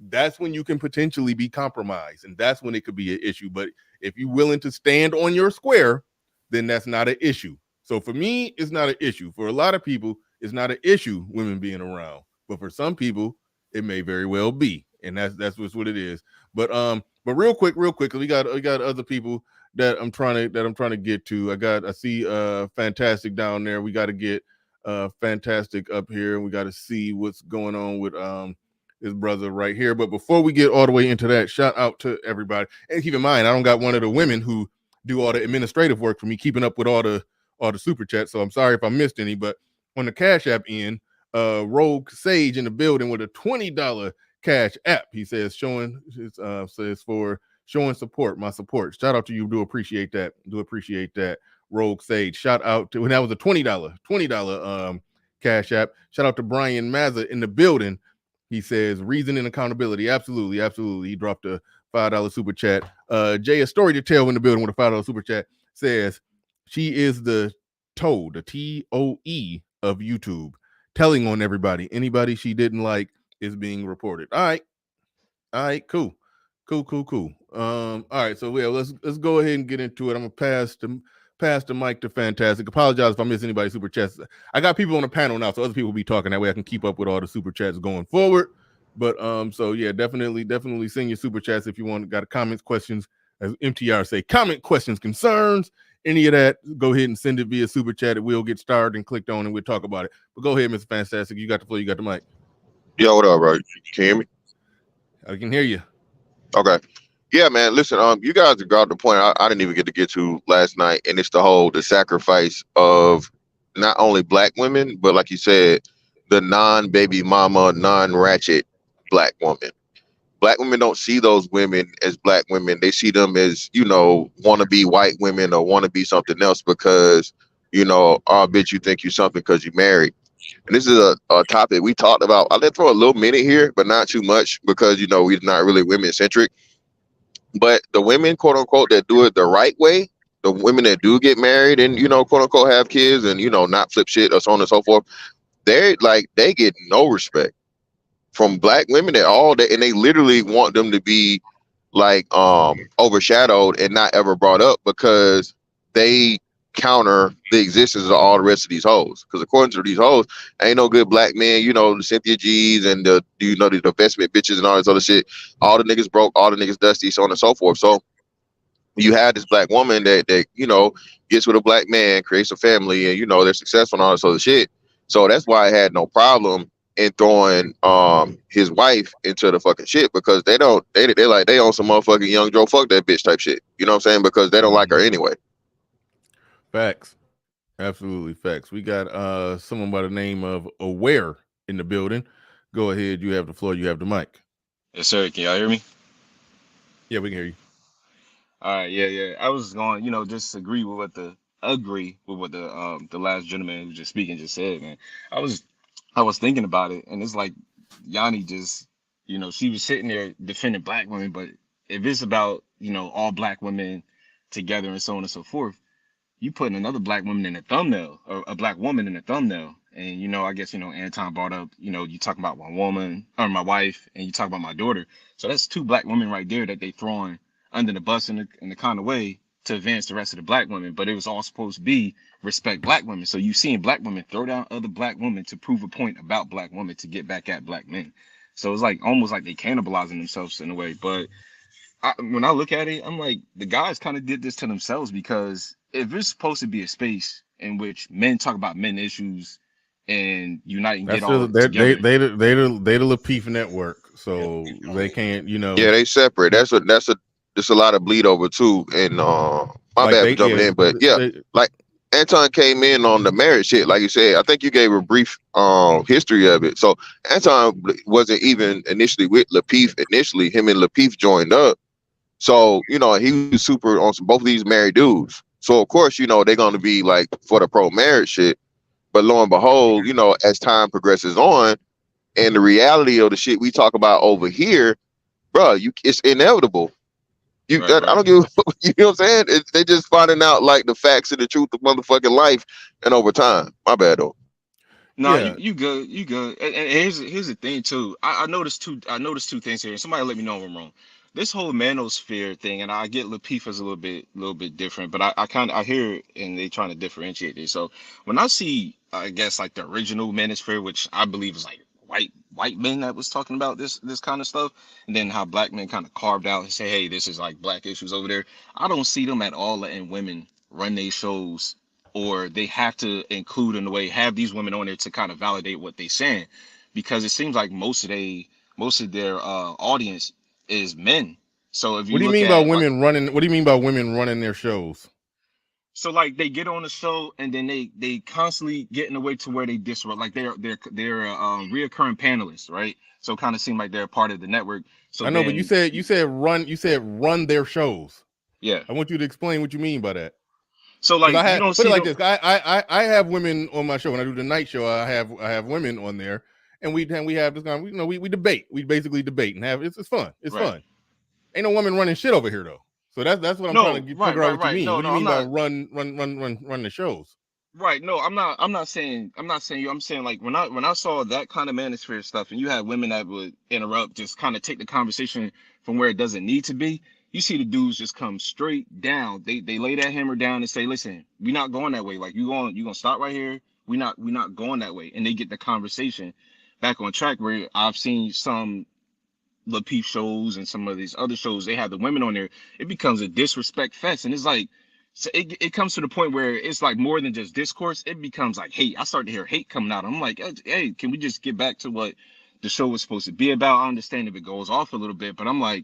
That's when you can potentially be compromised, and that's when it could be an issue. But if you're willing to stand on your square, then that's not an issue. So for me, it's not an issue. For a lot of people, it's not an issue women being around. But for some people, it may very well be, and that's what it is. But real quick, we got other people that I'm trying to get to. I see Fantastic down there. We got to get Fantastic up here, and we got to see what's going on with his brother right here. But before we get all the way into that, shout out to everybody. And keep in mind, I don't got one of the women who do all the administrative work for me, keeping up with all the super chats. So I'm sorry if I missed any, but on the Cash App end, Rogue Sage in the building with a $20 Cash App. He says says for showing support, my support. Shout out to you. Do appreciate that. Rogue Sage. Shout out to, and that was a $20 Cash App. Shout out to Brian Mazza in the building. He says reason and accountability. Absolutely. He dropped a $5 super chat. Jay, a story to tell in the building with a $5 super chat, says she is the TOE, the TOE of YouTube, telling on everybody. Anybody she didn't like is being reported. All right, cool. All right, so yeah, let's go ahead and get into it. I'm gonna pass the mic to Fantastic. Apologize if I miss anybody super chats. I got people on the panel now, so other people will be talking. That way I can keep up with all the super chats going forward. But so yeah, definitely send your super chats if you want. Got comments, questions, as MTR say, comment, questions, concerns, any of that. Go ahead and send it via super chat. We'll get started and clicked on, and we'll talk about it. But go ahead, Mr. Fantastic. You got the floor. You got the mic. Yo, what up, bro? Can you hear me? I can hear you. Okay. Yeah, man. Listen, you guys got the point I didn't even get to last night, and it's the sacrifice of not only black women, but like you said, the non-baby mama, non-ratchet black woman. Black women don't see those women as black women. They see them as, want to be white women or want to be something else because, oh, bitch, you think you something because you married. And this is a topic we talked about. I let throw a little minute here, but not too much because, we're not really women-centric. But the women, quote unquote, that do it the right way, the women that do get married and, quote unquote, have kids and, not flip shit or so on and so forth, they get no respect from black women at all. And they literally want them to be overshadowed and not ever brought up because they counter the existence of all the rest of these hoes. Because according to these hoes, ain't no good black men, the Cynthia G's and the investment bitches and all this other shit. All the niggas broke, all the niggas dusty, so on and so forth. So you have this black woman that gets with a black man, creates a family, and they're successful and all this other shit. So that's why I had no problem in throwing his wife into the fucking shit, because they like they own some motherfucking young Joe fuck that bitch type shit. You know what I'm saying? Because they don't like her anyway. Facts. Absolutely facts. We got someone by the name of Aware in the building. Go ahead. You have the floor. You have the mic. Yes, sir. Can y'all hear me? Yeah, we can hear you. All right. Yeah. I was going, just agree with what the last gentleman who was just speaking just said, man. I was thinking about it, and it's like Yani just, she was sitting there defending black women, but if it's about, all black women together and so on and so forth, you putting another black woman in a thumbnail, or a black woman in a thumbnail. And, I guess, Anton brought up, you talk about my woman or my wife, and you talk about my daughter. So that's two black women right there that they throwing under the bus in the kind of way to advance the rest of the black women. But it was all supposed to be respect black women. So you seeing black women throw down other black women to prove a point about black women to get back at black men. So it's like almost like they cannibalizing themselves in a way. But when I look at it, I'm like, the guys kind of did this to themselves, because if it's supposed to be a space in which men talk about men issues and unite and get all together, they the Lapeef network, so they can't, Yeah, they separate. There's a lot of bleed over too. And my bad for jumping in, but like Anton came in on the marriage shit, like you said. I think you gave a brief history of it. So Anton wasn't even initially with Lapeef. Initially, him and Lapeef joined up. So, he was super on both of these married dudes. So, of course, they're going to be like for the pro-marriage shit. But lo and behold, as time progresses on, and the reality of the shit we talk about over here, bro, it's inevitable. I don't give you know what I'm saying? They just finding out like the facts and the truth of motherfucking life, and over time. My bad though. No, you good. And here's the thing too. I noticed two things here. Somebody let me know if I'm wrong. This whole manosphere thing, and I get Lapeef is a little bit different, but I hear it, and they trying to differentiate it. So when I see, I guess, like the original manosphere, which I believe is like white men that was talking about this kind of stuff, and then how black men kind of carved out and say, hey, this is like black issues over there. I don't see them at all letting women run their shows, or they have to include in a way, have these women on there to kind of validate what they're saying, because it seems like most of their audience is men. So if you what do you look mean at by women running? What do you mean by women running their shows? So like they get on the show and then they constantly get in the way to where they disrupt, like they're reoccurring panelists, right? So it kind of seem like they're a part of the network. So I know, but you said run their shows. Yeah. I want you to explain what you mean by that. So like you don't put it like this. I have women on my show. When I do the night show, I have women on there, and we have this kind of, we debate. We basically debate and have it's fun. It's fun. Ain't no woman running shit over here though. So that's what I'm trying to figure out what you mean. What do you mean by run the shows? Right. No, I'm not saying you. I'm saying like when I saw that kind of manosphere stuff, and you had women that would interrupt, just kind of take the conversation from where it doesn't need to be. You see the dudes just come straight down. They lay that hammer down and say, listen, we're not going that way. Like you gonna stop right here. We're not going that way. And they get the conversation back on track, where I've seen some Peep shows and some of these other shows, they have the women on there. It becomes a disrespect fest, and it's like, so it comes to the point where it's like more than just discourse. It becomes like hate. I start to hear hate coming out. I'm like, hey, can we just get back to what the show was supposed to be about? I understand if it goes off a little bit, but I'm like,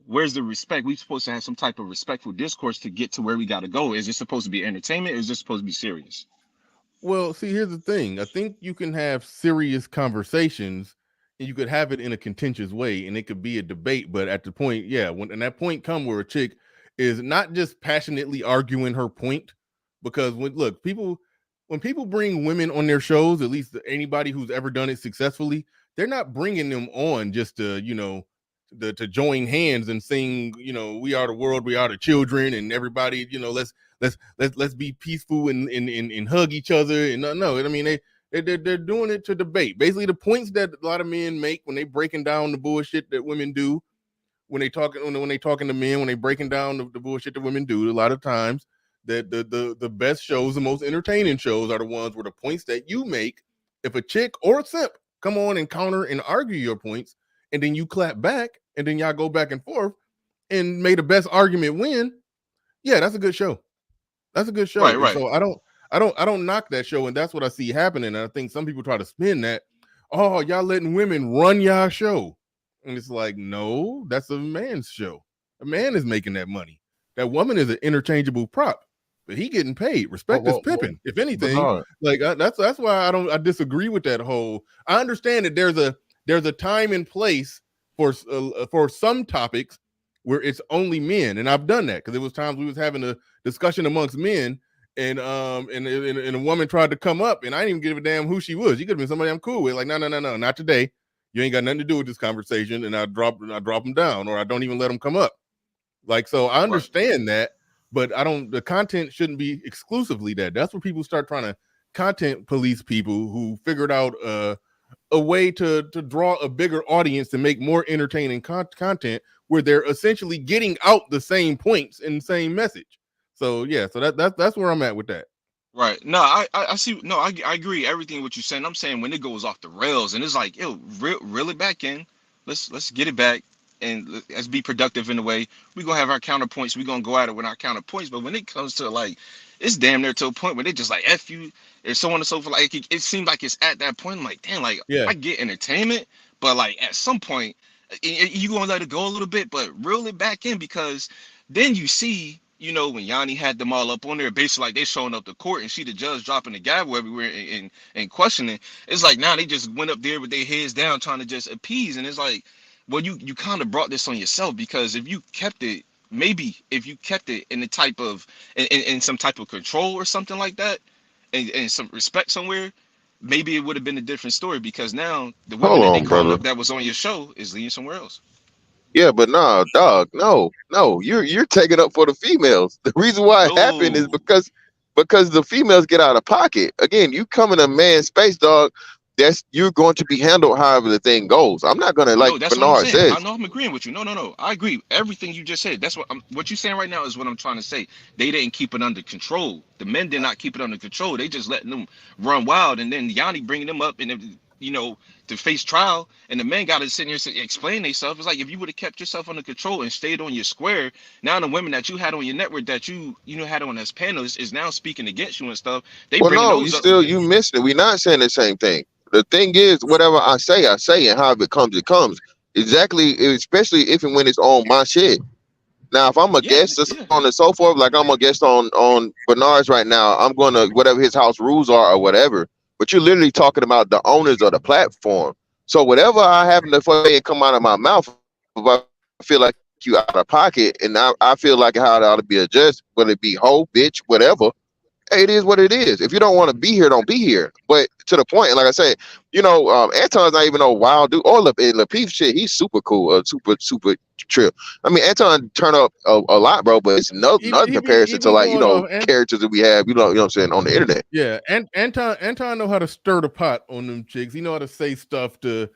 where's the respect? We're supposed to have some type of respectful discourse to get to where we got to go. Is it supposed to be entertainment, or is this supposed to be serious? Well, see, here's the thing. I think you can have serious conversations, and you could have it in a contentious way, and it could be a debate. But at the point, when that point come where a chick is not just passionately arguing her point, because when people bring women on their shows, at least anybody who's ever done it successfully, they're not bringing them on just to to join hands and sing, we are the world, we are the children, and everybody, let's be peaceful and hug each other. And no, I mean they're doing it to debate. Basically, the points that a lot of men make when they breaking down the bullshit that women do, when they talking to men, when they breaking down the bullshit that women do, a lot of times that the best shows, the most entertaining shows are the ones where the points that you make, if a chick or a simp come on and counter and argue your points, and then you clap back, and then y'all go back and forth, and may the best argument win, yeah, that's a good show. That's a good show. Right, And right. so I don't knock that show, and that's what I see happening. And I think some people try to spin that, oh, y'all letting women run y'all show. And it's like, no, that's a man's show. A man is making that money. That woman is an interchangeable prop, but he getting paid. Respect is pimping. If anything, like that's why I disagree with that whole. I understand that there's a time and place for some topics where it's only men, and I've done that because there was times we was having a discussion amongst men, and a woman tried to come up, and I didn't even give a damn who she was. She could have been somebody I'm cool with. Like, no, not today. You ain't got nothing to do with this conversation, and I drop them down, or I don't even let them come up. Like, so I understand that, but I don't. The content shouldn't be exclusively that. That's where people start trying to content police people who figured out a way to draw a bigger audience to make more entertaining content where they're essentially getting out the same points and same message. So yeah, so that's where I'm at with that. Right. No, I see. No, I agree everything what you're saying. I'm saying when it goes off the rails and it's like, yo, reel it back in. Let's get it back and let's be productive in a way. We're gonna have our counterpoints. We're gonna go at it with our counterpoints. But when it comes to like, it's damn near to a point where they just like F you and so on and so forth. Like it seems like it's at that point. I'm like, damn, like I get entertainment, but like at some point you gonna let it go a little bit, but reel it back in, because then you see, you know, when Yani had them all up on there, basically like they showing up to court and see the judge dropping the gavel everywhere and questioning. It's like now they just went up there with their heads down trying to just appease. And it's like, well, you kind of brought this on yourself, because if you kept it, maybe if you kept it in the type of in some type of control or something like that, and some respect somewhere, maybe it would have been a different story, because now the women Hold that they on, calling brother. up that was on your show is leading somewhere else. Yeah, but nah, dog, no, you're taking up for the females. The reason why it happened is No, because the females get out of pocket. Again, you come in a man's space, dog. You're going to be handled however the thing goes. I'm not gonna, like no, that's what I'm Bernard saying. I says. know I'm agreeing with you. No. I agree. Everything you just said. That's what you're saying right now is what I'm trying to say. They didn't keep it under control. The men did not keep it under control. They just letting them run wild, and then Yani bringing them up and, you know, to face trial, and the men got to sit here and explain themselves. It's like, if you would have kept yourself under control and stayed on your square, now the women that you had on your network that you had on as panelists is now speaking against you and stuff. They Well, bringing no, those up. you missed it. We're not saying the same thing. The thing is, whatever I say, and however it comes, it comes. Exactly, especially if and when it's on my shit. Now, if I'm a guest or so on and so forth, like I'm a guest on Bernard's right now, I'm going to whatever his house rules are or whatever. But you're literally talking about the owners of the platform. So whatever I happen to fucking come out of my mouth, if I feel like you out of pocket, and I feel like how it ought to be adjusted, whether it be hoe, bitch, whatever. Hey, it is what it is. If you don't want to be here, don't be here. But to the point, and like I said, you know, Anton's not even no wild dude. Or Peep shit, he's super cool, super chill. I mean, Anton turn up a lot, bro, but it's nothing comparison to, like, you know, characters that we have, you know what I'm saying, on the internet. Yeah, and Anton know how to stir the pot on them chicks. He know how to say stuff to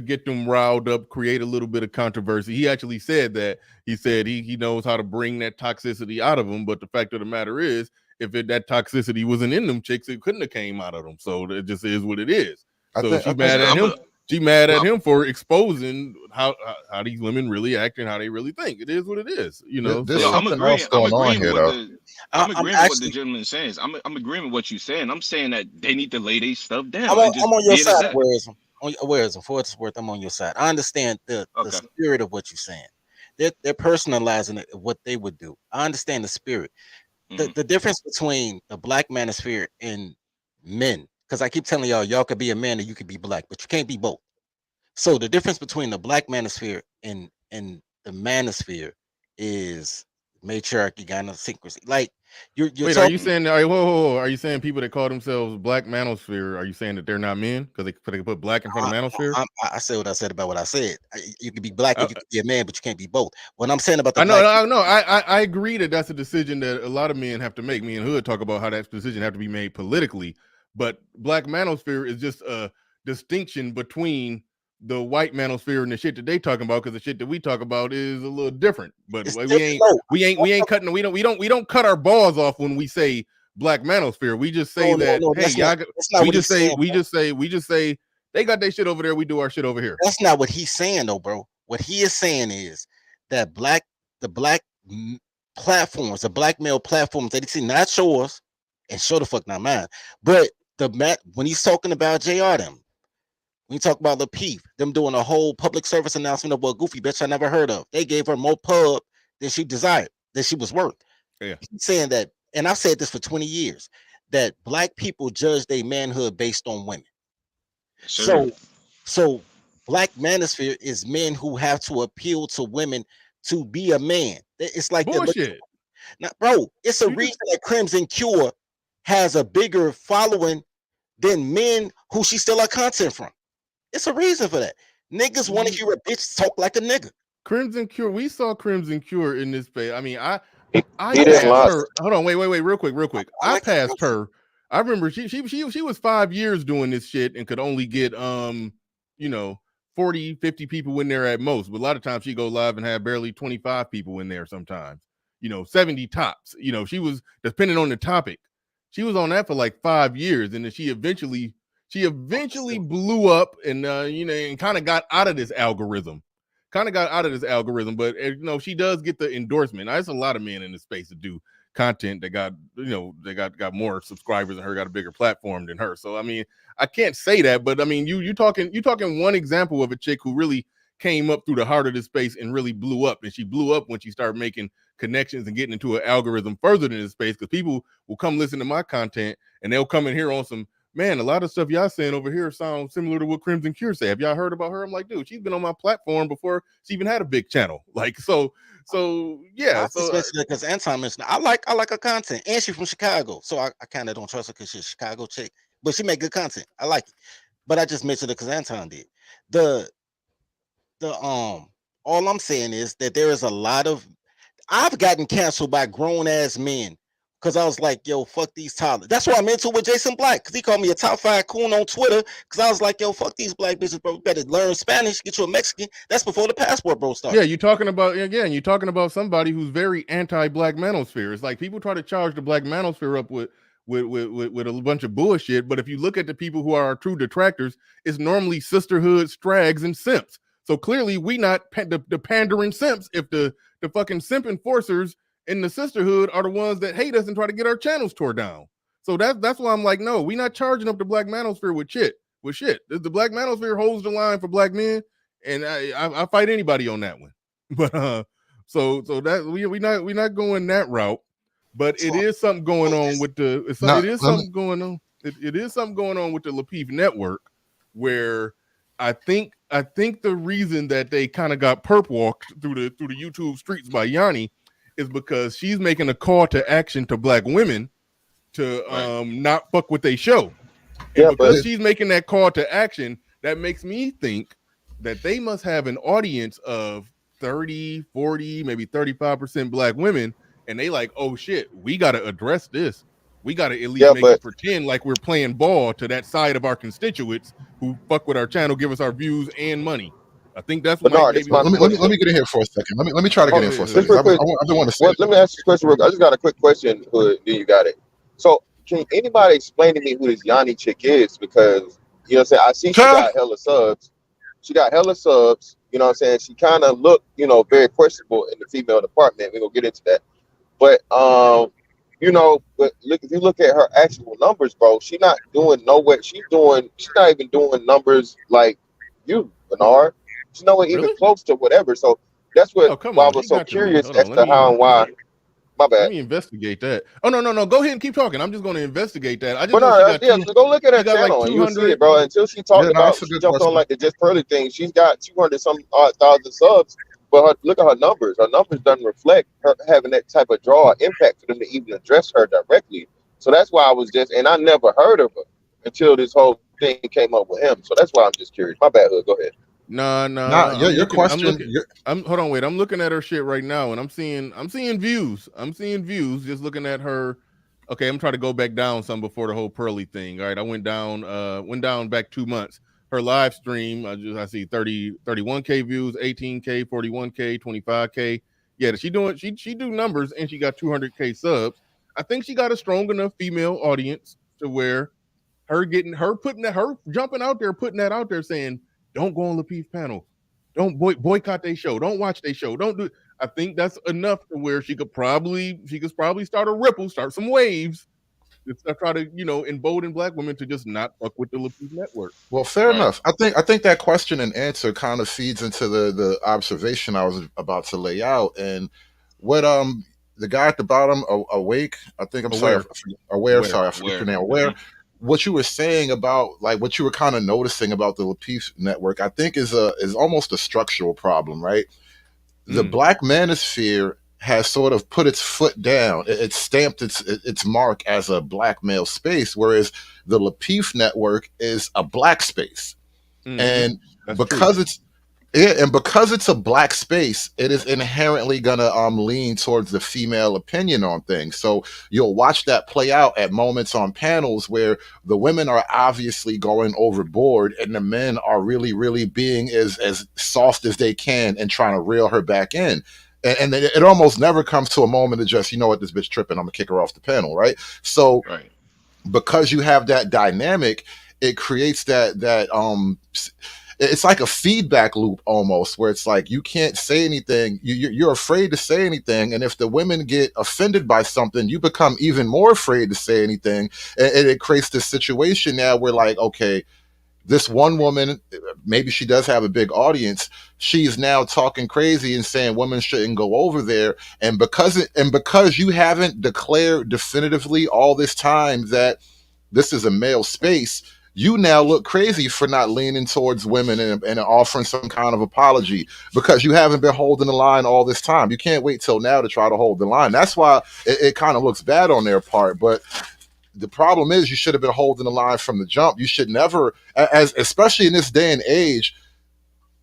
get them riled up, create a little bit of controversy. He actually said that. He said he knows how to bring that toxicity out of them. But the fact of the matter is, if that toxicity wasn't in them chicks, it couldn't have came out of them. So it just is what it is. So she's mad at him. She mad at him for exposing how these women really act and how they really think. It is what it is, you know. There's something else going on here, though. I'm agreeing with what the gentleman is saying. I'm agreeing with what you're saying. I'm saying that they need to lay their stuff down. I'm on your side. Whereas for what it's worth, I'm on your side. I understand the spirit of what you're saying. They're personalizing it, what they would do. I understand the spirit. The difference between the black manosphere and men, because I keep telling y'all could be a man or you could be black, but you can't be both. So the difference between the black manosphere and the manosphere is matriarchy, gynosyncrasy. Like you're wait, are you saying? Whoa, are you saying people that call themselves black manosphere? Are you saying that they're not men because they put black in front of manosphere? I said what I said about what I said. You can be black and you can be a man, but you can't be both. What I'm saying about the I agree that that's a decision that a lot of men have to make. Me and Hood talk about how that decision have to be made politically, but black manosphere is just a distinction between the white manosphere and the shit that they talking about, because the shit that we talk about is a little different. But we ain't cutting. We don't cut our balls off when we say black manosphere. We just say we just say they got their shit over there. We do our shit over here. That's not what he's saying, though, bro. What he is saying is that the black platforms, the black male platforms that he see, not yours, and show the fuck not mine. But when he's talking about JR them, when you talk about the Peep, them doing a whole public service announcement of a goofy bitch I never heard of. They gave her more pub than she desired, than she was worth. Yeah. He's saying that, and I've said this for 20 years, that black people judge their manhood based on women. Sure. So black manosphere is men who have to appeal to women to be a man. It's like bullshit. Now, bro, it's a reason that Crimson Cure has a bigger following than men who she steal our content from. It's a reason for that. Niggas want to hear a bitch talk like a nigga. Crimson Cure, we saw Crimson Cure in this space. I mean, I He didn't lie. passed her. Hold on, wait, real quick. I passed her. I remember she was 5 years doing this shit and could only get 40, 50 people in there at most. But a lot of times she go live and have barely 25 people in there sometimes. 70 tops. She was, depending on the topic. She was on that for like 5 years, and then she eventually blew up and and kind of got out of this algorithm. But she does get the endorsement. There's a lot of men in the space that do content that got they got more subscribers than her, got a bigger platform than her. So I mean, I can't say that, but I mean, you talking one example of a chick who really came up through the heart of the space and really blew up. And she blew up when she started making connections and getting into an algorithm further than this space, because people will come listen to my content and they'll come in here on some, man, a lot of stuff y'all saying over here sounds similar to what Crimson Cure say. Have y'all heard about her? I'm like, dude, she's been on my platform before she even had a big channel. Like, so yeah. Because Anton mentioned, I like her content, and she's from Chicago, so I kind of don't trust her because she's a Chicago chick, but she make good content. I like it, but I just mentioned it because Anton did. All I'm saying is that there is a lot of, I've gotten canceled by grown ass men because I was like, yo, fuck these toddlers. That's why I'm into with Jason Black, because he called me a top 5 coon on Twitter, because I was like, yo, fuck these black bitches, bro. You better learn Spanish, get you a Mexican. That's before the passport, bro, started. Yeah, you're talking about somebody who's very anti-black manosphere. It's like people try to charge the black manosphere up with a bunch of bullshit, but if you look at the people who are our true detractors, it's normally sisterhood, strags, and simps. So clearly we not the pandering simps if the fucking simp enforcers in the sisterhood are the ones that hate us and try to get our channels tore down. So that's why I'm like, no, we not charging up the black manosphere with shit. The black manosphere holds the line for black men, and I fight anybody on that one. But so that we not going that route. But it is something going on with the it is something going on with the Lapeef network, where I think the reason that they kind of got perp walked through the YouTube streets by Yani is because she's making a call to action to black women to not fuck with they show. And because she's making that call to action, that makes me think that they must have an audience of 30, 40, maybe 35% black women, and they like, oh shit, we got to address this. We got to at least make it pretend like we're playing ball to that side of our constituents who fuck with our channel, give us our views and money. I think that's what. Let me get in here for a second. Let me try to get in for a second. I don't want to say. Let me ask you a question. I just got a quick question. Then you got it. So, can anybody explain to me who this Yani chick is? Because I see she got hella subs. You know what I'm saying? She kind of looked, very questionable in the female department. We're gonna get into that. But if you look at her actual numbers, bro, she's not doing nowhere. She's not even doing numbers like you, Bernard. She's nowhere even close to whatever. So that's why I was so curious as to how and why. My bad. Let me investigate that. Oh no. Go ahead and keep talking. I'm just going to investigate that. I just go look at her channel and you'll see it, bro. Until she talked about, she jumped on like the Just Pearly thing. She's got 200 some odd thousand subs, but look at her numbers. Her numbers doesn't reflect her having that type of draw or impact for them to even address her directly. So that's why I was and I never heard of her until this whole thing came up with him. So that's why I'm just curious. My bad, Hood. Go ahead. Your question. Hold on, wait. I'm looking at her shit right now, and I'm seeing views. I'm seeing views just looking at her. Okay, I'm trying to go back down some before the whole Pearly thing. All right, I went down back 2 months. Her live stream, I see 31K views, 18K, 41K, 25K. Yeah, she do numbers, and she got 200K subs. I think she got a strong enough female audience to where her jumping out there, putting that out there, saying, don't go on Lapeef panel. Don't boycott their show. Don't watch their show. Don't do. I think that's enough to where she could probably start a ripple, start some waves. Try to embolden black women to just not fuck with the Lapeef network. Well, fair enough. I think that question and answer kind of feeds into the observation I was about to lay out, and what the guy at the bottom, awake. I think I'm sorry, aware. Sorry, I forget your name. Aware. Mm-hmm. What you were saying about like what you were kind of noticing about the Lapeef network, I think is almost a structural problem, right? The black manosphere has sort of put its foot down. It's stamped its mark as a black male space, whereas the Lapeef network is a black space. And that's because true. because it's a black space, it is inherently gonna lean towards the female opinion on things. So you'll watch that play out at moments on panels where the women are obviously going overboard and the men are really, really being as soft as they can and trying to reel her back in. And it almost never comes to a moment of just, you know what, this bitch tripping, I'm gonna kick her off the panel, right? So because you have that dynamic, it creates that it's like a feedback loop almost, where it's like you can't say anything, you're afraid to say anything, and if the women get offended by something, you become even more afraid to say anything, and it creates this situation now where like, okay, this one woman, maybe she does have a big audience, she's now talking crazy and saying women shouldn't go over there, and because you haven't declared definitively all this time that this is a male space, you now look crazy for not leaning towards women and offering some kind of apology because you haven't been holding the line all this time. You can't wait till now to try to hold the line. That's why it kind of looks bad on their part. But the problem is you should have been holding the line from the jump. You should never, especially in this day and age,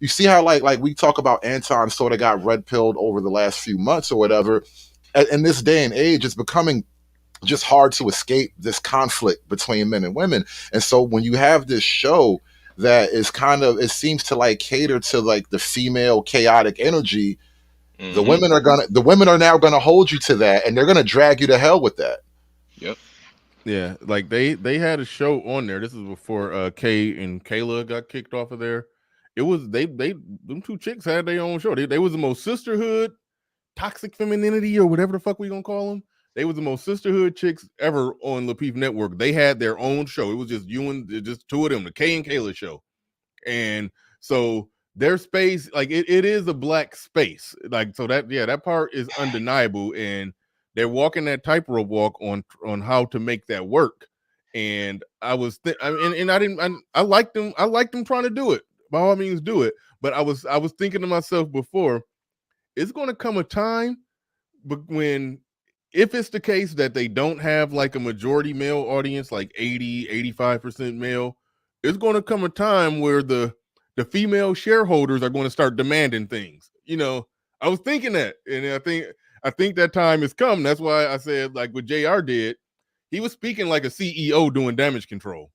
you see how like we talk about Anton sort of got red pilled over the last few months or whatever. In this day and age, it's becoming just hard to escape this conflict between men and women. And so when you have this show that is kind of, it seems to like cater to like the female chaotic energy, the women are now gonna hold you to that, and they're gonna drag you to hell with that. Yep. Yeah, like they had a show on there. This is before Kay and Kayla got kicked off of there. It was them two chicks had their own show. They was the most sisterhood, toxic femininity, or whatever the fuck we gonna call them. They was the most sisterhood chicks ever on Lapeef Network. They had their own show. It was just just two of them, the Kay and Kayla show. And so their space, like it is a black space. Like, so that part is undeniable. And they're walking that tightrope walk on how to make that work. And I was I liked them. I liked them trying to do it. By all means, do it. But I was thinking to myself before, it's going to come a time when, if it's the case that they don't have like a majority male audience, like 80-85% male, it's going to come a time where the female shareholders are going to start demanding things. I was thinking that, and I think that time has come. That's why I said, like what JR did, he was speaking like a CEO doing damage control.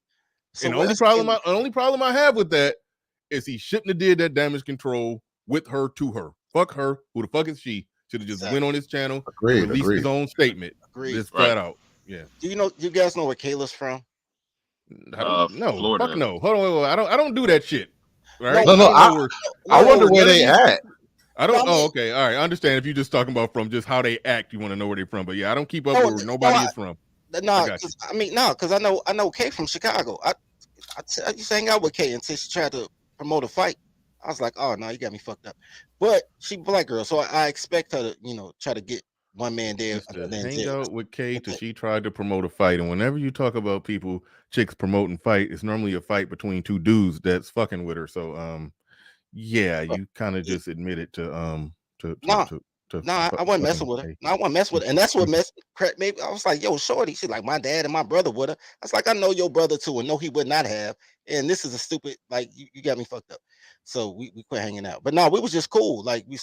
So and the only problem I have with that is he shouldn't have did that damage control with her to her. Fuck her. Who the fuck is she? Should have just went on his channel and released his own statement. Just flat out. Yeah. Do you guys know where Kayla's from? No, Florida. Fuck no. Hold on. I don't do that shit. Right? No, I wonder where they at. I don't. Oh, okay. All right. I understand if you're just talking about from just how they act, you want to know where they're from. But yeah, I don't keep up where nobody is from. No, because I know Kay from Chicago. I used to hang out with Kay until she tried to promote a fight. I was like, oh no, you got me fucked up. But she black girl, so I expect her to, try to get one man there. Hang out with Kay till she tried to promote a fight. And whenever you talk about chicks promoting fight, it's normally a fight between two dudes that's fucking with her. So yeah, you kind of just admitted to I wasn't messing with her. No, I wasn't messing with her. And that's what maybe I was like, yo, shorty. She's like, my dad and my brother with her. I was like, I know your brother too, and no, he would not have. And this is a stupid, like, you got me fucked up. So we quit hanging out. But no, we was just cool. Like we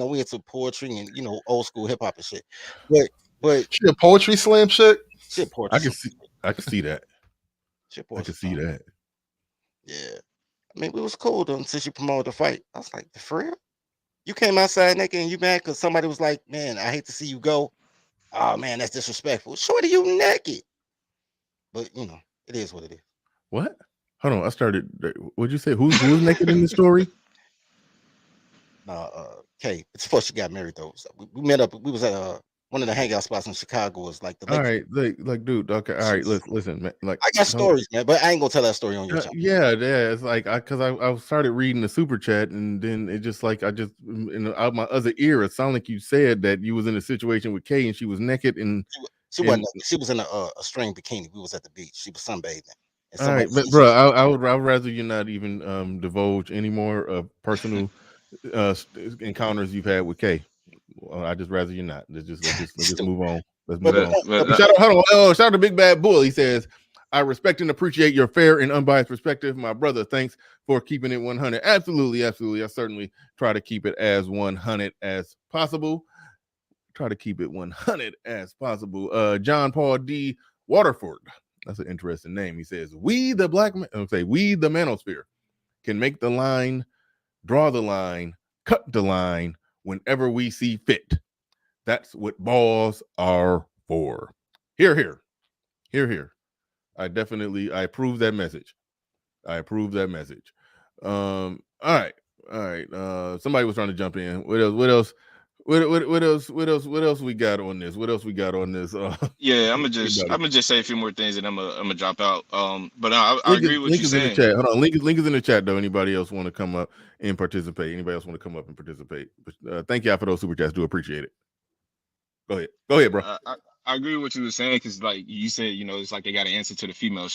we into poetry and old school hip hop and shit. But she a poetry slam chick? Shit, poetry. I can see that. Shit, I can see that. Yeah. I mean, we was cool though until she promoted the fight. I was like, for real? You came outside naked and you mad because somebody was like, man, I hate to see you go. Oh man, that's disrespectful. Shorty, you naked. But it is what it is. What? Hold on, I started. What'd you say? Who's naked in the story? Kay. It's before she got married though. So we met up. We was at one of the hangout spots in Chicago. Was like the All lake. right, like, dude. Okay, all right. Listen, man. Like, I got stories, man, but I ain't gonna tell that story on your channel. yeah. It's like because I started reading the super chat, and then it just like I just out my other ear, it sounded like you said that you was in a situation with Kay and she was naked and She wasn't. She was in a string bikini. We was at the beach. She was sunbathing. And all right, but bro, I would rather you not even divulge any more personal encounters you've had with Kay. I just rather you not. Let's just move on. Let's move on. Shout out to Big Bad Bull. He says, I respect and appreciate your fair and unbiased perspective, my brother. Thanks for keeping it 100. Absolutely. I certainly try to keep it as 100 as possible. Try to keep it 100 as possible. John Paul D. Waterford. That's an interesting name. He says, we the manosphere can make the line, draw the line, cut the line whenever we see fit. That's what balls are for. Here. I approve that message. All right. Somebody was trying to jump in. What else we got on this? Yeah, I'm gonna just say a few more things and I'm gonna drop out. But I agree with what you're saying. In the chat. Hold on, link is in the chat though. Anybody else want to come up and participate? But, thank y'all for those super chats. Do appreciate it. Go ahead, bro. I agree with what you were saying because, like you said, it's like they got to answer to the female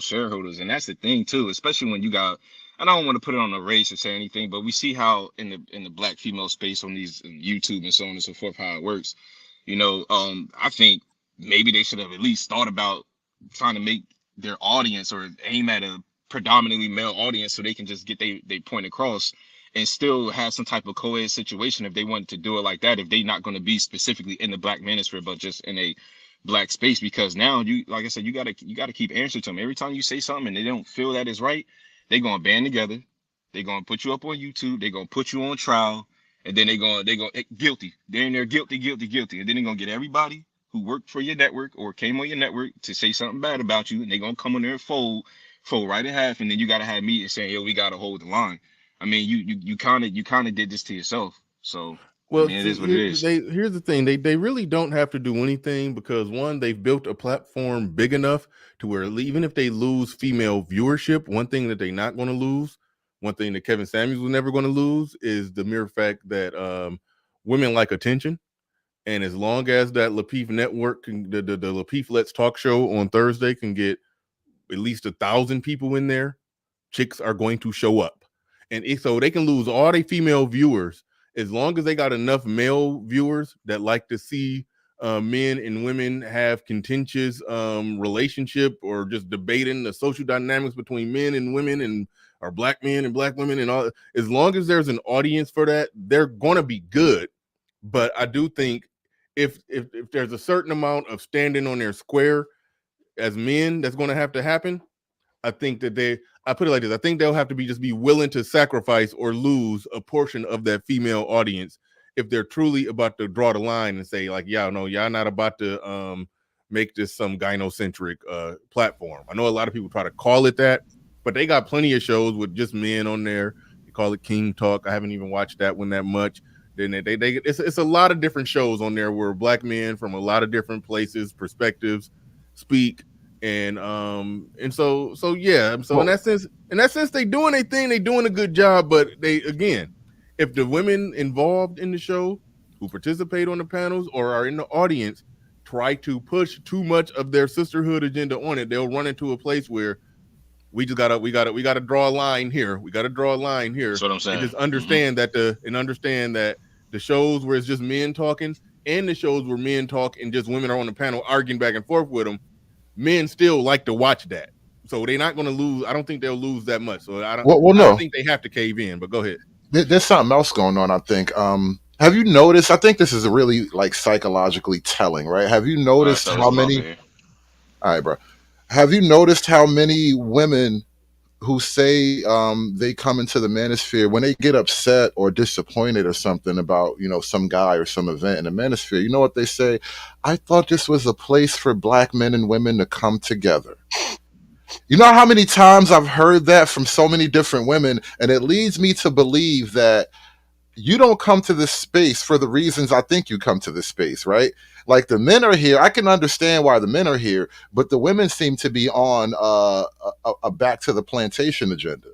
shareholders, and that's the thing too. Especially when you got, I don't want to put it on a race or say anything, but we see how in the black female space on these YouTube and so on and so forth how it works. I think maybe they should have at least thought about trying to make their audience or aim at a predominantly male audience so they can just get they point across and still have some type of co-ed situation if they wanted to do it like that, if they're not going to be specifically in the black manosphere, but just in a black space. Because now you, like I said, you gotta keep answering to them. Every time you say something and they don't feel that is right, they're gonna band together, they're gonna put you up on YouTube, they're gonna put you on trial, and then they're gonna guilty. They're in there guilty, and then they're gonna get everybody who worked for your network or came on your network to say something bad about you, and they're gonna come on there and fold right in half, and then you gotta have meetings saying, yo, we gotta hold the line. I mean, you kind of did this to yourself. So, well, I mean, it is what it is. Here's the thing: they really don't have to do anything because one, they've built a platform big enough to where even if they lose female viewership, one thing that they're not going to lose, one thing that Kevin Samuels was never going to lose, is the mere fact that women like attention. And as long as that Lapeef network can, the Lapeef Let's Talk show on Thursday can get at least 1,000 people in there, chicks are going to show up. And so they can lose all their female viewers as long as they got enough male viewers that like to see men and women have contentious relationship or just debating the social dynamics between men and women and or black men and black women and all. As long as there's an audience for that, they're going to be good. But I do think if there's a certain amount of standing on their square as men, that's going to have to happen. I think that I put it like this. I think they'll have to be willing to sacrifice or lose a portion of that female audience if they're truly about to draw the line and say, like, y'all not about to make this some gynocentric platform. I know a lot of people try to call it that, but they got plenty of shows with just men on there. They call it King Talk. I haven't even watched that one that much. Then it's a lot of different shows on there where black men from a lot of different places, perspectives speak. And so yeah. So in that sense, they doing their thing, they doing a good job. But if the women involved in the show who participate on the panels or are in the audience try to push too much of their sisterhood agenda on it, they'll run into a place where we gotta draw a line here. We gotta draw a line here. That's what I'm saying. And just understand that the shows where it's just men talking and the shows where men talk and just women are on the panel arguing back and forth with them, men still like to watch that. So they're not going to lose. I don't think they'll lose that much. So I don't think they have to cave in, but go ahead. There's something else going on, I think. Have you noticed? I think this is really like psychologically telling, right? Have you noticed how many? All right, bro. Have you noticed how many women who say they come into the manosphere, when they get upset or disappointed or something about, some guy or some event in the manosphere, you know what they say? I thought this was a place for black men and women to come together. You know how many times I've heard that from so many different women, and it leads me to believe that you don't come to this space for the reasons I think you come to this space, right? Like the men are here. I can understand why the men are here, but the women seem to be on a back to the plantation agenda.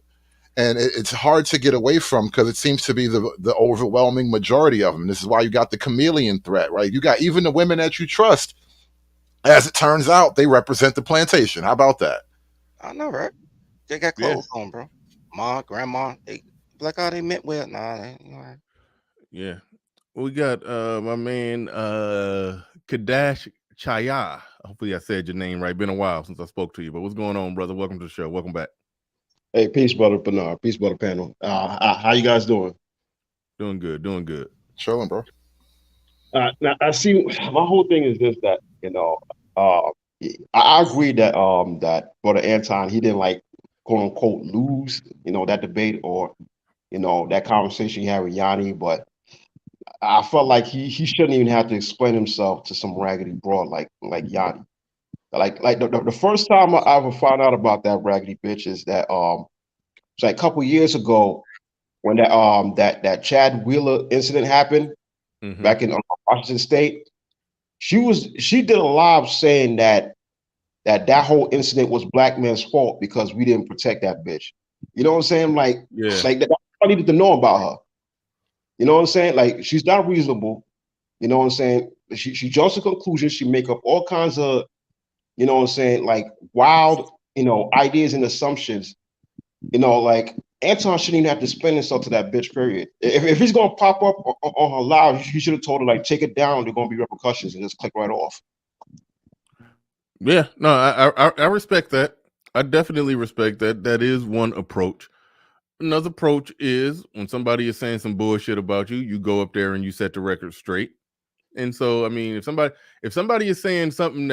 And it's hard to get away from because it seems to be the overwhelming majority of them. This is why you got the chameleon threat, right? You got even the women that you trust. As it turns out, they represent the plantation. How about that? I know, right? They got clothes on, bro. Ma, grandma, they like, oh, they meant well. Nah, they, you know, Yeah. We got my man Kadash Chaya. Hopefully I said your name right. Been a while since I spoke to you, but what's going on, brother? Welcome to the show. Welcome back. Hey, peace, brother Bernard. Peace, brother panel. How you guys doing? Doing good. Doing good. Chilling, bro. Now I see. My whole thing is this: that I agree that that brother Anton, he didn't like, quote unquote, lose that debate or that conversation he had with Yani, but I felt like he shouldn't even have to explain himself to some raggedy broad like Yani. Like the first time I ever found out about that raggedy bitch is that it's like a couple years ago when that Chad Wheeler incident happened back in Washington State. She did a live saying that whole incident was black man's fault because we didn't protect that bitch. You know what I'm saying? Like that's what I needed to know about her. You know what I'm saying? Like, she's not reasonable. You know what I'm saying? She jumps to conclusions. She make up all kinds of, you know what I'm saying, like wild, ideas and assumptions. Like Anton shouldn't even have to explain himself to that bitch, period. If he's gonna pop up on her live, he should have told her, like, take it down, there's gonna be repercussions, and just click right off. Yeah, no, I respect that. I definitely respect that. That is one approach. Another approach is when somebody is saying some bullshit about you, you go up there and you set the record straight. And so, I mean, if somebody is saying something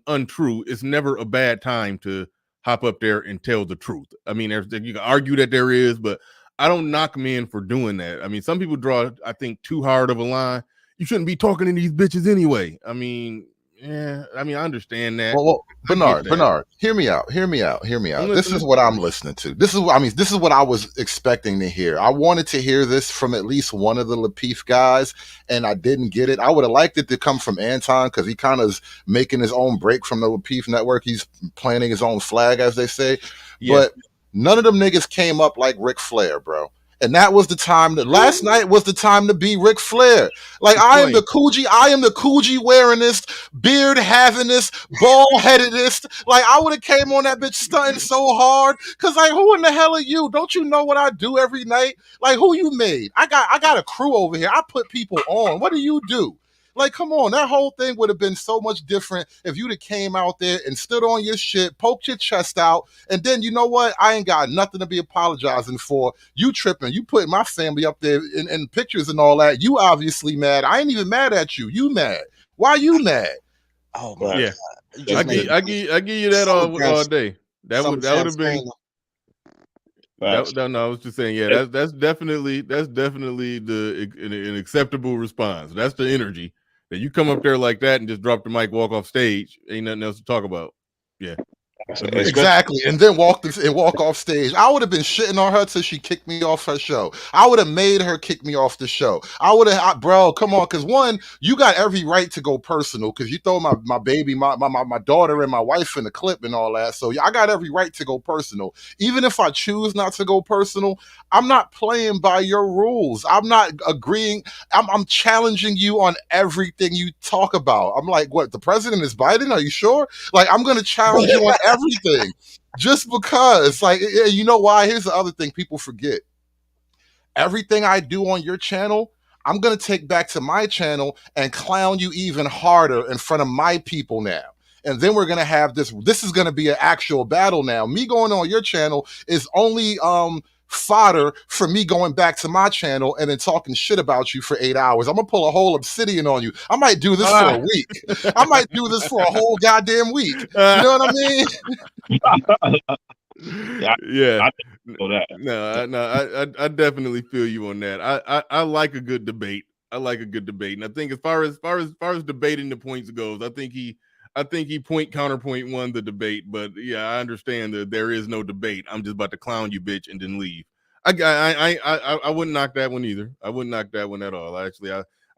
untrue, it's never a bad time to hop up there and tell the truth. I mean, you can argue that there is, but I don't knock men for doing that. I mean, some people draw, I think, too hard of a line. You shouldn't be talking to these bitches anyway. I mean, yeah, I mean, I understand that. Well, Bernard, hear me out. This is what I'm listening to. This is what I was expecting to hear. I wanted to hear this from at least one of the Lapeef guys, and I didn't get it. I would have liked it to come from Anton because he kind of is making his own break from the Lapeef network. He's planting his own flag, as they say. Yeah. But none of them niggas came up like Ric Flair, bro. And that was the time last night was the time to be Ric Flair. Like, I am the Coogee wearingest, beard havingest, bald headedest. Like, I would have came on that bitch stunting so hard. Cause like, who in the hell are you? Don't you know what I do every night? Like, who you made? I got a crew over here. I put people on. What do you do? Like, come on, that whole thing would have been so much different if you'd have came out there and stood on your shit, poked your chest out, and then, you know what? I ain't got nothing to be apologizing for. You tripping. You putting my family up there in pictures and all that. You obviously mad. I ain't even mad at you. You mad. Why you mad? Oh, my yeah. I give you that all day. That would have been... No, I was just saying, yeah, that's definitely an acceptable response. That's the energy. That you come up there like that and just drop the mic, walk off stage, ain't nothing else to talk about. Yeah. Exactly. And then walk off stage. I would have been shitting on her till she kicked me off her show. I would have made her kick me off the show. Bro, come on. Cause one, you got every right to go personal because you throw my baby, my daughter and my wife in the clip and all that. So I got every right to go personal. Even if I choose not to go personal, I'm not playing by your rules. I'm not agreeing. I'm challenging you on everything you talk about. I'm like, what? The president is Biden? Are you sure? Like, I'm going to challenge you on everything just because. Like, you know why? Here's the other thing people forget. Everything I do on your channel, I'm going to take back to my channel and clown you even harder in front of my people now. And then we're going to have this is going to be an actual battle now. Me going on your channel is only fodder for me going back to my channel and then talking shit about you for 8 hours. I'm gonna pull a whole obsidian on you. I might do this for a week. I might do this for a whole goddamn week. You know what I mean? Yeah. No, I definitely feel you on that. I like a good debate. And I think as far as debating the points goes, I think he point counterpoint won the debate, but yeah, I understand that there is no debate. I'm just about to clown you, bitch, and then leave. I wouldn't knock that one either. I wouldn't knock that one at all. I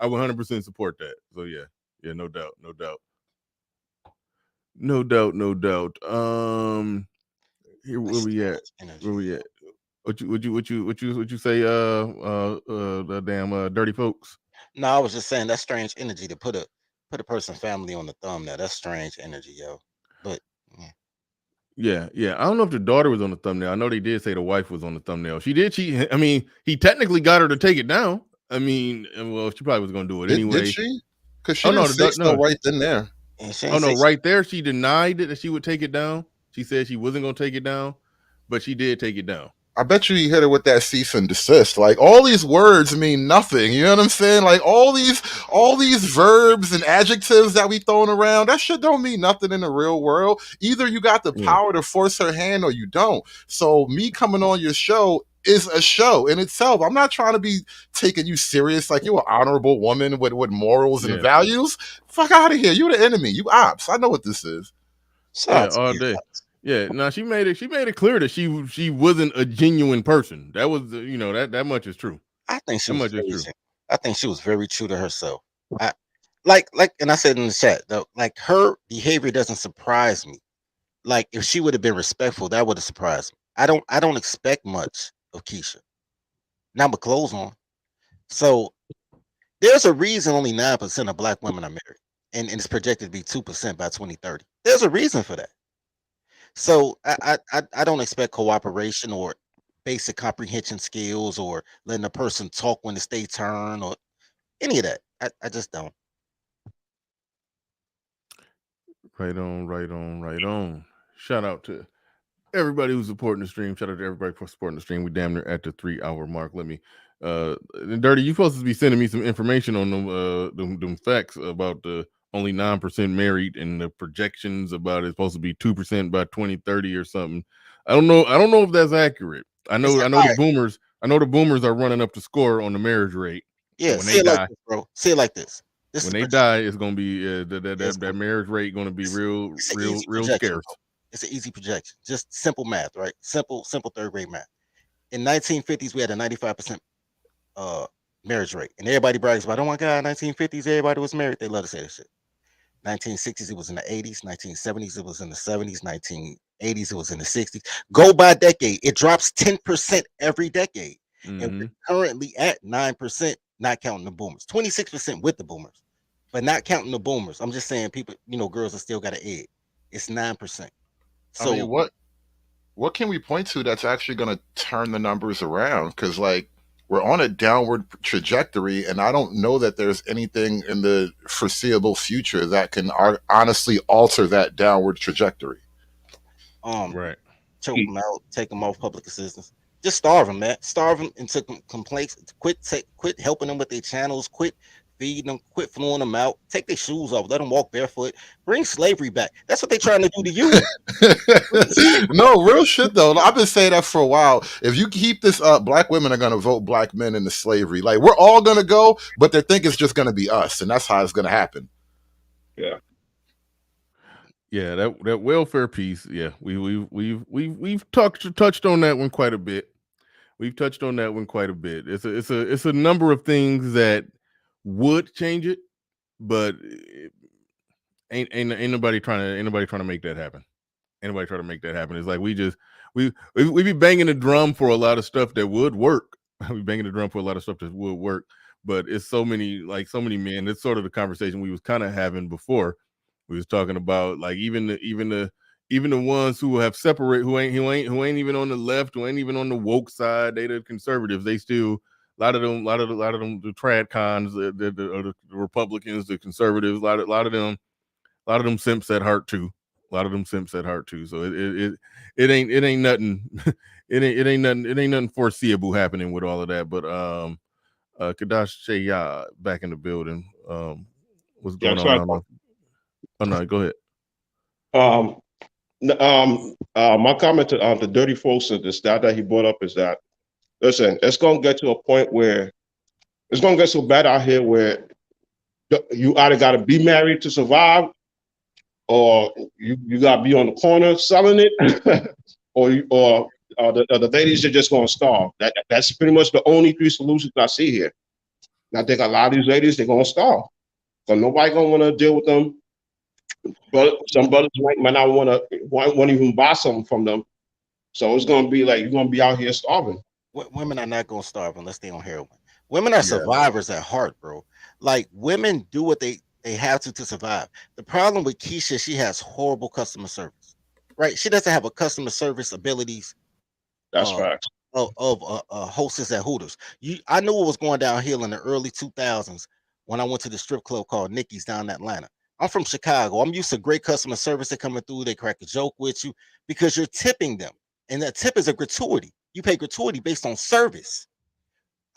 100% support that. So yeah, no doubt. Here where we at? Where we at? What you say? The damn dirty folks. No, I was just saying that's strange energy to put a person's family on the thumb. Now that's strange energy, yo. But yeah. I don't know if the daughter was on the thumbnail. I know they did say the wife was on the thumbnail. She did cheat. I mean, he technically got her to take it down. I mean, well, she probably was going to do it anyway. Did she? Because she didn't say so right in there. Oh no, right there she denied that she would take it down. She said she wasn't going to take it down, but she did take it down. I bet you hit her with that cease and desist. Like all these words mean nothing. You know what I'm saying? Like all these verbs and adjectives that we throwing around, that shit don't mean nothing in the real world. Either you got the power to force her hand or you don't. So me coming on your show is a show in itself. I'm not trying to be taking you serious like you're an honorable woman with morals and values. Fuck out of here. You're the enemy. You ops. I know what this is. All day. Yeah, no, she made it clear that she wasn't a genuine person. That was that much is true. I think she was I think she was very true to herself. Like and I said in the chat though, like her behavior doesn't surprise me. Like if she would have been respectful, that would have surprised me. I don't expect much of Keisha. Now with clothes on. So there's a reason only 9% of black women are married. And it's projected to be 2% by 2030. There's a reason for that. So I don't expect cooperation or basic comprehension skills or letting a person talk when it's their turn or any of that. I just don't. Right on. Shout out to everybody who's supporting the stream. Shout out to everybody for supporting the stream. We damn near at the 3-hour mark. Let me Dirty, you supposed to be sending me some information on them facts about the only 9% married and the projections about it's supposed to be 2% by 2030 or something. I don't know if that's accurate. I know the boomers are running up the score on the marriage rate. Yeah, when they die, like this, bro. Say it like this. When they die, it's gonna be that marriage rate gonna be real scarce. It's an easy projection. Just simple math, right? Simple third grade math. In 1950s, we had a 95% marriage rate, and everybody brags about, oh my God, 1950s, everybody was married. They love to say that shit. 1960s, it was in the 80s. 1970s, it was in the 70s. 1980s, it was in the 60s. Go by decade, it drops 10% every decade, and we're currently at 9%, not counting the boomers. 26% with the boomers, but not counting the boomers. I'm just saying, people, girls are still got an egg. It's 9%. So I mean, what can we point to that's actually going to turn the numbers around? Because like we're on a downward trajectory, and I don't know that there's anything in the foreseeable future that can honestly alter that downward trajectory. Right. Choke them out, take them off public assistance. Just starve them, man. Starve them into complaints. Quit helping them with their channels. Quit feeding them. Quit flowing them out. Take their shoes off. Let them walk barefoot. Bring slavery back. That's what they're trying to do to you. No, real shit though. I've been saying that for a while. If you keep this up, black women are gonna vote black men into slavery. Like we're all gonna go, but they think it's just gonna be us, and that's how it's gonna happen. Yeah, that welfare piece. Yeah, we've touched on that one quite a bit. It's a number of things that would change it, but ain't nobody trying to make that happen. Anybody try to make that happen? It's like we be banging the drum for a lot of stuff that would work. We banging the drum for a lot of stuff that would work, but it's so many men. It's sort of the conversation we was kind of having before. We was talking about like even the ones who have separate, who ain't even on the left, who ain't even on the woke side. They the conservatives. They still a lot of them, the trad cons, the Republicans, the conservatives. A lot of them simps at heart too. So it ain't nothing. it ain't nothing foreseeable happening with all of that. But Kadash Shaya back in the building. What's going on? Oh no, go ahead. My comment to the dirty folks and the stat that he brought up is that, listen, it's gonna get to a point where it's gonna get so bad out here where you either gotta be married to survive, or you gotta be on the corner selling it, or the ladies are just going to starve. That's pretty much the only three solutions I see here. And I think a lot of these ladies, they're going to starve. So nobody going to want to deal with them. But some brothers might not want to even buy something from them. So it's going to be like you're going to be out here starving. Women are not going to starve unless they on heroin. Women are survivors at heart, bro. Like women do what they have to survive. The problem with Keisha, she has horrible customer service, right? She doesn't have a customer service abilities. That's facts. Of hostess at Hooters. I knew what was going downhill in the early 2000s when I went to the strip club called Nikki's down in Atlanta. I'm from Chicago. I'm used to great customer service. They coming through, they crack a joke with you because you're tipping them, and that tip is a gratuity. You pay gratuity based on service.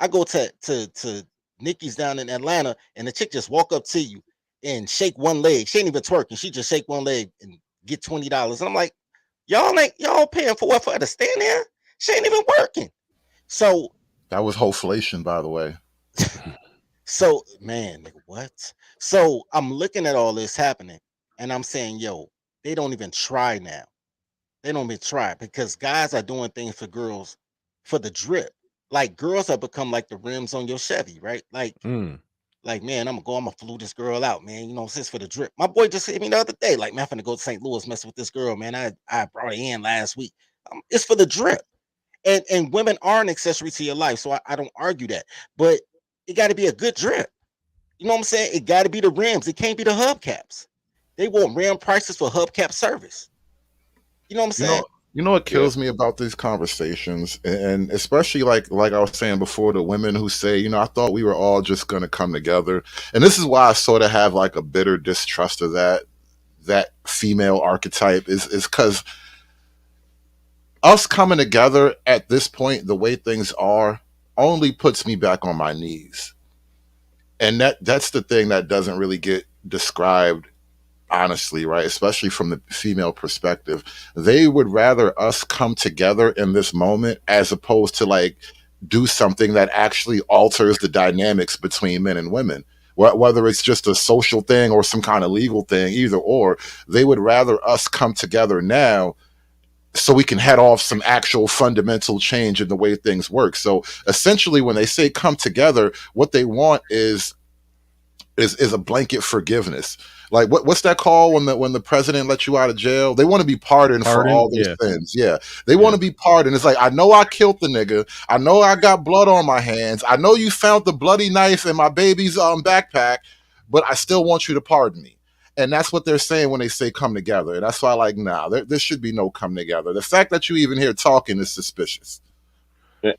I go to Nikki's down in Atlanta, and the chick just walk up to you and shake one leg. She ain't even twerking. She just shake one leg and get $20. And I'm like, y'all paying for what, for her to stand there? She ain't even working. So that was hoflation, by the way. So, man, nigga, what? So I'm looking at all this happening, and I'm saying, yo, they don't even try now. They don't even try because guys are doing things for girls for the drip. Like girls have become like the rims on your Chevy, right? Like, man, I'm gonna flew this girl out, man. You know, since for the drip. My boy just hit me the other day, like, man, I'm finna go to St. Louis, messing with this girl, man. I brought her in last week. It's for the drip. And women are an accessory to your life, so I don't argue that. But it got to be a good drip. You know what I'm saying? It got to be the rims. It can't be the hubcaps. They want rim prices for hubcap service. You know what I'm saying? You know what kills me about these conversations, and especially like I was saying before, the women who say, you know, I thought we were all just going to come together, and this is why I sort of have like a bitter distrust of that female archetype is because us coming together at this point, the way things are, only puts me back on my knees. And that's the thing that doesn't really get described honestly, right? Especially from the female perspective. They would rather us come together in this moment as opposed to like do something that actually alters the dynamics between men and women. Whether it's just a social thing or some kind of legal thing, either or, they would rather us come together now so we can head off some actual fundamental change in the way things work. So essentially, when they say come together, what they want is a blanket forgiveness. Like what's that called when the president lets you out of jail? They want to be pardoned for all those sins. Yeah. They want to be pardoned. It's like, I know I killed the nigga. I know I got blood on my hands. I know you found the bloody knife in my baby's backpack, but I still want you to pardon me. And that's what they're saying when they say come together. And that's why, like, nah, there should be no come together. The fact that you even here talking is suspicious.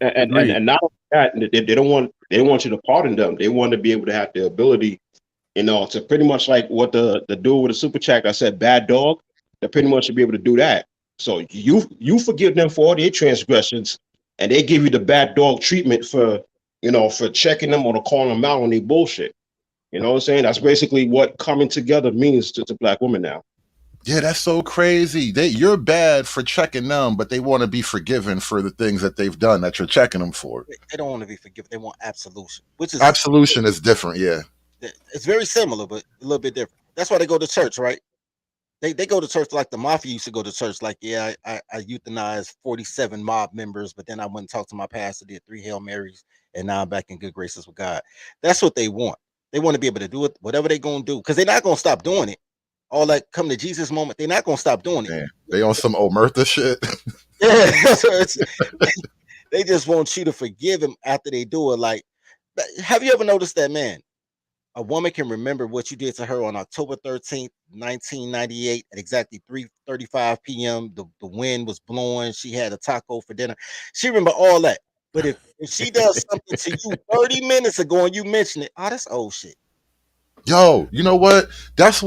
And not only that, they don't want you to pardon them. They want to be able to have the ability, you know, to pretty much like what the dude with the super chat that said bad dog. They pretty much should be able to do that. So you forgive them for all their transgressions, and they give you the bad dog treatment for checking them or calling them out on their bullshit. You know what I'm saying? That's basically what coming together means to Black women now. Yeah, that's so crazy. You're bad for checking them, but they want to be forgiven for the things that they've done that you're checking them for. They don't want to be forgiven. They want absolution, which is absolution is different. Yeah, it's very similar, but a little bit different. That's why they go to church, right? They go to church like the mafia used to go to church. Like, yeah, I euthanized 47 mob members, but then I went and talked to my pastor, did 3 Hail Marys, and now I'm back in good graces with God. That's what they want. They want to be able to do it, whatever they're going to do, because they're not going to stop doing it. All that come to Jesus moment, they're not going to stop doing it. Man, they on some Omertha shit. Yeah, they just want you to forgive them after they do it. Like, have you ever noticed that, man? A woman can remember what you did to her on October 13th, 1998 at exactly 3:35 p.m. The wind was blowing. She had a taco for dinner. She remember all that. But if she does something to you 30 minutes ago and you mention it, that's old shit. Yo, you know what? That's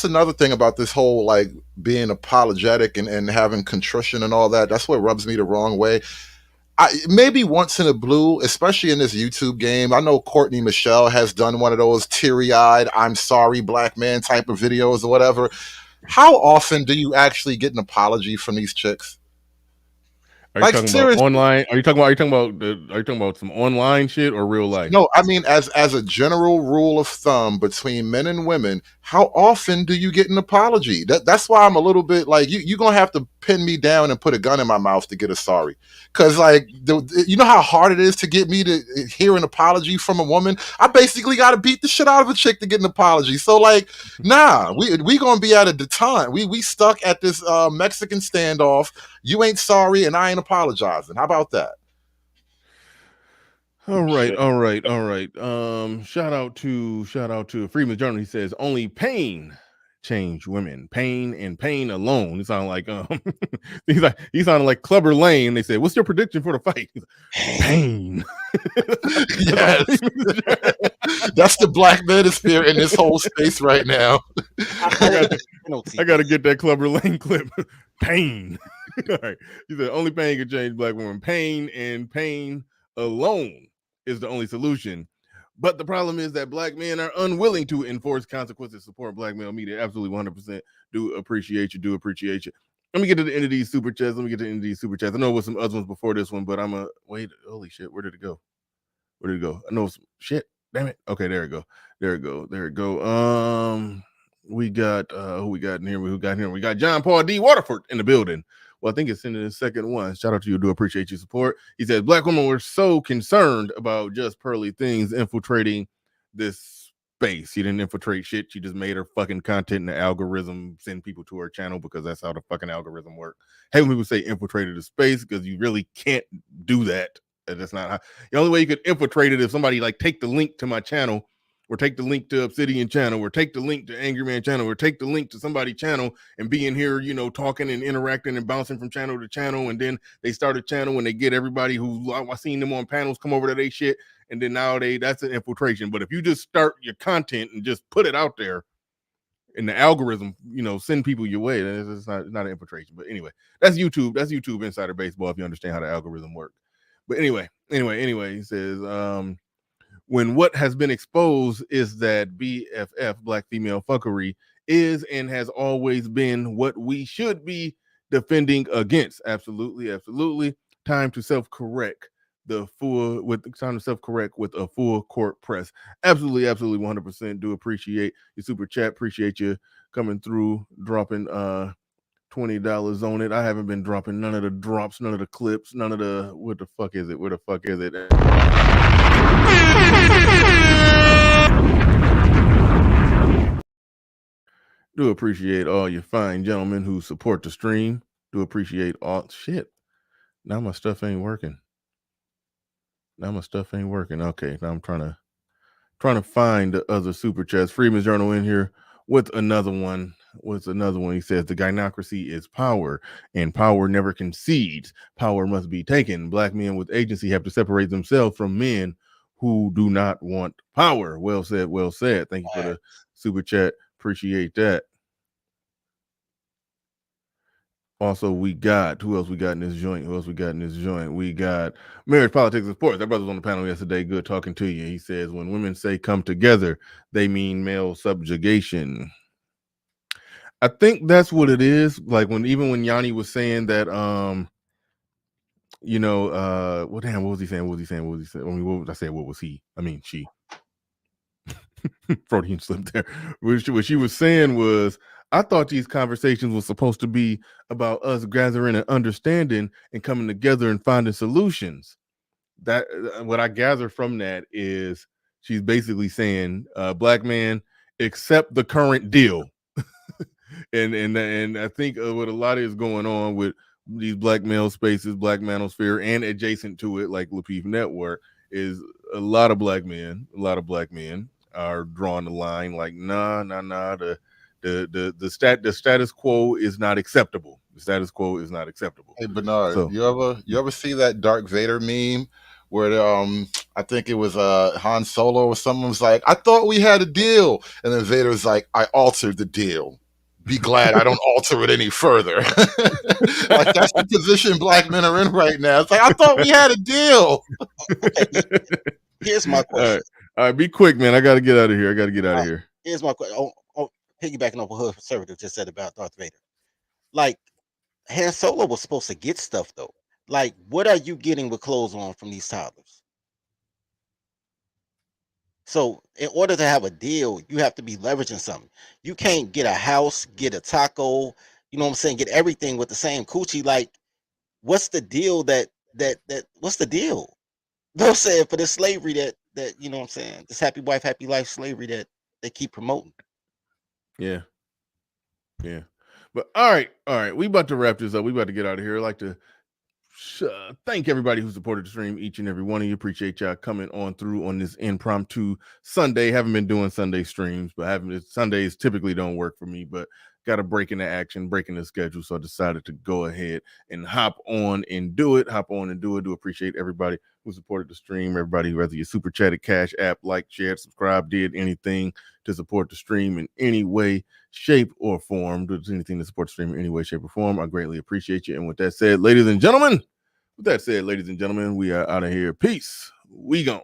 another thing about this whole like being apologetic and having contrition and all that. That's what rubs me the wrong way. Maybe once in a blue, especially in this YouTube game. I know Courtney Michelle has done one of those teary-eyed, I'm sorry, black man type of videos or whatever. How often do you actually get an apology from these chicks? Are you talking about online? Are you talking about some online shit or real life? No, I mean as a general rule of thumb between men and women, how often do you get an apology? That's why I'm a little bit like you're gonna have to pin me down and put a gun in my mouth to get a sorry. Because like, you know how hard it is to get me to hear an apology from a woman. I basically got to beat the shit out of a chick to get an apology. So like, nah, we gonna be at a detente. We stuck at this Mexican standoff. You ain't sorry, and I ain't apologizing. How about that? All right. Shout out to Freeman's Journal. He says only pain change women. Pain and pain alone. It sounded like he sounded like Clubber Lane. They said, "What's your prediction for the fight?" Pain. Yes. That's the black manosphere in this whole space right now. I got to get that Clubber Lane clip. Pain. All right. He said only pain can change black women. Pain and pain alone is the only solution. But the problem is that black men are unwilling to enforce consequences, support black male media. Absolutely 100%. Do appreciate you. Let me get to the end of these super chats. I know it was some other ones before this one, but I'm a wait. Holy shit. Where did it go? I know some shit. Damn it. Okay, there it go. We got who we got in here? We got John Paul D. Waterford in the building. Well, I think it's in the second one. Shout out to you. Do appreciate your support. He says black women were so concerned about just pearly things infiltrating this space. She didn't infiltrate shit. She just made her fucking content and the algorithm send people to her channel because that's how the fucking algorithm works. Hey, when people say infiltrated the space, because you really can't do that. That's not how. The only way you could infiltrate it if somebody like take the link to my channel, or take the link to Obsidian channel, or take the link to Angry Man channel, or take the link to somebody's channel and be in here, talking and interacting and bouncing from channel to channel. And then they start a channel and they get everybody who I seen them on panels come over to their shit. And then now that's an infiltration. But if you just start your content and just put it out there and the algorithm, send people your way, it's not an infiltration. But anyway, that's YouTube. That's YouTube Insider Baseball if you understand how the algorithm works. But anyway, he says, when what has been exposed is that BFF, black female fuckery, is and has always been what we should be defending against. Absolutely. Time to self-correct with a full court press. Absolutely 100%. Do appreciate your super chat. Appreciate you coming through, dropping $20 on it. I haven't been dropping none of the drops, none of the clips, none of the what the fuck is it? Where the fuck is it? Do appreciate all you fine gentlemen who support the stream. Do appreciate all shit. Now my stuff ain't working. Okay, now I'm trying to find the other super chats. Freeman's Journal in here with another one. He says the gynocracy is power, and power never concedes. Power must be taken. Black men with agency have to separate themselves from men who do not want power. Well said. Thank you for the super chat. Appreciate that. Also, we got who else we got in this joint? We got Marriage, Politics, and Sports. That brother was on the panel yesterday. Good talking to you. He says when women say come together, they mean male subjugation. I think that's what it is. Like when Yani was saying that, what was he saying? I mean, what was I saying? What was he? I mean, she. Freudian slip there. What she was saying was, I thought these conversations were supposed to be about us gathering and understanding and coming together and finding solutions. That what I gather from that is she's basically saying, black man, accept the current deal. and I think what a lot is going on with these black male spaces, black manosphere, and adjacent to it, like Lapeef Network, is a lot of black men are drawing the line like, nah. The status quo is not acceptable. Hey Bernard, So, you ever see that Darth Vader meme where I think it was Han Solo or someone was like, I thought we had a deal, and then Vader's like, I altered the deal. Be glad I don't alter it any further. Like that's the position black men are in right now. It's like, I thought we had a deal. Okay, here's my question. All right, be quick, man. I got to get out of here. Here's my question. Piggybacking off what her conservative just said about Darth Vader. Like, Han Solo was supposed to get stuff, though. Like, what are you getting with clothes on from these toddlers? So, in order to have a deal, you have to be leveraging something. You can't get a house, get a taco, you know what I'm saying, get everything with the same coochie. Like, what's the deal what's the deal? You know what I'm saying, for the slavery that you know what I'm saying, this happy wife, happy life slavery that they keep promoting. Yeah. But all right. We about to wrap this up. We about to get out of here. I'd like to thank everybody who supported the stream, each and every one of you. Appreciate y'all coming on through on this impromptu Sunday. Haven't been doing Sunday streams, but Sundays typically don't work for me, but got a break in the action, breaking the schedule. So I decided to go ahead and hop on and do it. Do appreciate everybody who supported the stream. Everybody, whether you super chatted, Cash App, like, shared, subscribe, did anything to support the stream in any way, shape, or form. Do anything to support the stream in any way, shape, or form. I greatly appreciate you. And with that said, ladies and gentlemen, we are out of here. Peace. We gone.